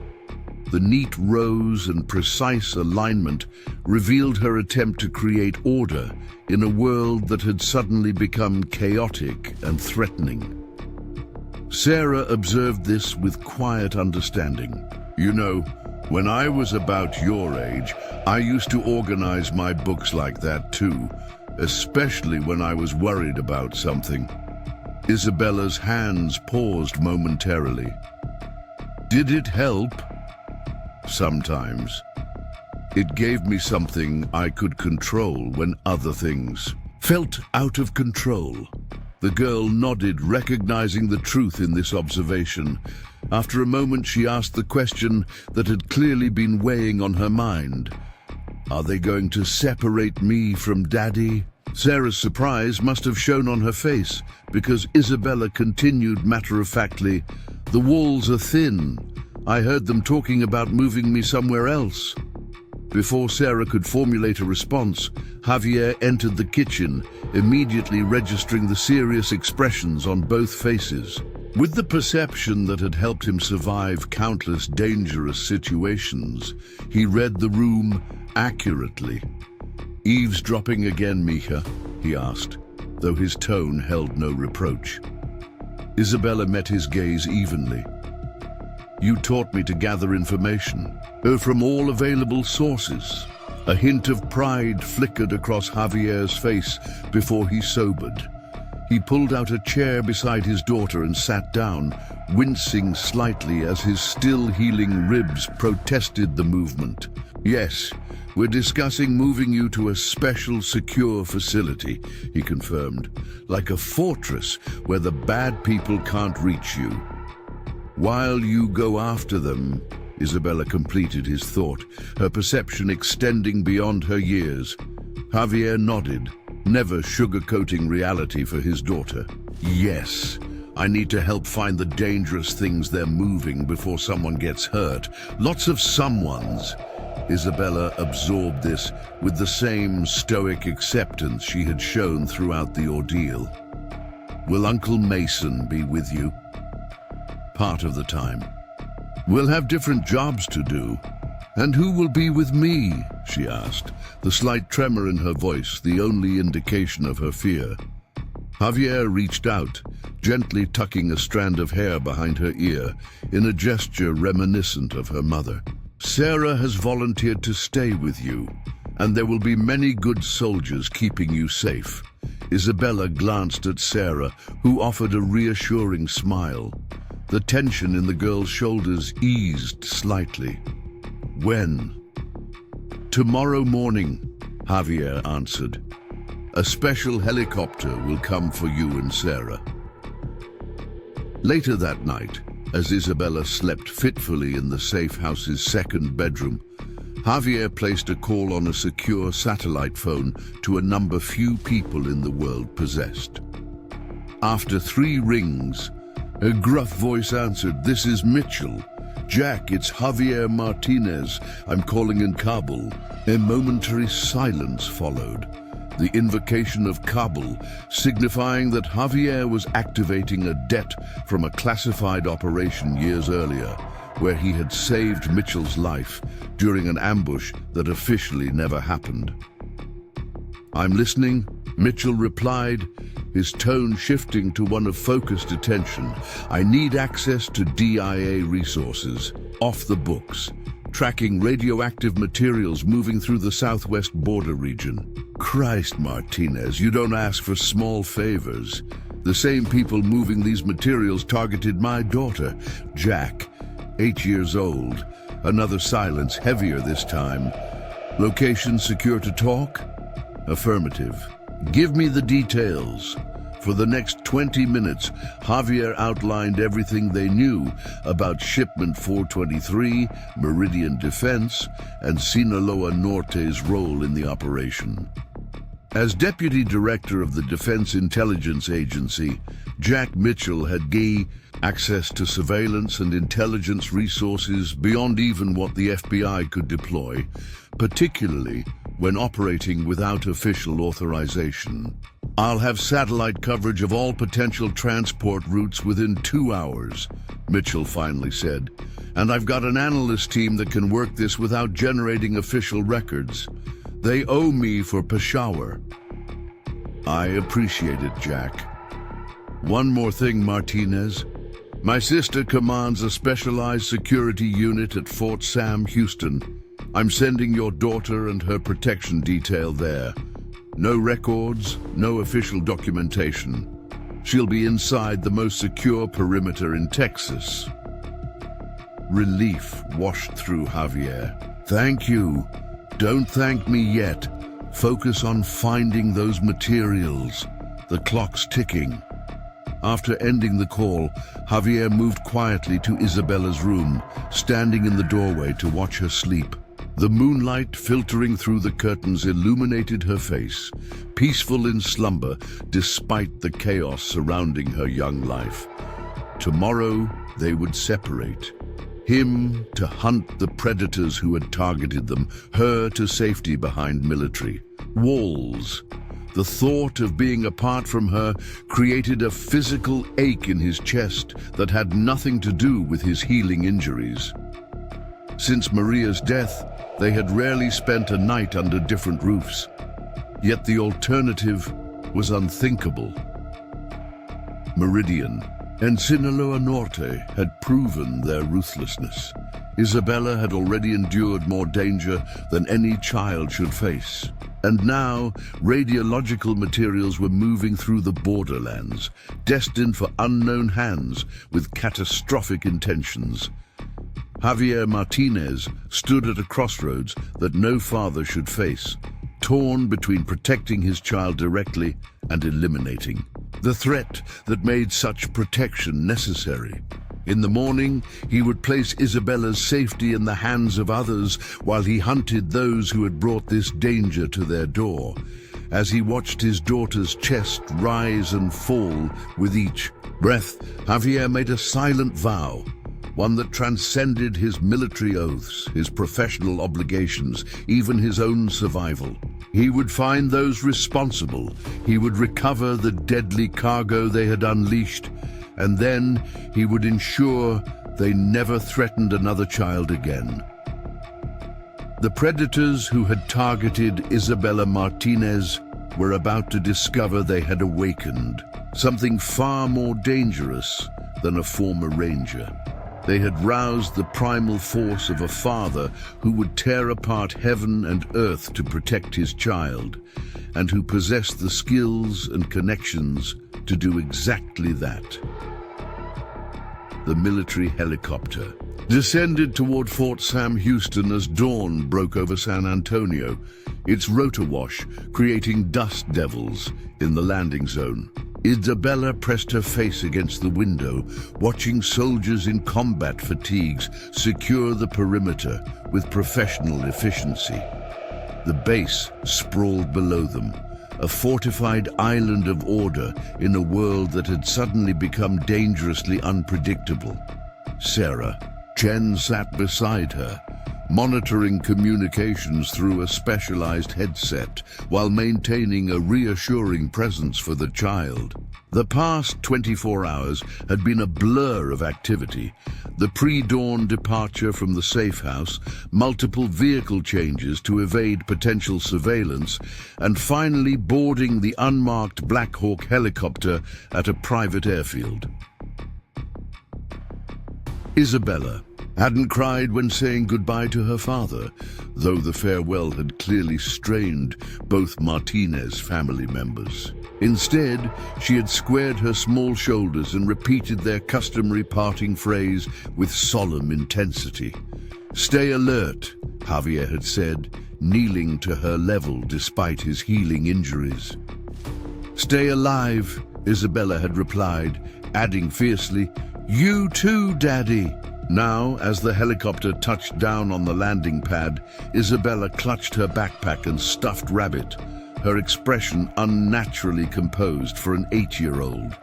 The neat rows and precise alignment revealed her attempt to create order in a world that had suddenly become chaotic and threatening. Sarah observed this with quiet understanding. You know, when I was about your age, I used to organize my books like that too, especially when I was worried about something. Isabella's hands paused momentarily. Did it help? Sometimes. It gave me something I could control when other things felt out of control. The girl nodded, recognizing the truth in this observation. After a moment, she asked the question that had clearly been weighing on her mind. Are they going to separate me from Daddy? Sarah's surprise must have shown on her face, because Isabella continued matter-of-factly, the walls are thin. I heard them talking about moving me somewhere else. Before Sarah could formulate a response, Javier entered the kitchen, immediately registering the serious expressions on both faces. With the perception that had helped him survive countless dangerous situations, he read the room accurately. Eavesdropping again, Mija? He asked, though his tone held no reproach. Isabella met his gaze evenly. You taught me to gather information, from all available sources. A hint of pride flickered across Javier's face before he sobered. He pulled out a chair beside his daughter and sat down, wincing slightly as his still healing ribs protested the movement. Yes, we're discussing moving you to a special secure facility, he confirmed, like a fortress where the bad people can't reach you. While you go after them, Isabella completed his thought, her perception extending beyond her years. Javier nodded, never sugarcoating reality for his daughter. Yes, I need to help find the dangerous things they're moving before someone gets hurt. Lots of someones. Isabella absorbed this with the same stoic acceptance she had shown throughout the ordeal. Will Uncle Mason be with you? Part of the time. We'll have different jobs to do. And who will be with me? She asked, the slight tremor in her voice the only indication of her fear. Javier reached out, gently tucking a strand of hair behind her ear in a gesture reminiscent of her mother. Sarah has volunteered to stay with you, and there will be many good soldiers keeping you safe. Isabella glanced at Sarah, who offered a reassuring smile. The tension in the girl's shoulders eased slightly. When? Tomorrow morning, Javier answered. A special helicopter will come for you and Sarah. Later that night, as Isabella slept fitfully in the safe house's second bedroom, Javier placed a call on a secure satellite phone to a number few people in the world possessed. After 3 rings, a gruff voice answered, "This is Mitchell. Jack, it's Javier Martinez. I'm calling in Kabul." A momentary silence followed, the invocation of Kabul signifying that Javier was activating a debt from a classified operation years earlier, where he had saved Mitchell's life during an ambush that officially never happened. "I'm listening," Mitchell replied, his tone shifting to one of focused attention. "I need access to DIA resources, off the books, tracking radioactive materials moving through the southwest border region." Christ, Martinez, you don't ask for small favors. The same people moving these materials targeted my daughter, Jack, 8 years old. Another silence, heavier this time. "Location secure to talk?" "Affirmative." "Give me the details." For the next 20 minutes, Javier outlined everything they knew about Shipment 423, Meridian Defense, and Sinaloa Norte's role in the operation. As Deputy Director of the Defense Intelligence Agency, Jack Mitchell had gained access to surveillance and intelligence resources beyond even what the FBI could deploy, particularly when operating without official authorization. "I'll have satellite coverage of all potential transport routes within 2 hours, Mitchell finally said. "And I've got an analyst team that can work this without generating official records. They owe me for Peshawar." "I appreciate it, Jack." "One more thing, Martinez. My sister commands a specialized security unit at Fort Sam, Houston. I'm sending your daughter and her protection detail there. No records, no official documentation. She'll be inside the most secure perimeter in Texas." Relief washed through Javier. "Thank you. Don't thank me yet. Focus on finding those materials. The clock's ticking." After ending the call, Javier moved quietly to Isabella's room, standing in the doorway to watch her sleep. The moonlight filtering through the curtains illuminated her face, peaceful in slumber despite the chaos surrounding her young life. Tomorrow they would separate. Him to hunt the predators who had targeted them, her to safety behind military walls. The thought of being apart from her created a physical ache in his chest that had nothing to do with his healing injuries. Since Maria's death, they had rarely spent a night under different roofs. Yet the alternative was unthinkable. Meridian and Sinaloa Norte had proven their ruthlessness. Isabella had already endured more danger than any child should face. And now, radiological materials were moving through the borderlands, destined for unknown hands with catastrophic intentions. Javier Martinez stood at a crossroads that no father should face, torn between protecting his child directly and eliminating the threat that made such protection necessary. In the morning, he would place Isabella's safety in the hands of others while he hunted those who had brought this danger to their door. As he watched his daughter's chest rise and fall with each breath, Javier made a silent vow, one that transcended his military oaths, his professional obligations, even his own survival. He would find those responsible, he would recover the deadly cargo they had unleashed, and then he would ensure they never threatened another child again. The predators who had targeted Isabella Martinez were about to discover they had awakened something far more dangerous than a former ranger. They had roused the primal force of a father who would tear apart heaven and earth to protect his child, and who possessed the skills and connections to do exactly that. The military helicopter descended toward Fort Sam Houston as dawn broke over San Antonio, its rotor wash creating dust devils in the landing zone. Isabella pressed her face against the window, watching soldiers in combat fatigues secure the perimeter with professional efficiency. The base sprawled below them, a fortified island of order in a world that had suddenly become dangerously unpredictable. Sarah, Jen sat beside her, monitoring communications through a specialized headset while maintaining a reassuring presence for the child. The past 24 hours had been a blur of activity. The pre-dawn departure from the safe house, multiple vehicle changes to evade potential surveillance, and finally boarding the unmarked Black Hawk helicopter at a private airfield. Isabella hadn't cried when saying goodbye to her father, though the farewell had clearly strained both Martinez family members. Instead, she had squared her small shoulders and repeated their customary parting phrase with solemn intensity. "Stay alert," Javier had said, kneeling to her level despite his healing injuries. "Stay alive," Isabella had replied, adding fiercely, "You too, Daddy." Now, as the helicopter touched down on the landing pad, Isabella clutched her backpack and stuffed rabbit, her expression unnaturally composed for an 8-year-old.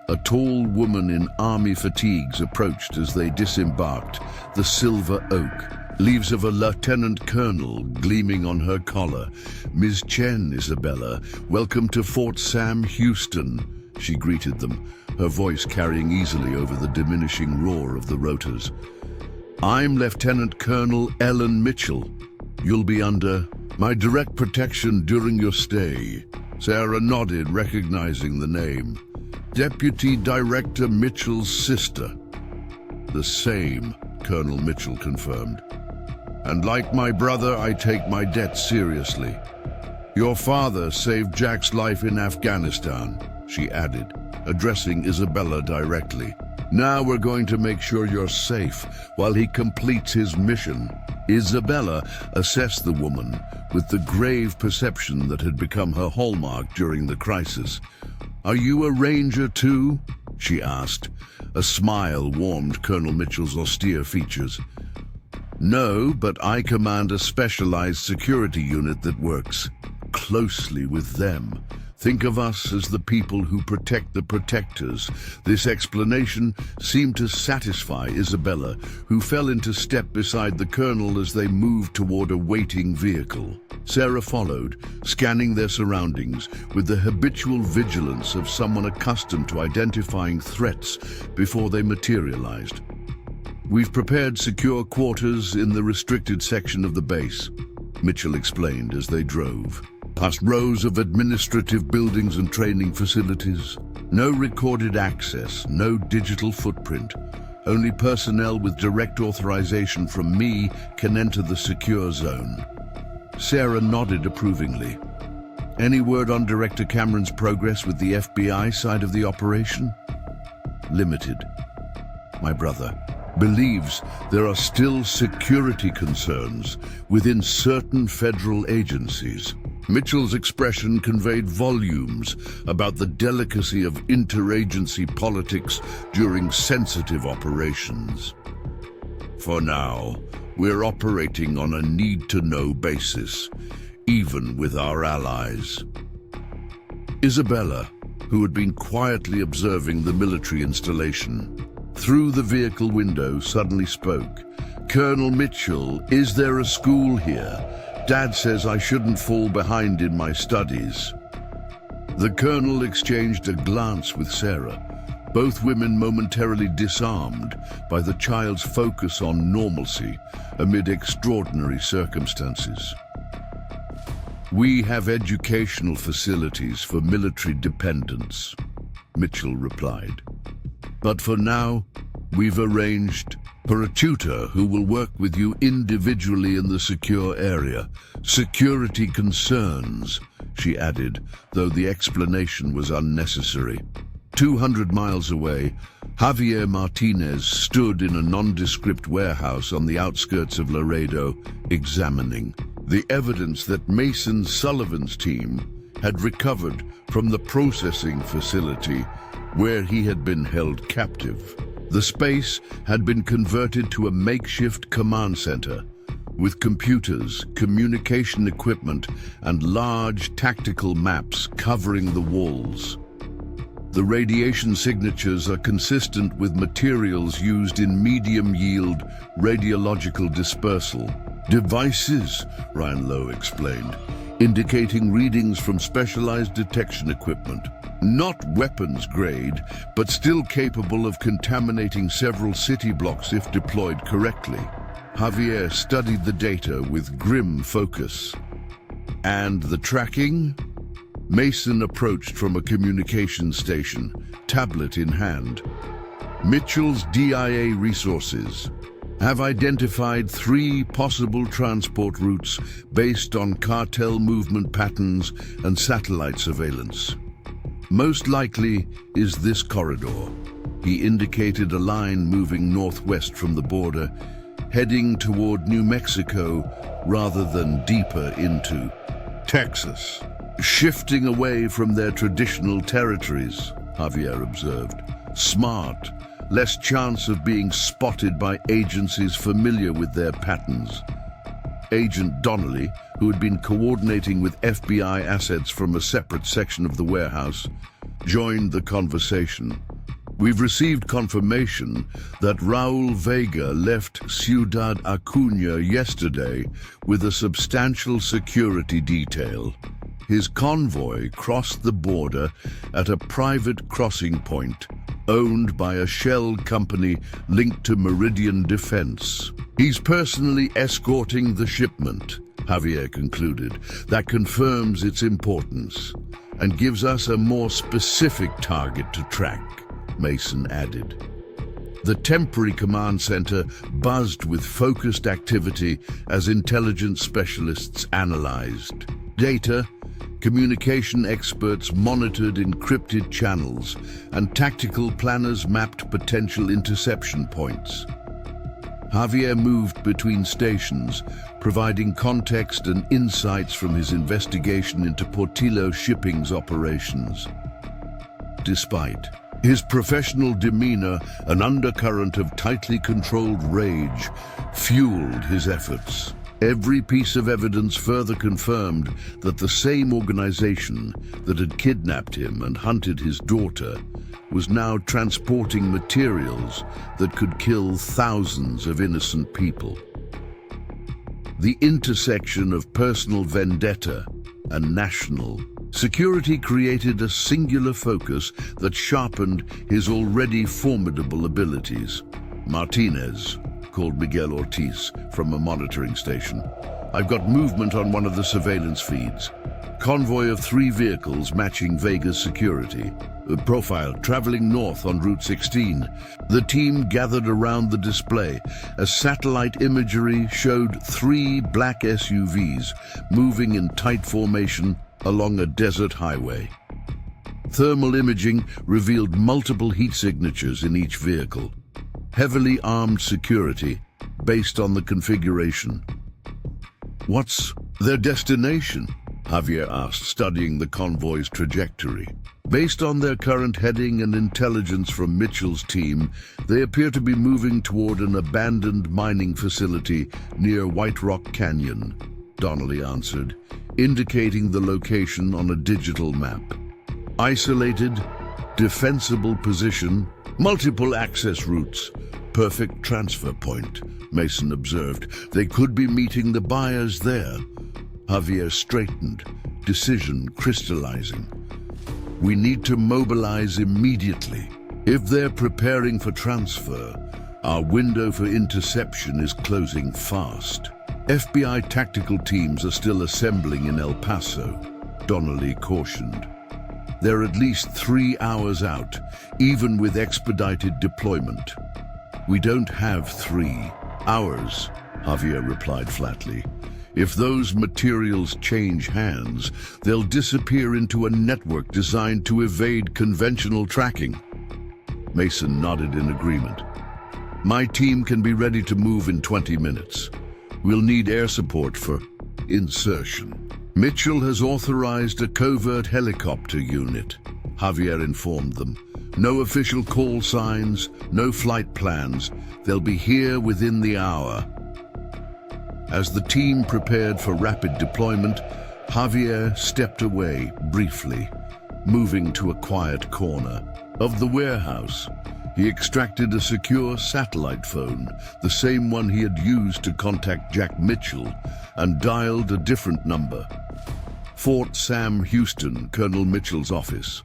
A tall woman in army fatigues approached as they disembarked, the silver oak, leaves of a lieutenant colonel gleaming on her collar. "Ms. Chen, Isabella, welcome to Fort Sam Houston," she greeted them, her voice carrying easily over the diminishing roar of the rotors. "I'm Lieutenant Colonel Ellen Mitchell. You'll be under my direct protection during your stay." Sarah nodded, recognizing the name. "Deputy Director Mitchell's sister." "The same," Colonel Mitchell confirmed. "And like my brother, I take my debt seriously. Your father saved Jack's life in Afghanistan," she added, addressing Isabella directly. "Now we're going to make sure you're safe while he completes his mission." Isabella assessed the woman with the grave perception that had become her hallmark during the crisis. "Are you a ranger too?" she asked. A smile warmed Colonel Mitchell's austere features. "No, but I command a specialized security unit that works closely with them. Think of us as the people who protect the protectors." This explanation seemed to satisfy Isabella, who fell into step beside the colonel as they moved toward a waiting vehicle. Sarah followed, scanning their surroundings with the habitual vigilance of someone accustomed to identifying threats before they materialized. "We've prepared secure quarters in the restricted section of the base," Mitchell explained as they drove past rows of administrative buildings and training facilities. No recorded access, no digital footprint. Only personnel with direct authorization from me can enter the secure zone. Sarah nodded approvingly. "Any word on Director Cameron's progress with the FBI side of the operation?" "Limited. My brother believes there are still security concerns within certain federal agencies." Mitchell's expression conveyed volumes about the delicacy of interagency politics during sensitive operations. "For now, we're operating on a need-to-know basis, even with our allies." Isabella, who had been quietly observing the military installation, through the vehicle window suddenly spoke. "Colonel Mitchell, is there a school here? Dad says I shouldn't fall behind in my studies." The colonel exchanged a glance with Sarah, both women momentarily disarmed by the child's focus on normalcy amid extraordinary circumstances. "We have educational facilities for military dependents," Mitchell replied. "But for now, we've arranged for a tutor who will work with you individually in the secure area. Security concerns," she added, though the explanation was unnecessary. 200 miles away, Javier Martinez stood in a nondescript warehouse on the outskirts of Laredo, examining the evidence that Mason Sullivan's team had recovered from the processing facility where he had been held captive. The space had been converted to a makeshift command center, with computers, communication equipment, and large tactical maps covering the walls. The radiation signatures are consistent with materials used in medium-yield radiological dispersal. "Devices," Ryan Lowe explained, indicating readings from specialized detection equipment. Not weapons grade, but still capable of contaminating several city blocks if deployed correctly. Javier studied the data with grim focus. And the tracking? Mason approached from a communication station, tablet in hand. Mitchell's DIA resources have identified 3 possible transport routes based on cartel movement patterns and satellite surveillance. Most likely is this corridor. He indicated a line moving northwest from the border, heading toward New Mexico rather than deeper into Texas. Shifting away from their traditional territories, Javier observed. Smart, less chance of being spotted by agencies familiar with their patterns. Agent Donnelly, who had been coordinating with FBI assets from a separate section of the warehouse, joined the conversation. We've received confirmation that Raul Vega left Ciudad Acuña yesterday with a substantial security detail. His convoy crossed the border at a private crossing point owned by a shell company linked to Meridian Defense. He's personally escorting the shipment, Javier concluded. That confirms its importance and gives us a more specific target to track, Mason added. The temporary command center buzzed with focused activity as intelligence specialists analyzed data. Communication experts monitored encrypted channels, and tactical planners mapped potential interception points. Javier moved between stations, providing context and insights from his investigation into Portillo Shipping's operations. Despite his professional demeanor, an undercurrent of tightly controlled rage fueled his efforts. Every piece of evidence further confirmed that the same organization that had kidnapped him and hunted his daughter was now transporting materials that could kill thousands of innocent people. The intersection of personal vendetta and national security created a singular focus that sharpened his already formidable abilities. Martinez called Miguel Ortiz from a monitoring station. I've got movement on one of the surveillance feeds. Convoy of 3 vehicles matching Vega's security. A profile traveling north on Route 16. The team gathered around the display as satellite imagery showed 3 black SUVs moving in tight formation along a desert highway. Thermal imaging revealed multiple heat signatures in each vehicle. Heavily armed security based on the configuration. What's their destination? Javier asked, studying the convoy's trajectory. Based on their current heading and intelligence from Mitchell's team, they appear to be moving toward an abandoned mining facility near White Rock Canyon, Donnelly answered, indicating the location on a digital map. Isolated, defensible position, multiple access routes, perfect transfer point, Mason observed. They could be meeting the buyers there. Javier straightened, decision crystallizing. We need to mobilize immediately. If they're preparing for transfer, our window for interception is closing fast. FBI tactical teams are still assembling in El Paso, Donnelly cautioned. They're at least 3 hours out, even with expedited deployment. We don't have 3 hours, Javier replied flatly. If those materials change hands, they'll disappear into a network designed to evade conventional tracking. Mason nodded in agreement. My team can be ready to move in 20 minutes. We'll need air support for insertion. Mitchell has authorized a covert helicopter unit, Javier informed them. No official call signs, no flight plans. They'll be here within the hour. As the team prepared for rapid deployment, Javier stepped away briefly, moving to a quiet corner of the warehouse. He extracted a secure satellite phone, the same one he had used to contact Jack Mitchell, and dialed a different number. Fort Sam Houston, Colonel Mitchell's office.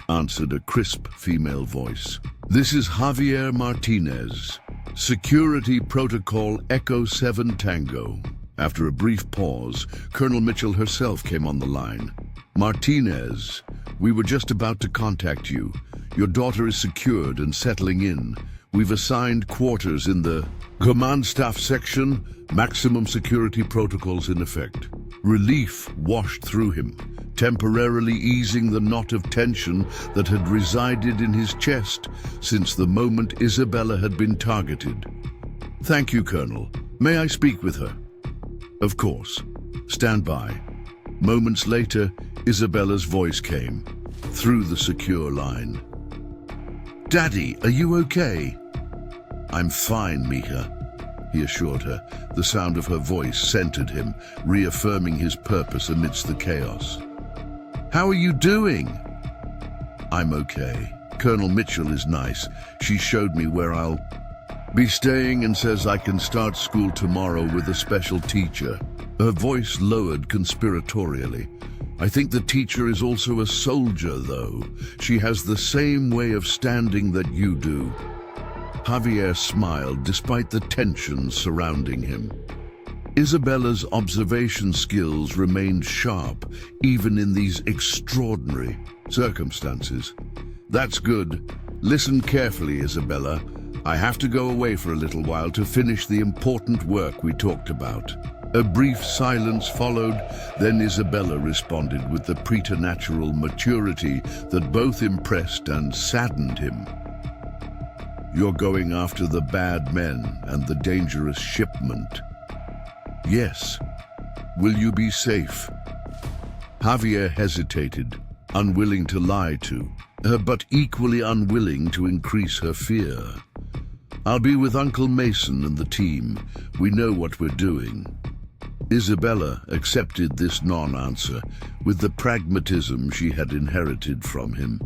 answered a crisp female voice. "This is Javier Martinez. Security Protocol Echo 7 Tango." After a brief pause, Colonel Mitchell herself came on the line. "Martinez, we were just about to contact you. Your daughter is secured and settling in. We've assigned quarters in the command staff section, maximum security protocols in effect." Relief washed through him, temporarily easing the knot of tension that had resided in his chest since the moment Isabella had been targeted. "Thank you, Colonel. May I speak with her?" "Of course. Stand by." Moments later, Isabella's voice came through the secure line. "Daddy, are you okay?" "I'm fine, Mija," he assured her. The sound of her voice centered him, reaffirming his purpose amidst the chaos. "How are you doing?" "I'm okay. Colonel Mitchell is nice. She showed me where I'll be staying and says I can start school tomorrow with a special teacher." Her voice lowered conspiratorially. "I think the teacher is also a soldier, though. She has the same way of standing that you do." Javier smiled despite the tension surrounding him. Isabella's observation skills remained sharp, even in these extraordinary circumstances. "That's good. Listen carefully, Isabella. I have to go away for a little while to finish the important work we talked about." A brief silence followed, then Isabella responded with the preternatural maturity that both impressed and saddened him. "You're going after the bad men and the dangerous shipment." "Yes. Will you be safe?" Javier hesitated, unwilling to lie to her, but equally unwilling to increase her fear. "I'll be with Uncle Mason and the team. We know what we're doing." Isabella accepted this non-answer with the pragmatism she had inherited from him.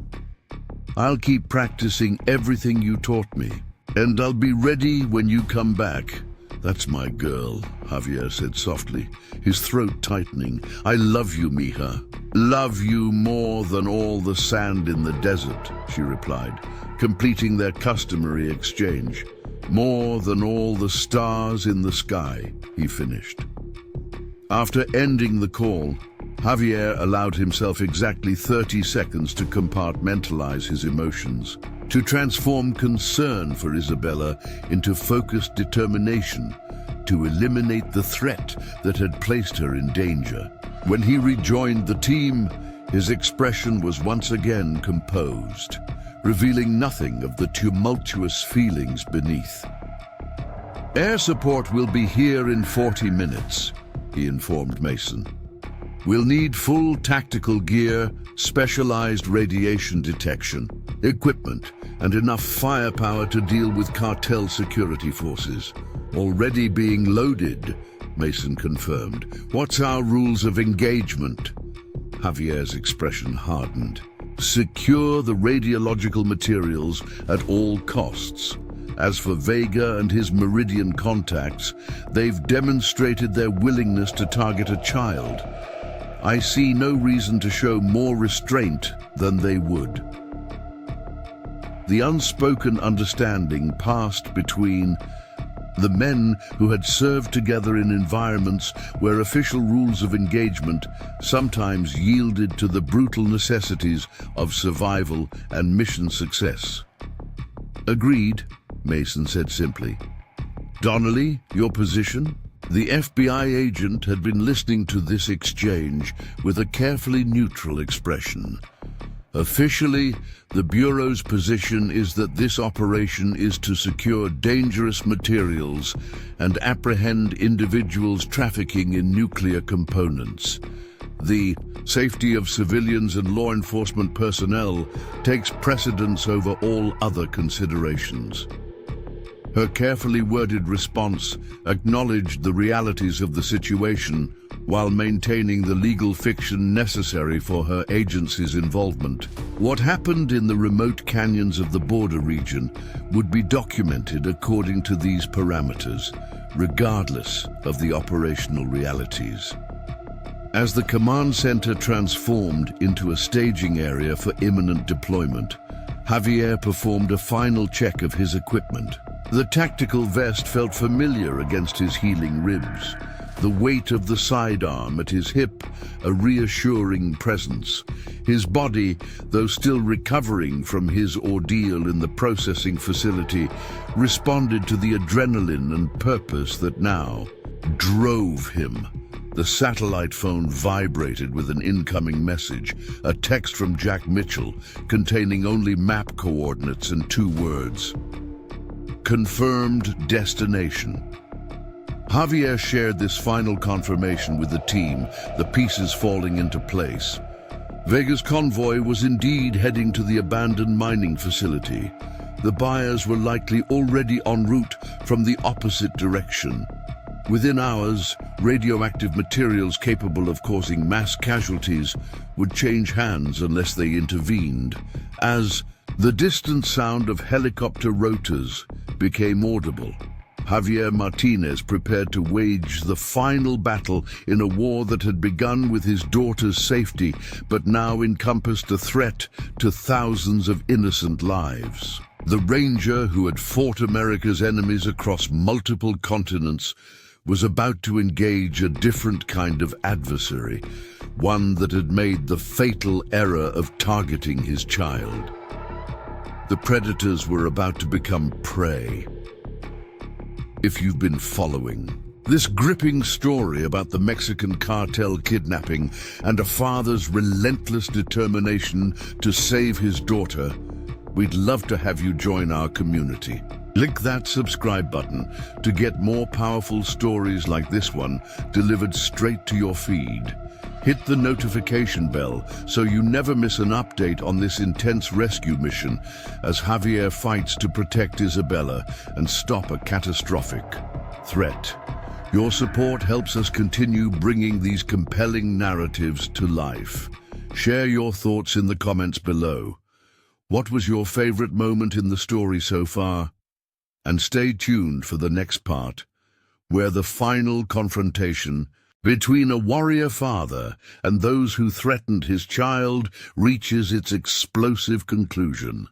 "I'll keep practicing everything you taught me, and I'll be ready when you come back." "That's my girl," Javier said softly, his throat tightening. "I love you, Mija." "Love you more than all the sand in the desert," she replied, completing their customary exchange. "More than all the stars in the sky," he finished. After ending the call, Javier allowed himself exactly 30 seconds to compartmentalize his emotions, to transform concern for Isabella into focused determination, to eliminate the threat that had placed her in danger. When he rejoined the team, his expression was once again composed, revealing nothing of the tumultuous feelings beneath. "Air support will be here in 40 minutes, he informed Mason. "We'll need full tactical gear, specialized radiation detection, equipment, and enough firepower to deal with cartel security forces." "Already being loaded," Mason confirmed. "What's our rules of engagement?" Javier's expression hardened. "Secure the radiological materials at all costs. As for Vega and his Meridian contacts, they've demonstrated their willingness to target a child. I see no reason to show more restraint than they would." The unspoken understanding passed between the men who had served together in environments where official rules of engagement sometimes yielded to the brutal necessities of survival and mission success. "Agreed," Mason said simply. "Donnelly, your position?" The FBI agent had been listening to this exchange with a carefully neutral expression. "Officially, the Bureau's position is that this operation is to secure dangerous materials and apprehend individuals trafficking in nuclear components. The safety of civilians and law enforcement personnel takes precedence over all other considerations." Her carefully worded response acknowledged the realities of the situation while maintaining the legal fiction necessary for her agency's involvement. What happened in the remote canyons of the border region would be documented according to these parameters, regardless of the operational realities. As the command center transformed into a staging area for imminent deployment, Javier performed a final check of his equipment. The tactical vest felt familiar against his healing ribs. The weight of the sidearm at his hip, a reassuring presence. His body, though still recovering from his ordeal in the processing facility, responded to the adrenaline and purpose that now drove him. The satellite phone vibrated with an incoming message, a text from Jack Mitchell containing only map coordinates and 2 words. Confirmed destination. Javier shared this final confirmation with the team, the pieces falling into place. Vega's convoy was indeed heading to the abandoned mining facility. The buyers were likely already en route from the opposite direction. Within hours, radioactive materials capable of causing mass casualties would change hands unless they intervened, as the distant sound of helicopter rotors became audible. Javier Martinez prepared to wage the final battle in a war that had begun with his daughter's safety, but now encompassed a threat to thousands of innocent lives. The Ranger, who had fought America's enemies across multiple continents, was about to engage a different kind of adversary, one that had made the fatal error of targeting his child. The predators were about to become prey. If you've been following this gripping story about the Mexican cartel kidnapping and a father's relentless determination to save his daughter, we'd love to have you join our community. Click that subscribe button to get more powerful stories like this one delivered straight to your feed. Hit the notification bell so you never miss an update on this intense rescue mission as Javier fights to protect Isabella and stop a catastrophic threat. Your support helps us continue bringing these compelling narratives to life. Share your thoughts in the comments below. What was your favorite moment in the story so far? And stay tuned for the next part, where the final confrontation between a warrior father and those who threatened his child reaches its explosive conclusion.